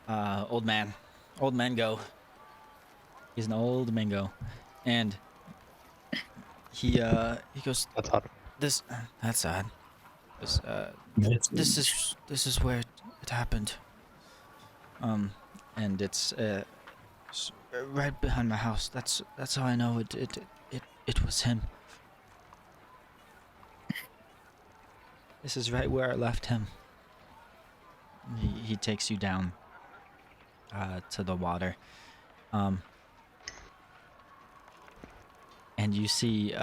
Old man. Old man Go. He's an old mango. And he goes, That's odd. that's sad. This is where it happened. And it's right behind my house. That's how I know it was him. This is right where I left him. He takes you down to the water. And you see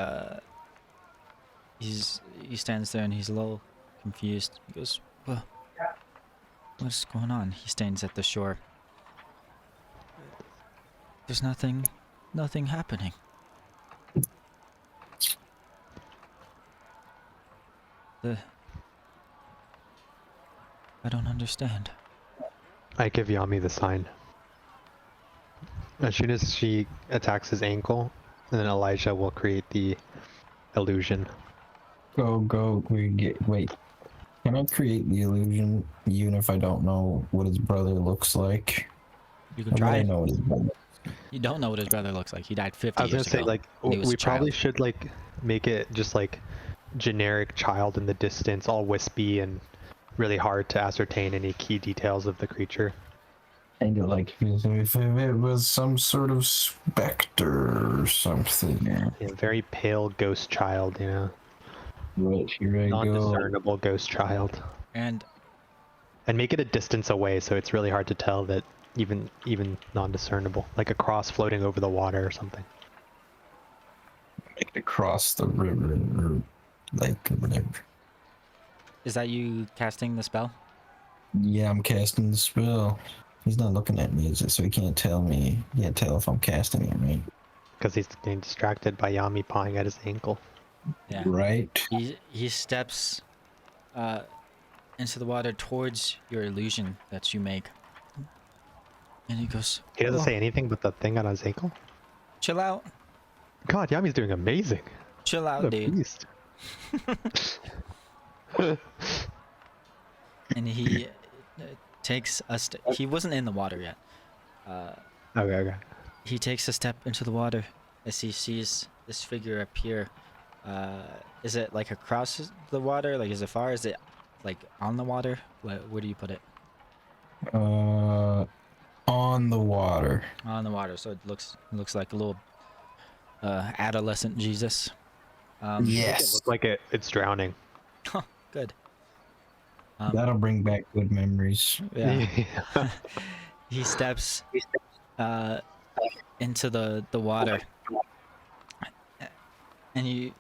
he stands there and he's a little confused. He goes, "Well, what's going on?" He stands at the shore. There's nothing happening. I don't understand. I give Yami the sign. As soon as she attacks his ankle, and then Elijah will create the illusion. Wait. Can I create the illusion even if I don't know what his brother looks like? You can How would try I it. know what his brother? You don't know what his brother looks like. He died 50 I was years gonna say, ago. like, when he was we a child. probably should, like, make it just, like, generic child in the distance, all wispy and really hard to ascertain any key details of the creature. Kind of like if it was some sort of specter or something. Yeah, very pale ghost child, you know? Right, here I go. Non-discernible ghost child. And And make it a distance away so it's really hard to tell that even non-discernible. Like a cross floating over the water or something. Like across the river or lake or whatever. is that you casting the spell? Yeah, I'm casting the spell. He's not looking at me, is it? So he can't tell me. He can't tell if I'm casting it, right? Because he's getting distracted by Yami pawing at his ankle. Yeah. Right. He steps into the water towards your illusion that you make. And he goes, He doesn't "Oh, say anything but the thing on his ankle? chill out. God, Yami's doing amazing. Chill out, What a dude." beast. And he takes a step. He wasn't in the water yet. Okay. He takes a step into the water as he sees this figure appear. Is it like across the water? Like, is it far? Is it like on the water? Where do you put it? On the water. On the water. So it looks like a little adolescent Jesus. It Yes. looks like it's drowning. Good. That'll bring back good memories. Yeah. He steps into the water, and you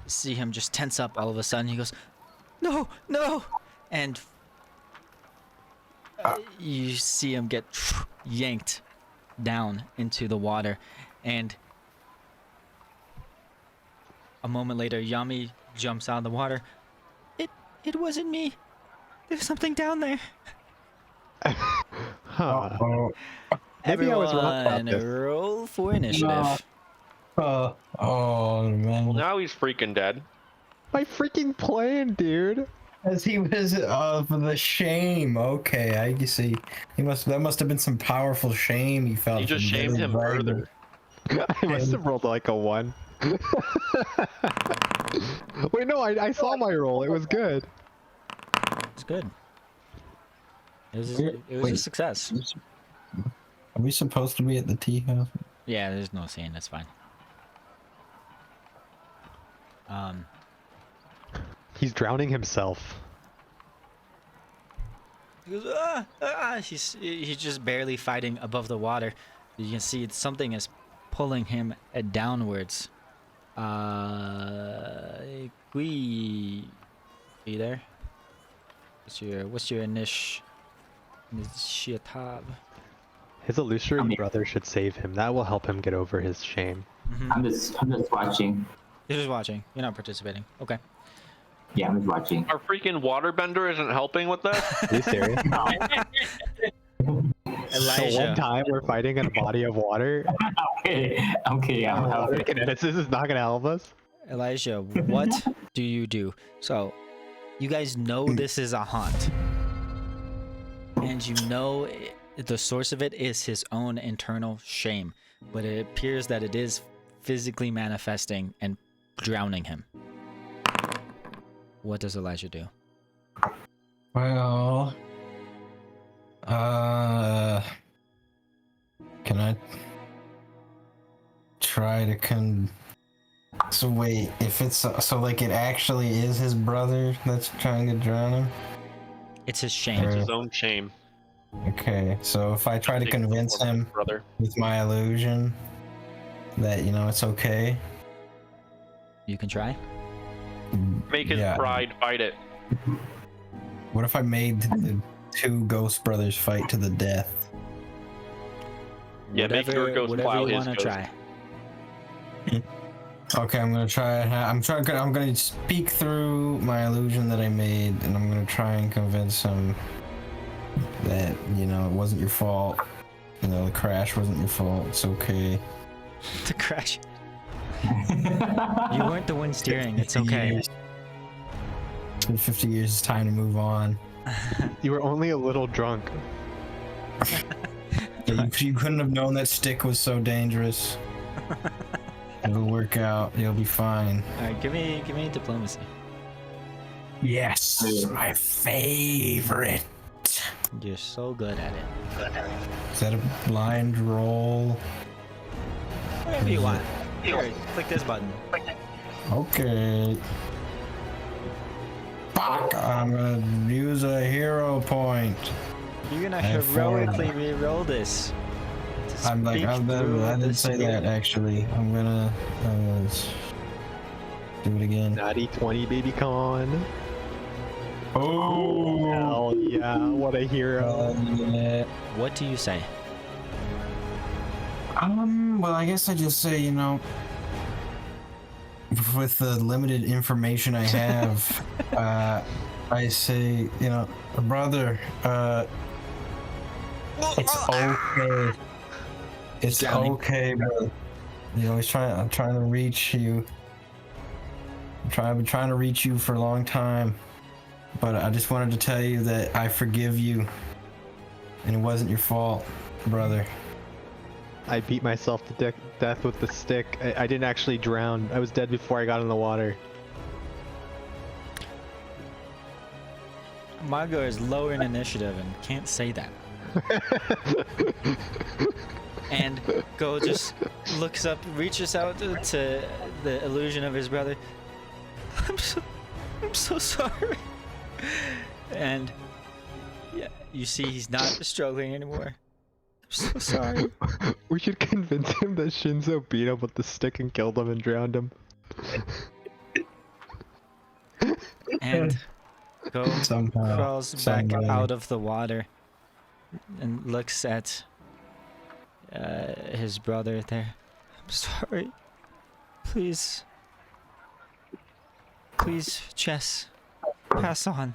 see him just tense up all of a sudden. He goes, "No, no!" And you see him get yanked down into the water, and a moment later, Yami jumps out of the water. It wasn't me. There's something down there. Huh. Oh, Maybe I was wrong about Everyone, this. roll for initiative. oh man. Well, now he's freaking dead. My freaking plan, dude. As he was for the shame. Okay, I see. That must have been some powerful shame he felt. You just from shamed Billy him Wagner. further. I must have rolled like a 1. Wait, no, I saw my roll. It was good. It's good. It was a Wait. success. Are we supposed to be at the tea house? Yeah, there's no scene. That's fine. He's drowning himself. He goes, "Ah, ah." He's just barely fighting above the water. You can see something is pulling him downwards. Gui, are you there? What's your initiative? His illusory I mean- brother should save him. That will help him get over his shame. I'm just watching. You're just watching. You're not participating. Okay. Yeah, I'm just watching. Our freaking waterbender isn't helping with that. Are you serious? The Elijah. one time we're fighting in a body of water, Okay, I'm water kineticist is not gonna help us. Elijah, what do you do? So, you guys know this is a haunt. And you know the source of it is his own internal shame. But it appears that it is physically manifesting and drowning him. What does Elijah do? Well, Can I try to So wait, if it's so like it actually is his brother that's trying to drown him? It's his shame. It's his own shame. Okay, so if I try to convince him brother. with my illusion that, you know, it's okay. You can try. Make his pride fight it. What if I made the two ghost brothers fight to the death? Yeah, make your ghost whatever plow you his want to ghost. try. Okay, I'm gonna try. I'm gonna speak through my illusion that I made, and I'm gonna try and convince him that, you know, it wasn't your fault. You know, the crash wasn't your fault. It's okay. The crash. You weren't the one steering. It's okay. It's been 50 years. It's time to move on. You were only a little drunk. Yeah, you couldn't have known that stick was so dangerous. It'll work out. You'll be fine. All right, give me diplomacy. Yes, my favorite. You're so good at it. Is that a blind roll? Whatever you want. Here, click this button. Okay. Fuck! I'm gonna use a hero point. You're gonna And heroically re-roll this. I didn't say that actually. I'm gonna do it again. Natty 20, baby con. Oh! Hell yeah, what a hero. Yeah. What do you say? Well, I guess I just say, you know, with the limited information I have, I say, you know, brother, it's okay. It's okay, brother. You know, I'm trying to reach you. I've been trying to reach you for a long time, but I just wanted to tell you that I forgive you, and it wasn't your fault, brother. I beat myself to death with the stick. I didn't actually drown. I was dead before I got in the water. Margot is lower in initiative and can't say that. And Go just looks up, reaches out to the illusion of his brother. I'm so sorry. And yeah, you see he's not struggling anymore. I'm so sorry. We should convince him that Shinzo beat him with the stick and killed him and drowned him. And Go Somehow, crawls back out of the water and looks at his brother there. I'm sorry. Please, Chess, pass on.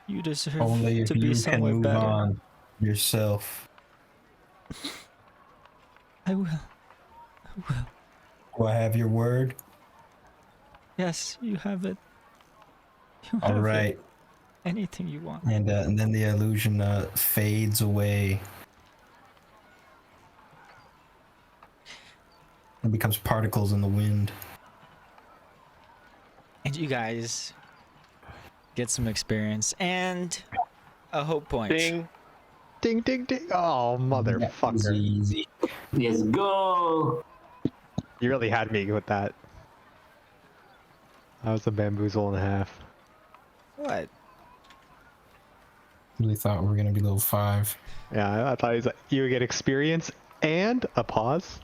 You deserve Only if to be you can somewhere move better. on yourself. I will. Do I have your word? Yes, you have it. You All have right. it. Anything you want. And then the illusion fades away. It becomes particles in the wind. And you guys get some experience and a hope point. Ding. Ding, ding, ding. Oh, motherfucker. Easy. Let's go. You really had me with that. That was a bamboozle and a half. What? Really thought we were gonna be level 5. Yeah, I thought he was like, you would get experience and a pause.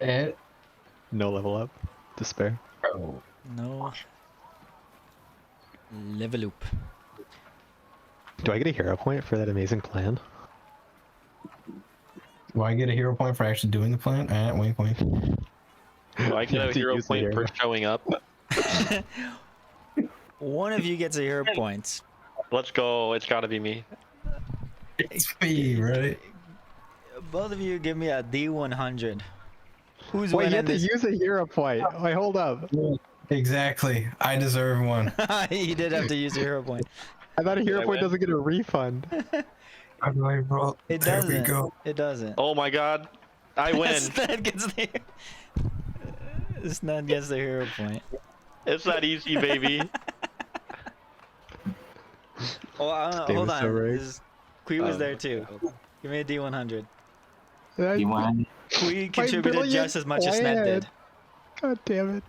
No level up. Despair. Oh. No. Level up. Do I get a hero point for that amazing plan? Do I get a hero point for actually doing the plan? Wink, wink. Do I get a To hero use the point for hero. showing up? One of you gets a hero point. Let's go. It's gotta be me. It's me, right? Both of you give me a D100. Who's Wait, you winning have to this? use a hero point. Wait, hold up. Exactly. I deserve one. You did have to use a hero point. I thought a hero I point win? doesn't get a refund. How do I roll? It There doesn't. we go. It doesn't. Oh my god. I win. Sned gets the. Sned gets the hero point. It's that easy, baby. Oh, game hold is so on. rigged. Quee was there Okay, too. hold on. Give me a D100. You want? Quee contributed just as much as Ned did. God damn it.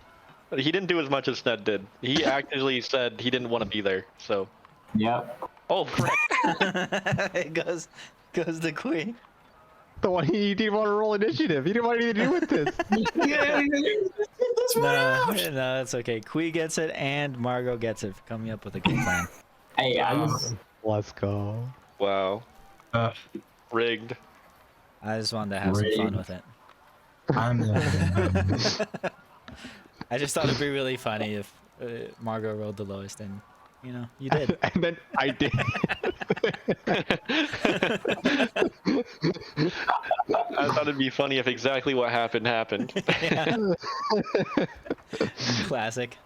But he didn't do as much as Ned did. He actually said he didn't want to be there. So, Yep. oh, frick. It goes to Quee. The one he didn't want to roll initiative. He didn't want anything to do with this. No, it's okay. Quee gets it and Margot gets it for coming up with a good plan. Hey, I was. Let's go. Wow. Uh, Rigged. I just wanted to have some fun with it. I'm I just thought it'd be really funny if Margot rolled the lowest, and you did. And then I did. I thought it'd be funny if exactly what happened. Yeah. Classic.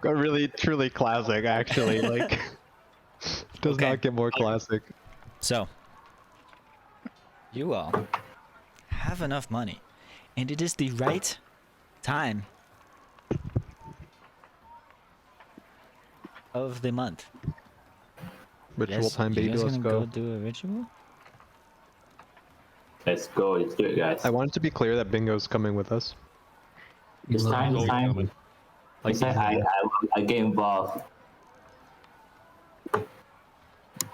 Really, truly classic, actually. Like, does Okay. not get more classic. So, you all have enough money, and it is the right time of the month. Ritual time, you baby. guys Let's gonna go. go do a ritual? Let's go. Let's do it, guys. I wanted to be clear that Bingo's coming with us. This time. Like, This time, I get involved.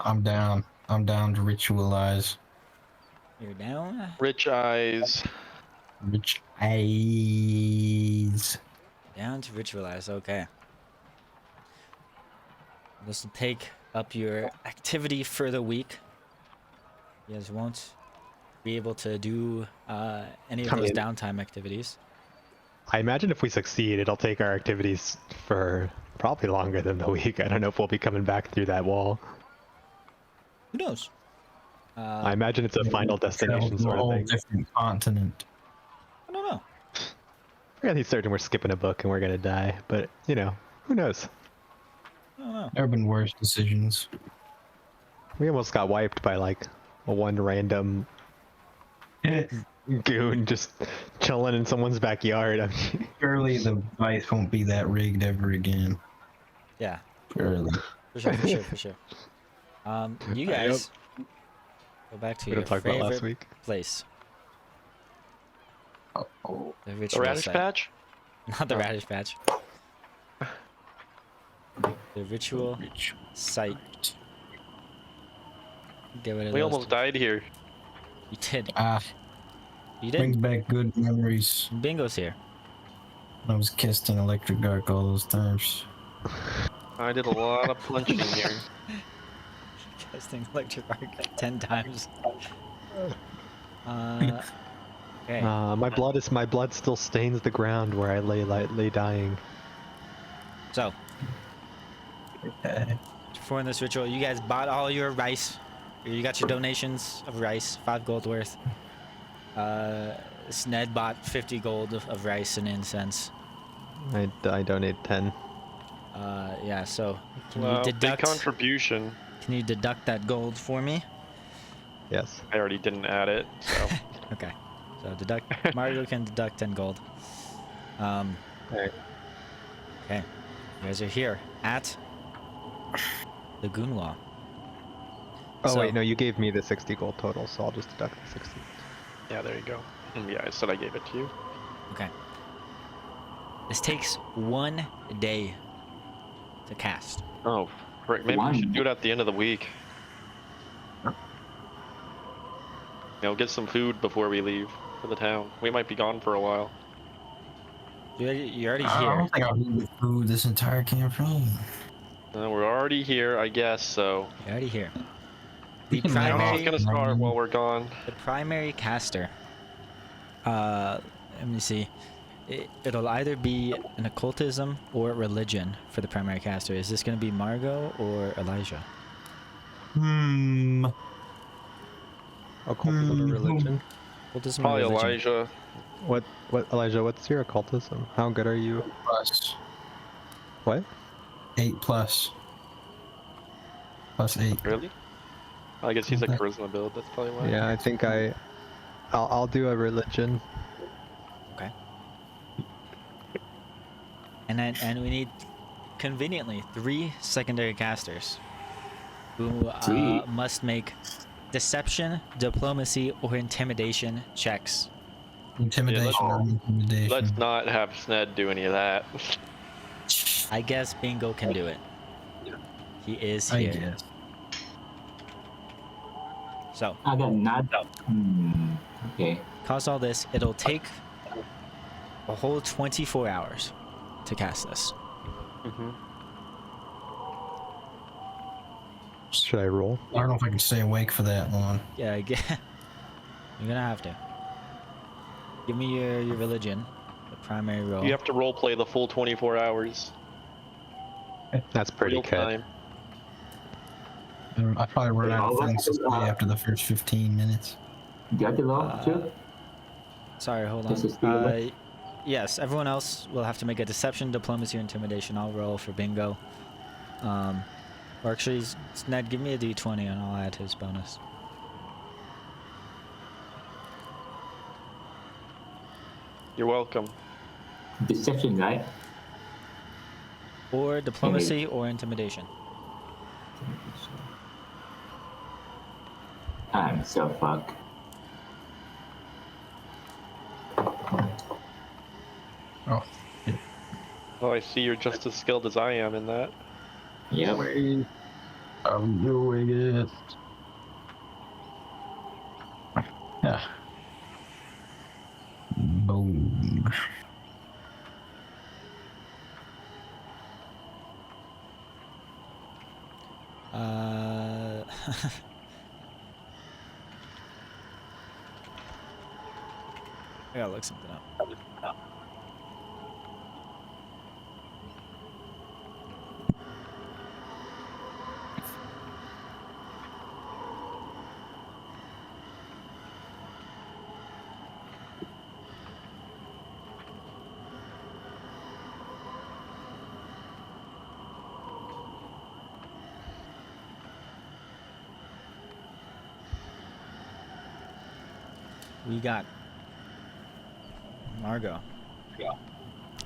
I'm down. I'm down to ritualize. You're down. Rich eyes. Rich eyes. Down to ritualize. Okay. This will take up your activity for the week. You guys won't be able to do any of I those mean- downtime activities. I imagine if we succeed, it'll take our activities for probably longer than the week. I don't know if we'll be coming back through that wall. Who knows? I imagine it's a final destination Travel to a sort of whole thing. different continent. I don't know. Fairly certain we're skipping a book and we're gonna die, but who knows? I don't know. There have been worse decisions. We almost got wiped by like one random goon just chilling in someone's backyard. I mean, Surely the vice won't be that rigged ever again. Yeah, Surely. for sure. You guys go back to we your don't talk about last favorite week. place. Oh. The The ritual radish site. patch? Not the radish patch. The ritual site. Get rid of We those almost two. died here. You did. Ah, You brings did. back good memories. Bingo's here. I was kissed in electric dark all those times. I did a lot of punching here. Casting electric arc 10 times. Okay. My blood still stains the ground where I lay dying. So, Okay. for this ritual, you guys bought all your rice. You got your donations of rice, 5 gold worth. Sned bought 50 gold of rice and incense. I donate 10. Yeah, so can Wow, you big deduct? contribution. Can you deduct that gold for me? Yes. I already didn't add it, so. Okay. So deduct. Mario can deduct 10 gold. Alright. Okay. You guys are here at the Goon Wall. Oh So- wait, no, you gave me the 60 gold total, so I'll just deduct the 60. Yeah, there you go. Yeah, I said I gave it to you. Okay. This takes 1 day to cast. Oh, frick. Maybe we should do it at the end of the week. Get some food before we leave for the town. We might be gone for a while. You're already I here. don't think I'll be with food this entire campaign. We're already here, I guess, so. You're already here. The can I don't know, primary, it's gonna start while we're gone. the primary caster. Let me see. It'll either be an occultism or religion for the primary caster. Is this going to be Margot or Elijah? Occultism or religion? Occultism Probably or religion? Elijah. What Elijah, what's your occultism? How good are you? Plus What? 8 plus. Plus 8. Really? I guess he's a Okay. charisma build, that's probably why. Yeah, I think I'll do a religion. Okay. And we need conveniently 3 secondary casters. who Sweet. must make deception, diplomacy, or intimidation checks. Intimidation. Yeah, Intimidation. Let's not have Sned do any of that. I guess Bingo can do it. He is I here. guess. So, I got not. Okay. cause all this, it'll take a whole 24 hours to cast this. Should I roll? I don't know if I can stay awake for that long. Yeah, you're gonna have to. Give me your religion, the primary roll. You have to roleplay the full 24 hours. That's pretty Real good. time. I probably run out of things to say after the first 15 minutes. Do you have to roll too? Sorry, hold This is the on. order? Yes, everyone else will have to make a deception, diplomacy, or intimidation. I'll roll for Bingo. Or actually, Ned, give me a d20 and I'll add his bonus. You're welcome. Deception, right? Or diplomacy or intimidation. I'm so fucked. Oh, Oh, I see you're just as skilled as I am in that. Yep. wait. I'm doing it. Yeah. Boom. I gotta look something up. We got Margot.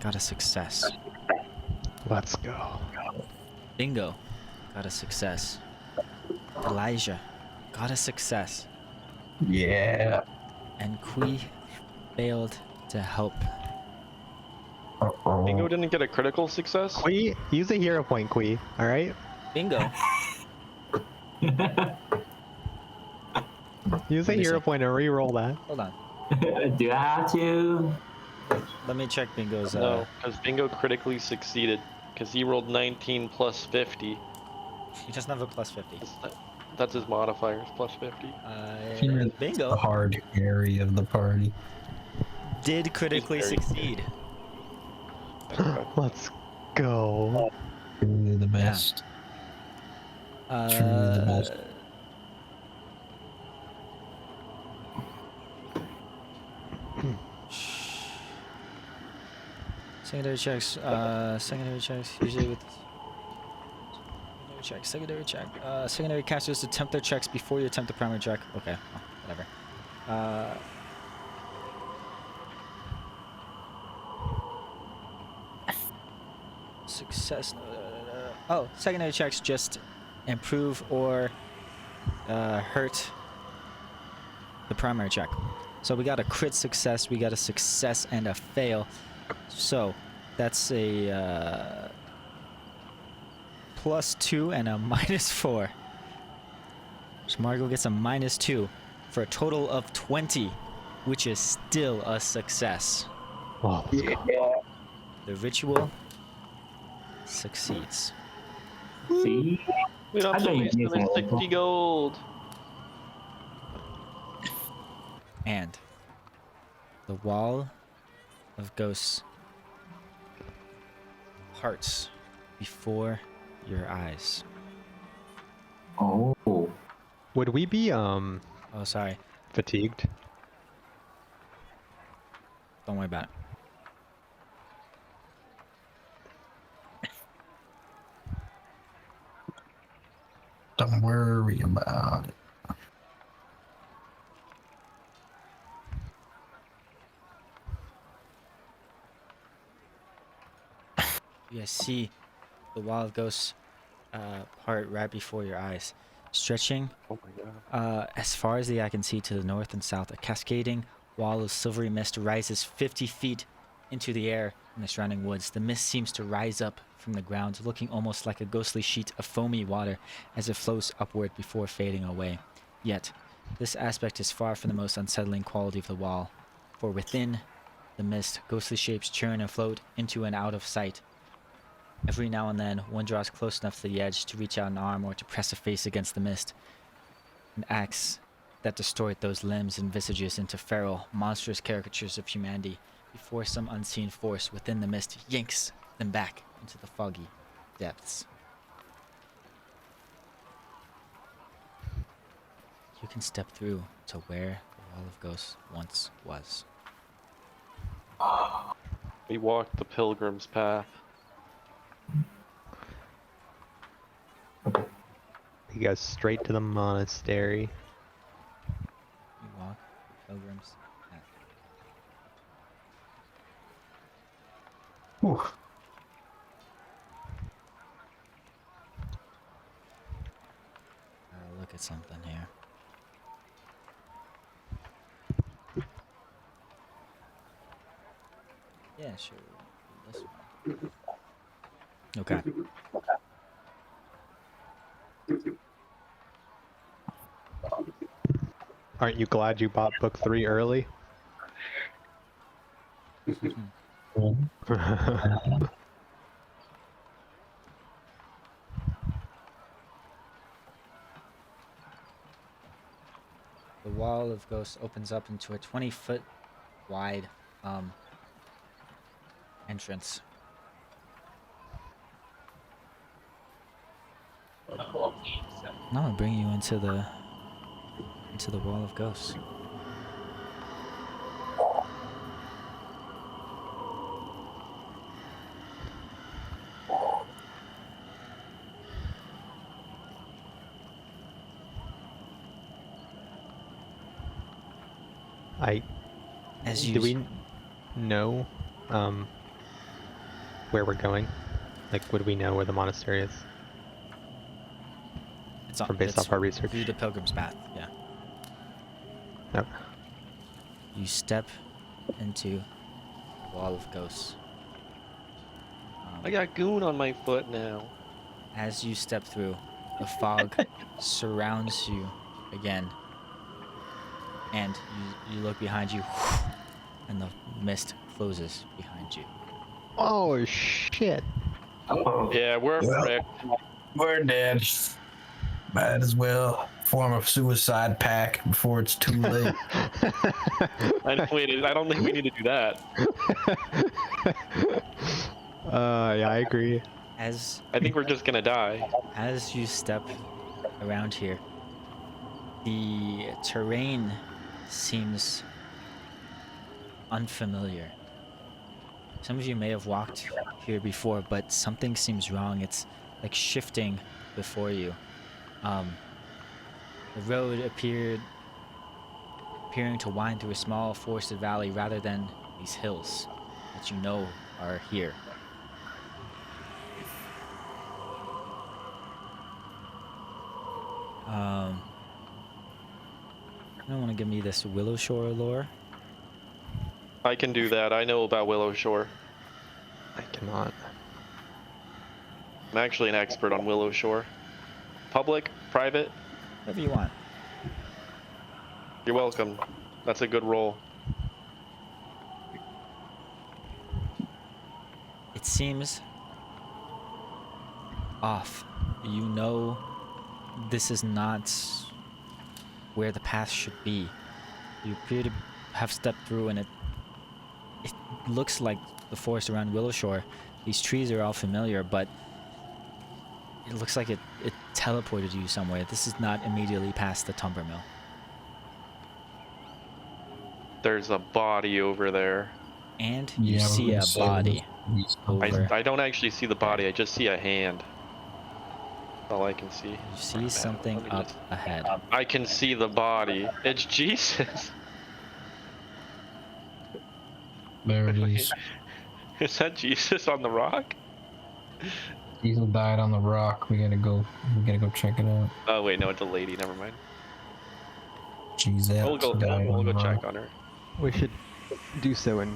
Got a success. Let's go. Bingo. Got a success. Elijah. Got a success. Yeah. And Kui failed to help. Uh-oh. Bingo didn't get a critical success? Kui, use a hero point, Kui. All right. Bingo. Use a Let me hero see. point and re-roll that. Hold on. Do I have to? Let me check Bingo's. No, because Bingo critically succeeded. Because he rolled 19 plus 50. He doesn't have a plus 50. That's his modifiers, plus 50. The Bingo hard carry of the party. did critically very- succeed. Okay. Let's go. Truly the best. Truly the best. Secondary checks. Secondary checks usually with. Secondary check. Secondary casters attempt their checks before you attempt the primary check. Okay, well, whatever. Success. Oh, secondary checks just improve or hurt the primary check. So we got a crit success, we got a success and a fail. So that's a +2 and a -4. So Margot gets a -2 for a total of 20, which is still a success. Oh, let's go. The ritual succeeds. See? We don't have I to bet waste you another can. 60 gold. And the wall of ghosts parts before your eyes. Oh. Would we be Oh, sorry. fatigued? Don't worry about it. Don't worry about it. You guys see the wild ghosts part right before your eyes, stretching Oh my god. as far as the eye can see to the north and south. A cascading wall of silvery mist rises 50 feet into the air in the surrounding woods. The mist seems to rise up from the ground, looking almost like a ghostly sheet of foamy water as it flows upward before fading away. Yet, this aspect is far from the most unsettling quality of the wall, for within the mist, ghostly shapes churn and float into and out of sight. Every now and then, one draws close enough to the edge to reach out an arm or to press a face against the mist, and acts that distort those limbs and visages into feral, monstrous caricatures of humanity before some unseen force within the mist yanks them back into the foggy depths. You can step through to where the Wall of Ghosts once was. We walked the pilgrim's path. He goes straight to the monastery. You walk the pilgrim's path. Whew. Look at something here. Yeah, sure. This one. Okay. Aren't you glad you bought book 3 early? The Wall of Ghosts opens up into a 20-foot wide entrance. Now I'm bringing you into the Wall of Ghosts. As you Do we know where we're going? Like, would we know where the monastery is? it's on, From based it's off our research? through the Pilgrim's Path, yeah. No. You step into the Wall of Ghosts. I got goon on my foot now. As you step through, the fog surrounds you again. And you look behind you, and the mist closes behind you. Oh shit! Yeah, we're Well. fricked. We're dead. Might as well form a suicide pact before it's too late. I don't think we need to do that. Yeah, I agree. As I think we're just gonna die. As you step around here, the terrain seems unfamiliar. Some of you may have walked here before, but something seems wrong. It's like shifting before you. The road appearing to wind through a small forested valley rather than these hills that you know are here. You don't want to give me this Willowshore lore? I can do that. I know about Willowshore. I cannot. I'm actually an expert on Willowshore. Public, private, Whatever you want. you're welcome. That's a good roll. It seems off. You know this is not where the path should be. You appear to have stepped through and it looks like the forest around Willowshore. These trees are all familiar, but it looks like it teleported you somewhere. This is not immediately past the timber mill. There's a body over there. And you Yeah, see a so- body over. I don't actually see the body. I just see a hand. All I can see. You see something Let me up just- ahead. I can see the body. It's Jesus. There it is. Is that Jesus on the rock? Diesel died on the rock. We gotta go check it out. Oh wait, no, it's a lady. Never mind. Giselle We'll go. died We'll on go the check rock. on her. We should do so in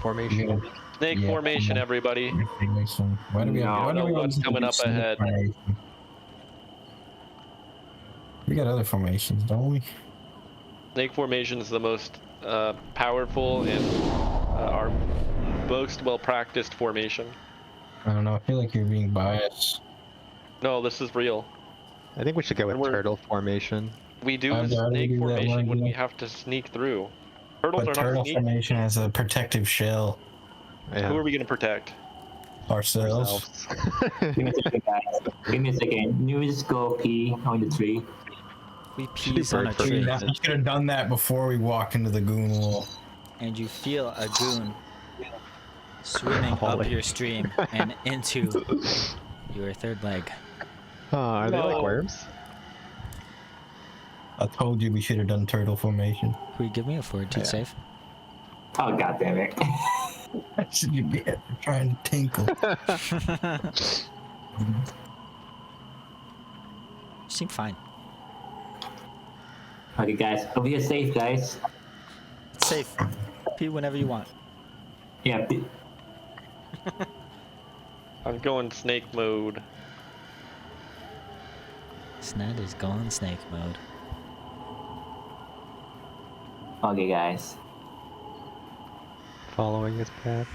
formation. Snake Yeah, formation, yeah. everybody. Why do we have? No. Why do Know we what's always coming do up snake ahead. formation? We got other formations, don't we? Snake formation is the most powerful and our most well-practiced formation. I don't know. I feel like you're being biased. No, this is real. I think we should go with And we're- turtle formation. We do I'd the rather snake do that formation one, when we yeah. have to sneak through. Turtles But are not turtle sneak. formation has a protective shell. Yeah. Who are we gonna protect? Ourselves. Give me a second, guys. Give me a second. You just go pee on the tree. We Should be peas on a bird tree, formation. You should have done that before we walked into the goon wall. and you feel a goon swimming up Holy. your stream and into your third leg. Oh, are they like No. worms? I told you we should have done turtle formation. Will you give me a fortitude Yeah. save? Oh god damn it. I should be trying to tinkle. You seem fine. Okay, guys. Over here, safe, guys. It's safe. Pee whenever you want. Yeah. I'm going snake mode. Sned is going snake mode. Okay, guys. Following his path.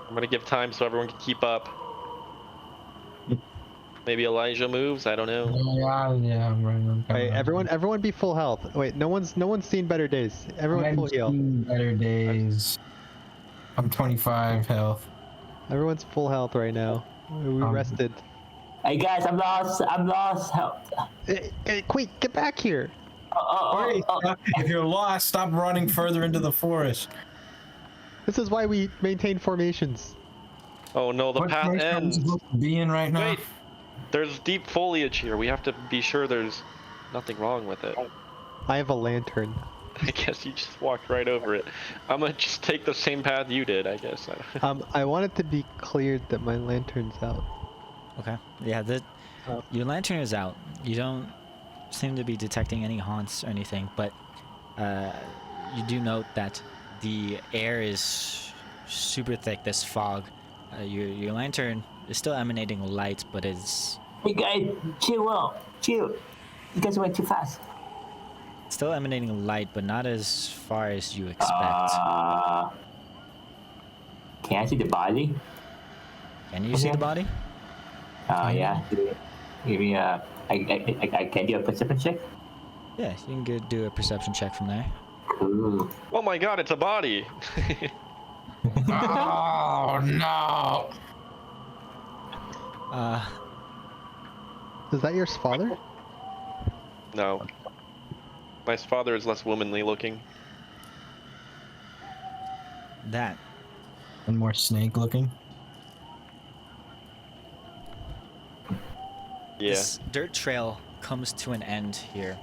I'm gonna give time so everyone can keep up. Maybe Elijah moves. I don't know. Yeah, I'm running. Wait, everyone be full health. Wait, no one's seen better days. Everyone full heal. Better days. I'm 25 health. Everyone's full health right now. We rested. Hey guys, I'm lost. I'm lost. Help. Hey, quick, get back here. If you're lost, stop running further into the forest. This is why we maintain formations. Oh no, the What path place are we ends. supposed to be in right now? Wait, there's deep foliage here. We have to be sure there's nothing wrong with it. I have a lantern. I guess you just walked right over it. I'm gonna just take the same path you did, I guess. I want it to be cleared that my lantern's out. Okay. Yeah, your lantern is out. You don't seem to be detecting any haunts or anything, but you do note that the air is super thick, this fog. Your lantern is still emanating light, but it's Hey guys, chill out. Chill. You guys went too fast. still emanating light, but not as far as you expect. Can I see the body? Can you see the body? Yeah. Give me a. I can do a perception check. Yeah, you can do a perception check from there. Cool. Oh my god, it's a body! Oh no! Is that your father? No. My father is less womanly looking. That And more snake looking. Yeah. This dirt trail comes to an end here.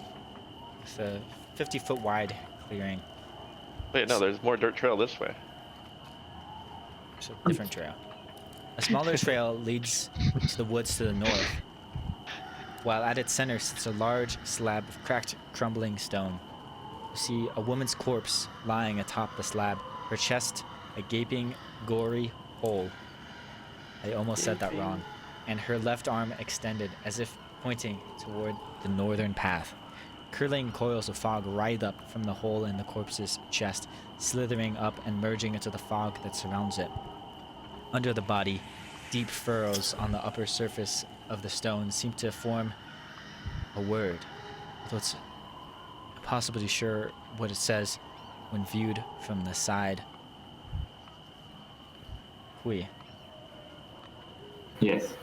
With a 50-foot wide clearing. Wait, no, there's more dirt trail this way. It's a different trail. A smaller trail leads to the woods to the north, while at its center sits a large slab of cracked, crumbling stone. You see a woman's corpse lying atop the slab, her chest a gaping, gory hole. I almost said that wrong. And her left arm extended as if pointing toward the northern path. Curling coils of fog writhe up from the hole in the corpse's chest, slithering up and merging into the fog that surrounds it. Under the body, deep furrows on the upper surface of the stone seem to form a word, though it's impossible to be sure what it says when viewed from the side. Hui. Yes.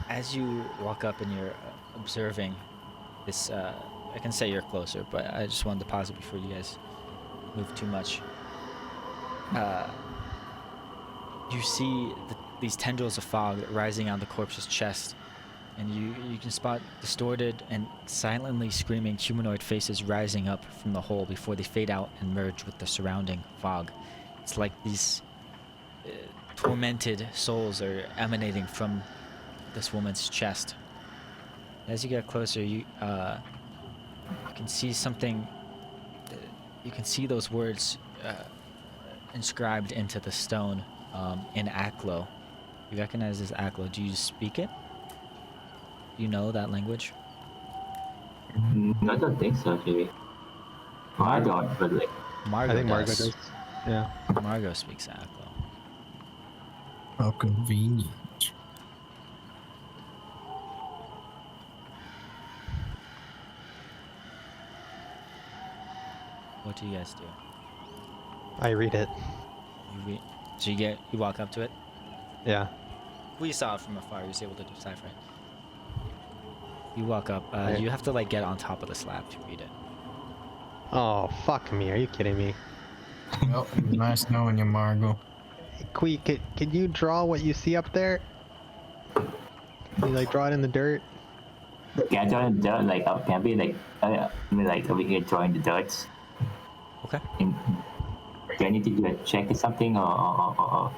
As you walk up and you're observing this, I can say you're closer, but I just wanted to pause it before you guys move too much. You see these tendrils of fog rising on the corpse's chest, and you can spot distorted and silently screaming humanoid faces rising up from the hole before they fade out and merge with the surrounding fog. It's like these tormented souls are emanating from this woman's chest. As you get closer, you can see something. You can see those words inscribed into the stone in Aklo. You recognize this Aklo. Do you speak it? Do you know that language? I don't think so, actually. Well, I don't, but like, Margot I think Margot does. does. Yeah. Margot speaks Aklo. How convenient. What do you guys do? I read it. So you walk up to it. Yeah. We saw it from afar. You was able to decipher it. You walk up. Right. You have to like get on top of the slab to read it. Oh, fuck me. Are you kidding me? Well, nice knowing you, Margot. Hey, Quee, can you draw what you see up there? Can you like draw it in the dirt? can I join the dirt? Like, can I be like, I mean, like over here drawing the dirt? Okay. And do I need to do a check or something, or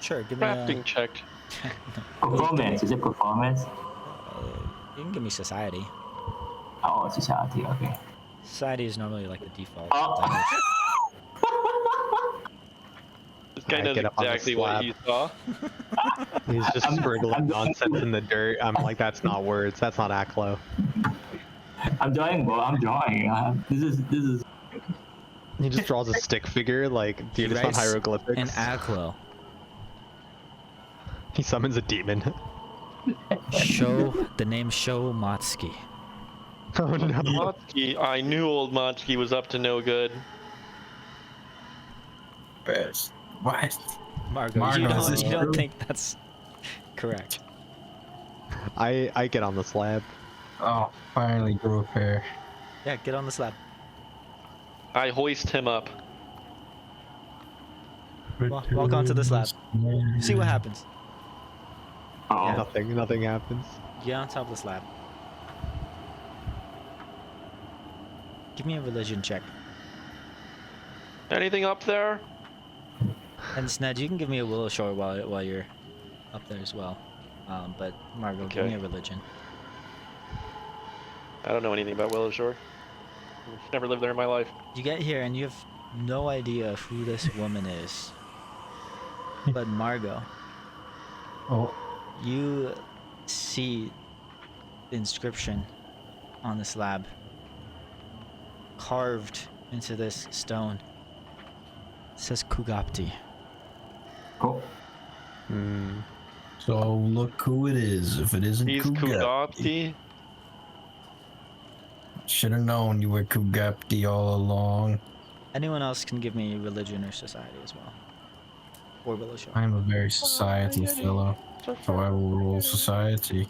Sure. Give me Crafting check. performance? Is it performance? You can give me society. Oh, society. Okay. Society is normally like the default. Oh. language. This guy I knows get up on the exactly what slab. he saw. He's just I'm scribbling nonsense in the dirt. I'm like, that's not words. That's not Aklo. I'm drawing, bro. I'm drawing. This is. He just draws a stick figure. Like, dude, it's not Writes hieroglyphics. An Aklo. He summons a demon. The name Sho Matsuki. Oh no. Motsky, I knew old Motsky was up to no good. Best. What? Margot, Margot, is this you don't true? think that's correct? I get on the slab. Oh, finally grew a pair. Yeah, get on the slab. I hoist him up. Walk onto the slab. See what happens. Oh, Nothing happens. Get on top of the slab. Give me a religion check. Anything up there? And Sned, you can give me a Willowshore while you're up there as well. But Margot, give me Okay. a religion. I don't know anything about Willowshore. Never lived there in my life. You get here and you have no idea who this woman is. But Margot, Oh, you see the inscription on the slab carved into this stone. It says Kugapti. cool. Hmm. so look who it is. If it isn't He's Kugapti. Kugapti. Should have known you were Kugapti all along. Anyone else can give me religion or society as well. Or Willowshore. I'm a very society fellow, so I will roll society.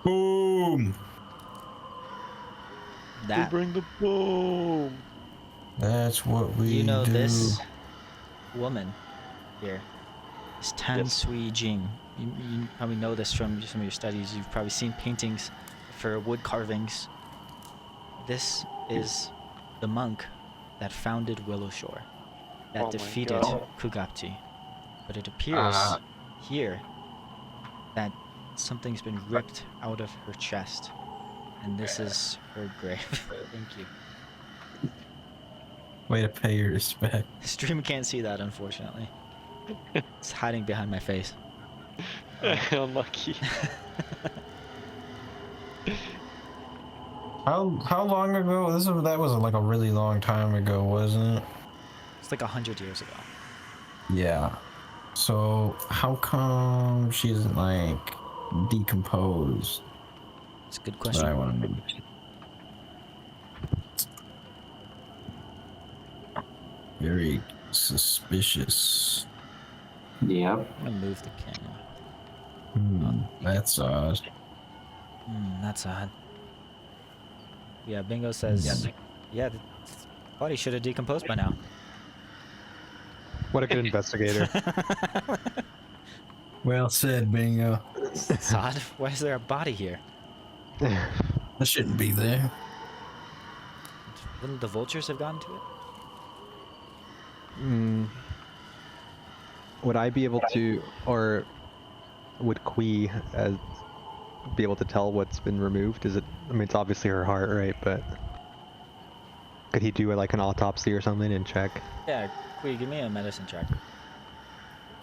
Boom! That. Bring the boom. That's what we You know do. this woman here is Tan Yes. Sui Jing. You probably know this from some of your studies. You've probably seen paintings for wood carvings. This is the monk that founded Willowshore, that Oh my defeated God. Kugapti. But it appears here that something's been ripped out of her chest, and this is her grave. Thank you. Way to pay your respect. Stream can't see that, unfortunately. It's hiding behind my face. Unlucky. How long ago? That was like a really long time ago, wasn't it? It's like 100 years ago. Yeah. So how come she isn't like decomposed? It's a good That's what I question. want to know. Very suspicious. Yep. I'm gonna move the camera. That's odd. That's odd. Yeah, Bingo says, yeah, the body should have decomposed by now. What a good investigator. Well said, Bingo. It's odd. Why is there a body here? That shouldn't be there. Wouldn't the vultures have gone to it? Would I be able to, or would Kui be able to tell what's been removed? Is it? I mean, it's obviously her heart, right? But could he do like an autopsy or something and check? Yeah, Kui, give me a medicine check.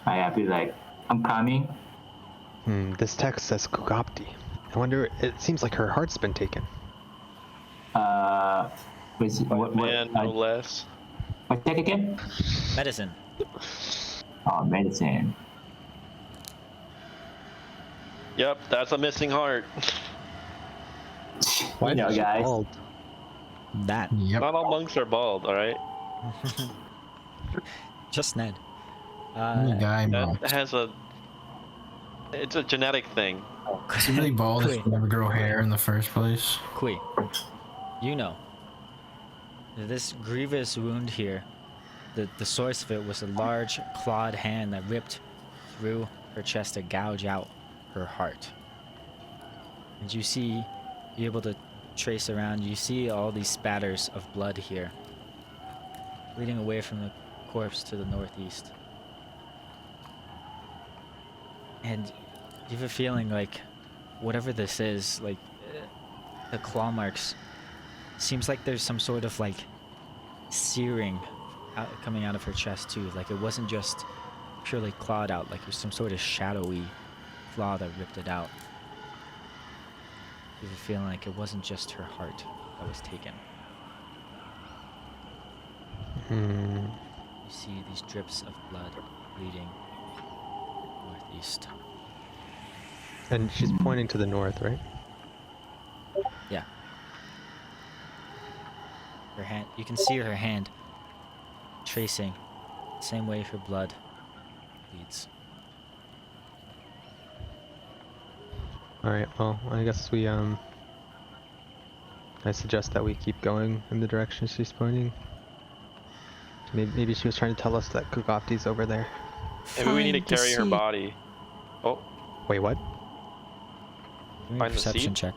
I'd be like, I'm coming. This text says Kugapti. I wonder. It seems like her heart's been taken. What, Man, no less. what check again? Medicine. Oh, medicine. Yep, that's a missing heart. You know, guys. Bald. That. Yep. Not all monks are bald, alright? Just Ned. The guy, man. That has a... It's a genetic thing. Is he really bald if Kui. you never grow hair in the first place? Kui, you know, this grievous wound here, the source of it was a large clawed hand that ripped through her chest to gouge out her heart. And you're able to trace around, you see all these spatters of blood here, leading away from the corpse to the northeast. And you have a feeling like whatever this is, like the claw marks, seems like there's some sort of like searing coming out of her chest too. Like it wasn't just purely clawed out, like it was some sort of shadowy claw that ripped it out. You have a feeling like it wasn't just her heart that was taken. You see these drips of blood bleeding northeast. And she's pointing to the north, right? Yeah. Her hand, you can see her hand tracing the same way her blood bleeds. Alright, well, I guess we, I suggest that we keep going in the direction she's pointing. Maybe she was trying to tell us that Kugapti's over there. Maybe we need to carry her body. Oh, Wait, what? Give me a Find the perception seed? check.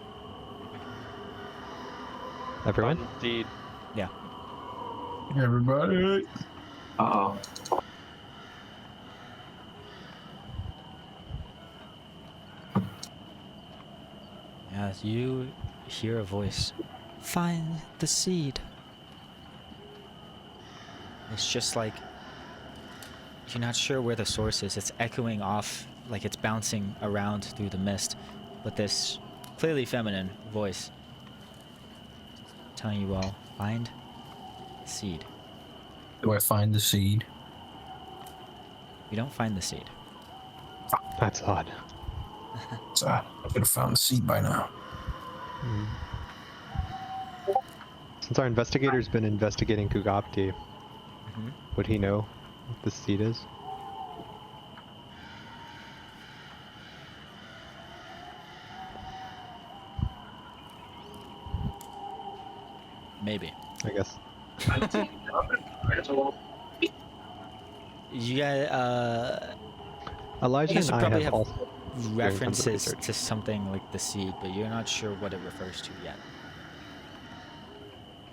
Everyone? find the seed. Yeah. Everybody. Uh-oh. As you hear a voice, find the seed. It's just like you're not sure where the source is. It's echoing off, like it's bouncing around through the mist, but this clearly feminine voice telling you all, find the seed. Do I find the seed? You don't find the seed. That's odd. So I could have found the seed by now. Since our investigator's been investigating Kugapti, would he know what the seed is? Maybe. I guess. You guys, Elijah You and should I probably have have also doing some references research. to something like the seed, but you're not sure what it refers to yet.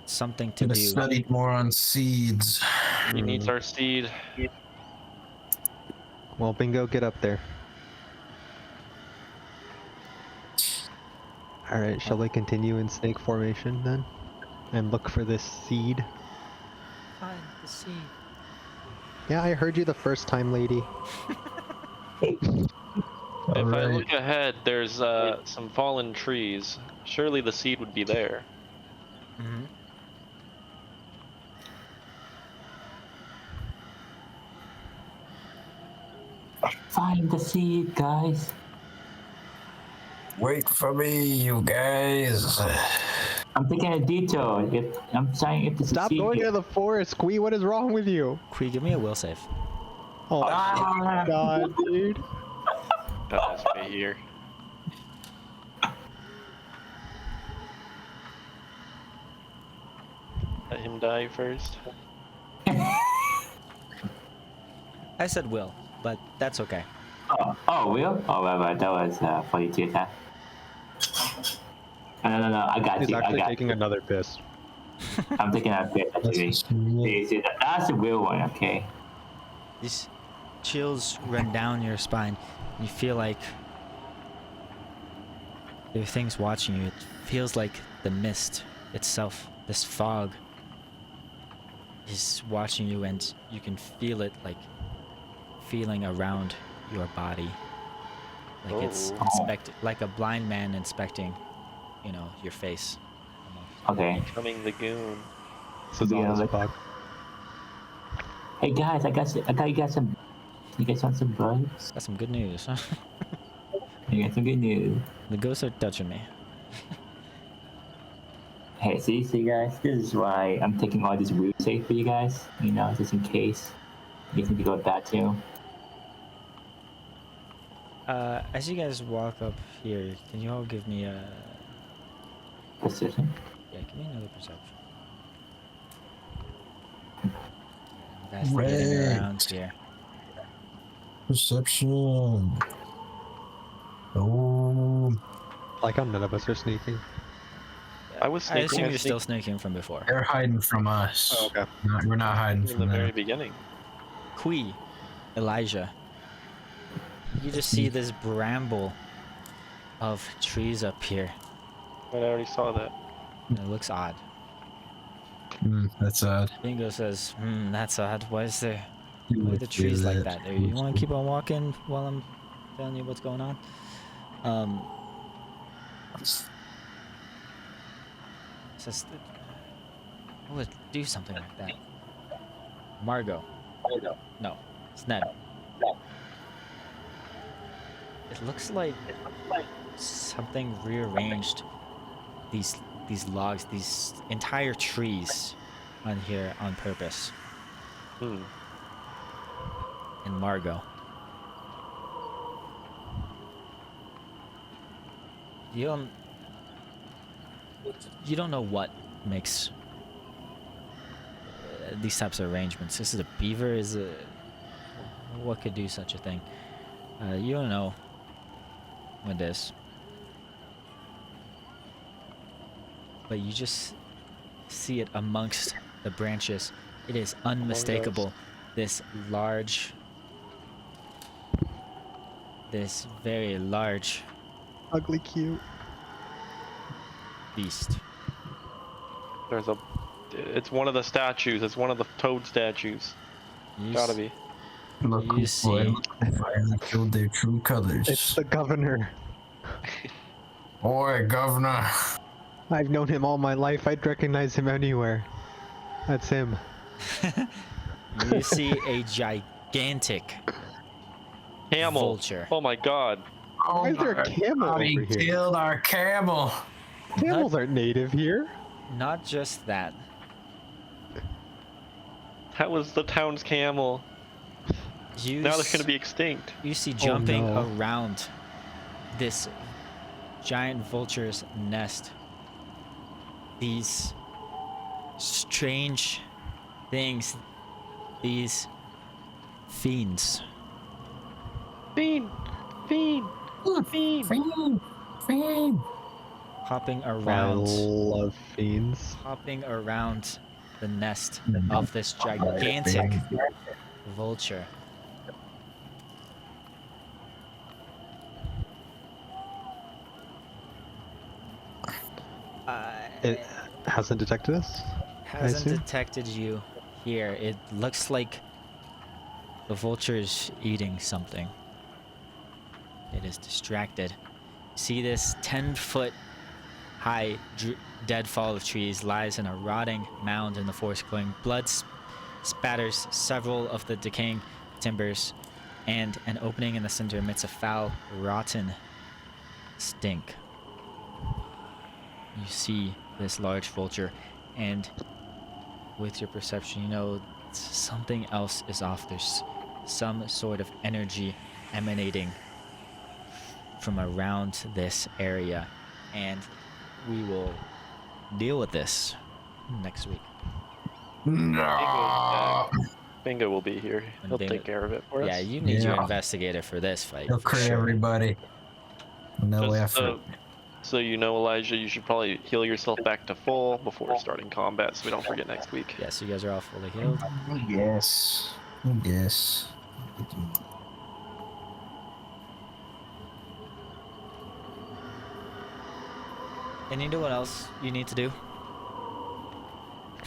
Something to Could have do. studied more on seeds. He needs our seed. Well, Bingo, get up there. Alright, shall I continue in snake formation then? And look for this seed? Find the seed. Yeah, I heard you the first time, lady. If I Alright. look ahead, there's some fallen trees. Surely the seed would be there. Mm-hmm. Find the seed, guys. Wait for me, you guys. I'm taking a detour. I'm trying if the Stop seed going here. into the forest, Quee. What is wrong with you? Kui, give me a will save. Oh my god, dude. That has to be here. Let him die first. I said will, but that's okay. Oh, Will? Oh, right. That was 42 attack. No. I got He's you. I actually got taking you. another piss. I'm taking out bit That's actually. See, that's the Will one. Okay. These chills run down your spine. You feel like there are things watching you. It feels like the mist itself, this fog, is watching you, and you can feel it like feeling around your body. Like it's like a blind man inspecting, your face. Almost. Okay. Becoming the goon. This is Yeah, all as like- fuck. Hey guys, I got you guys some. You guys want some bugs? Got some good news. You got some good news. The ghosts are touching me. Hey, see guys, this is why I'm taking all this weird safe for you guys. Just in case you need to go with that too. As you guys walk up here, can you all give me a... Precision. Yeah, give me another perception. Investigating around here. Perception. Oh, Like how none of us are sneaking. I was I sneaking. assume you're still sneaking from before. they're hiding from us. Oh, okay. We're not hiding in the from very them. beginning. Kui, Elijah. You just see this bramble of trees up here. I already saw that. It looks odd. That's odd. Bingo says, that's odd. Why are the trees like that? You want to keep on walking while I'm telling you what's going on? Says, who would do something like that? Margot. No, it's Ned. It looks like something rearranged these logs, these entire trees on here on purpose. Hmm. And Margot. You don't know what makes these types of arrangements. This is a beaver. What could do such a thing? You don't know what it is, but you just see it amongst the branches. It is unmistakable. This very large Ugly cute. beast. It's one of the statues. It's one of the toad statues. You Gotta s- be. Look, You boy, see- look, they finally showed their true colors. It's the governor. Boy, governor. I've known him all my life. I'd recognize him anywhere. That's him. You see a gigantic Camel. vulture. Oh my god. Oh, Why is there a camel he over here? killed our camel. Camels aren't native here. Not just that. That was the town's camel. Now they're gonna be extinct. You see jumping no. around this giant vulture's nest these strange things, these fiends. Fiend! Fiend! Fiend! Fiend. Hopping I around, love fiends. hopping around the nest of this gigantic vulture. It hasn't detected us? Hasn't assume? detected you here. It looks like the vulture is eating something. It is distracted. See this 10-foot high deadfall of trees lies in a rotting mound in the forest clearing. Blood spatters several of the decaying timbers, and an opening in the center emits a foul, rotten stink. You see this large vulture, and with your perception, you know something else is off. There's some sort of energy emanating from around this area, and we will deal with this next week. No. Bingo will be here. When He'll Bingo- take care of it for us. Yeah, you need your Yeah. investigator for this fight. He'll for crit sure. everybody. No Just effort. so you know, Elijah, you should probably heal yourself back to full before starting combat, so we don't forget next week. Yes, you guys are all fully healed. Yes. Yes. And you know what else you need to do?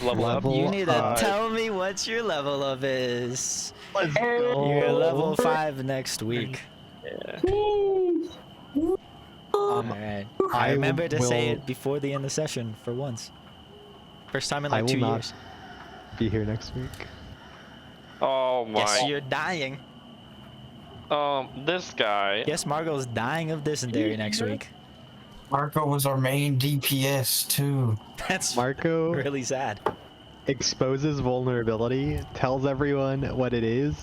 Level up. Level You need to up. tell me what your level up is. Let's go. You're level 5 next week. Yeah. Alright. I I remember to say will- it before the end of the session for once. First time in I like will 2 not years. be here next week. Oh my. Yes, you're dying. This guy. Yes, Margot's dying of dysentery next week. Marco was our main DPS too. That's Marco really sad. exposes vulnerability, tells everyone what it is,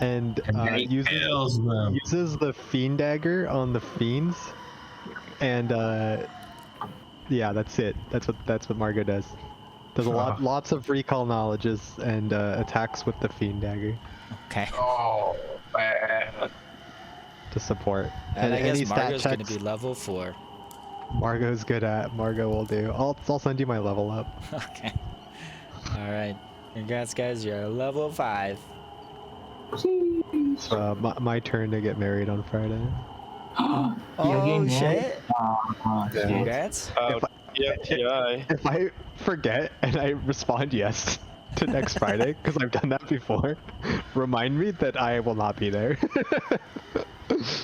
and then he kills them. uses the fiend dagger on the fiends, and yeah, that's it. That's what Margo does. Does lots of recall knowledges and attacks with the fiend dagger Okay. Oh man. to support. And I any guess stat Margot's gonna checks be level 4. Margo's good at. Margo will do. I'll send you my level up. Okay. Alright. Congrats, guys. You're level 5. My turn to get married on Friday. Oh, getting shit. Shit. Congrats. Yeah, TI. If I forget and I respond yes to next Friday, because I've done that before, remind me that I will not be there.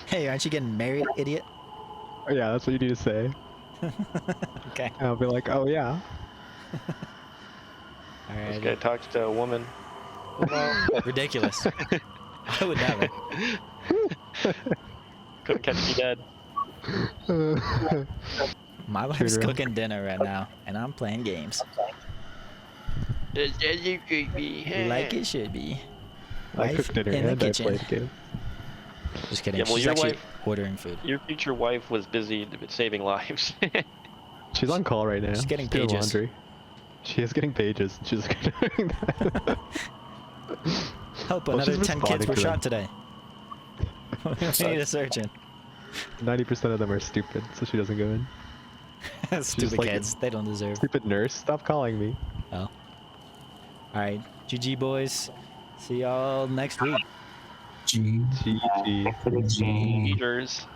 Hey, aren't you getting married, idiot? Yeah, that's what you need to say. Okay. And I'll be like, oh yeah. This Alright. guy talks to a woman. Ridiculous. I would never. Couldn't catch me dead. My wife's True. cooking dinner right now, and I'm playing games. Like it should be. I Wife cooked dinner in the and I kitchen. played game. Just kidding. Yeah, well, She's your actually wife- ordering food. Your future wife was busy saving lives. She's on call right now. She's getting doing pages. laundry. She is getting pages. She's doing that. Help! Well, Another she's 10 kids responding were to shot them. today. We need a surgeon. 90% of them are stupid, so she doesn't go in. Stupid like- kids. They don't deserve. Stupid nurse, stop calling me. Oh. Alright. GG, boys. See y'all next week. Gee. GG. For the change. Eaters.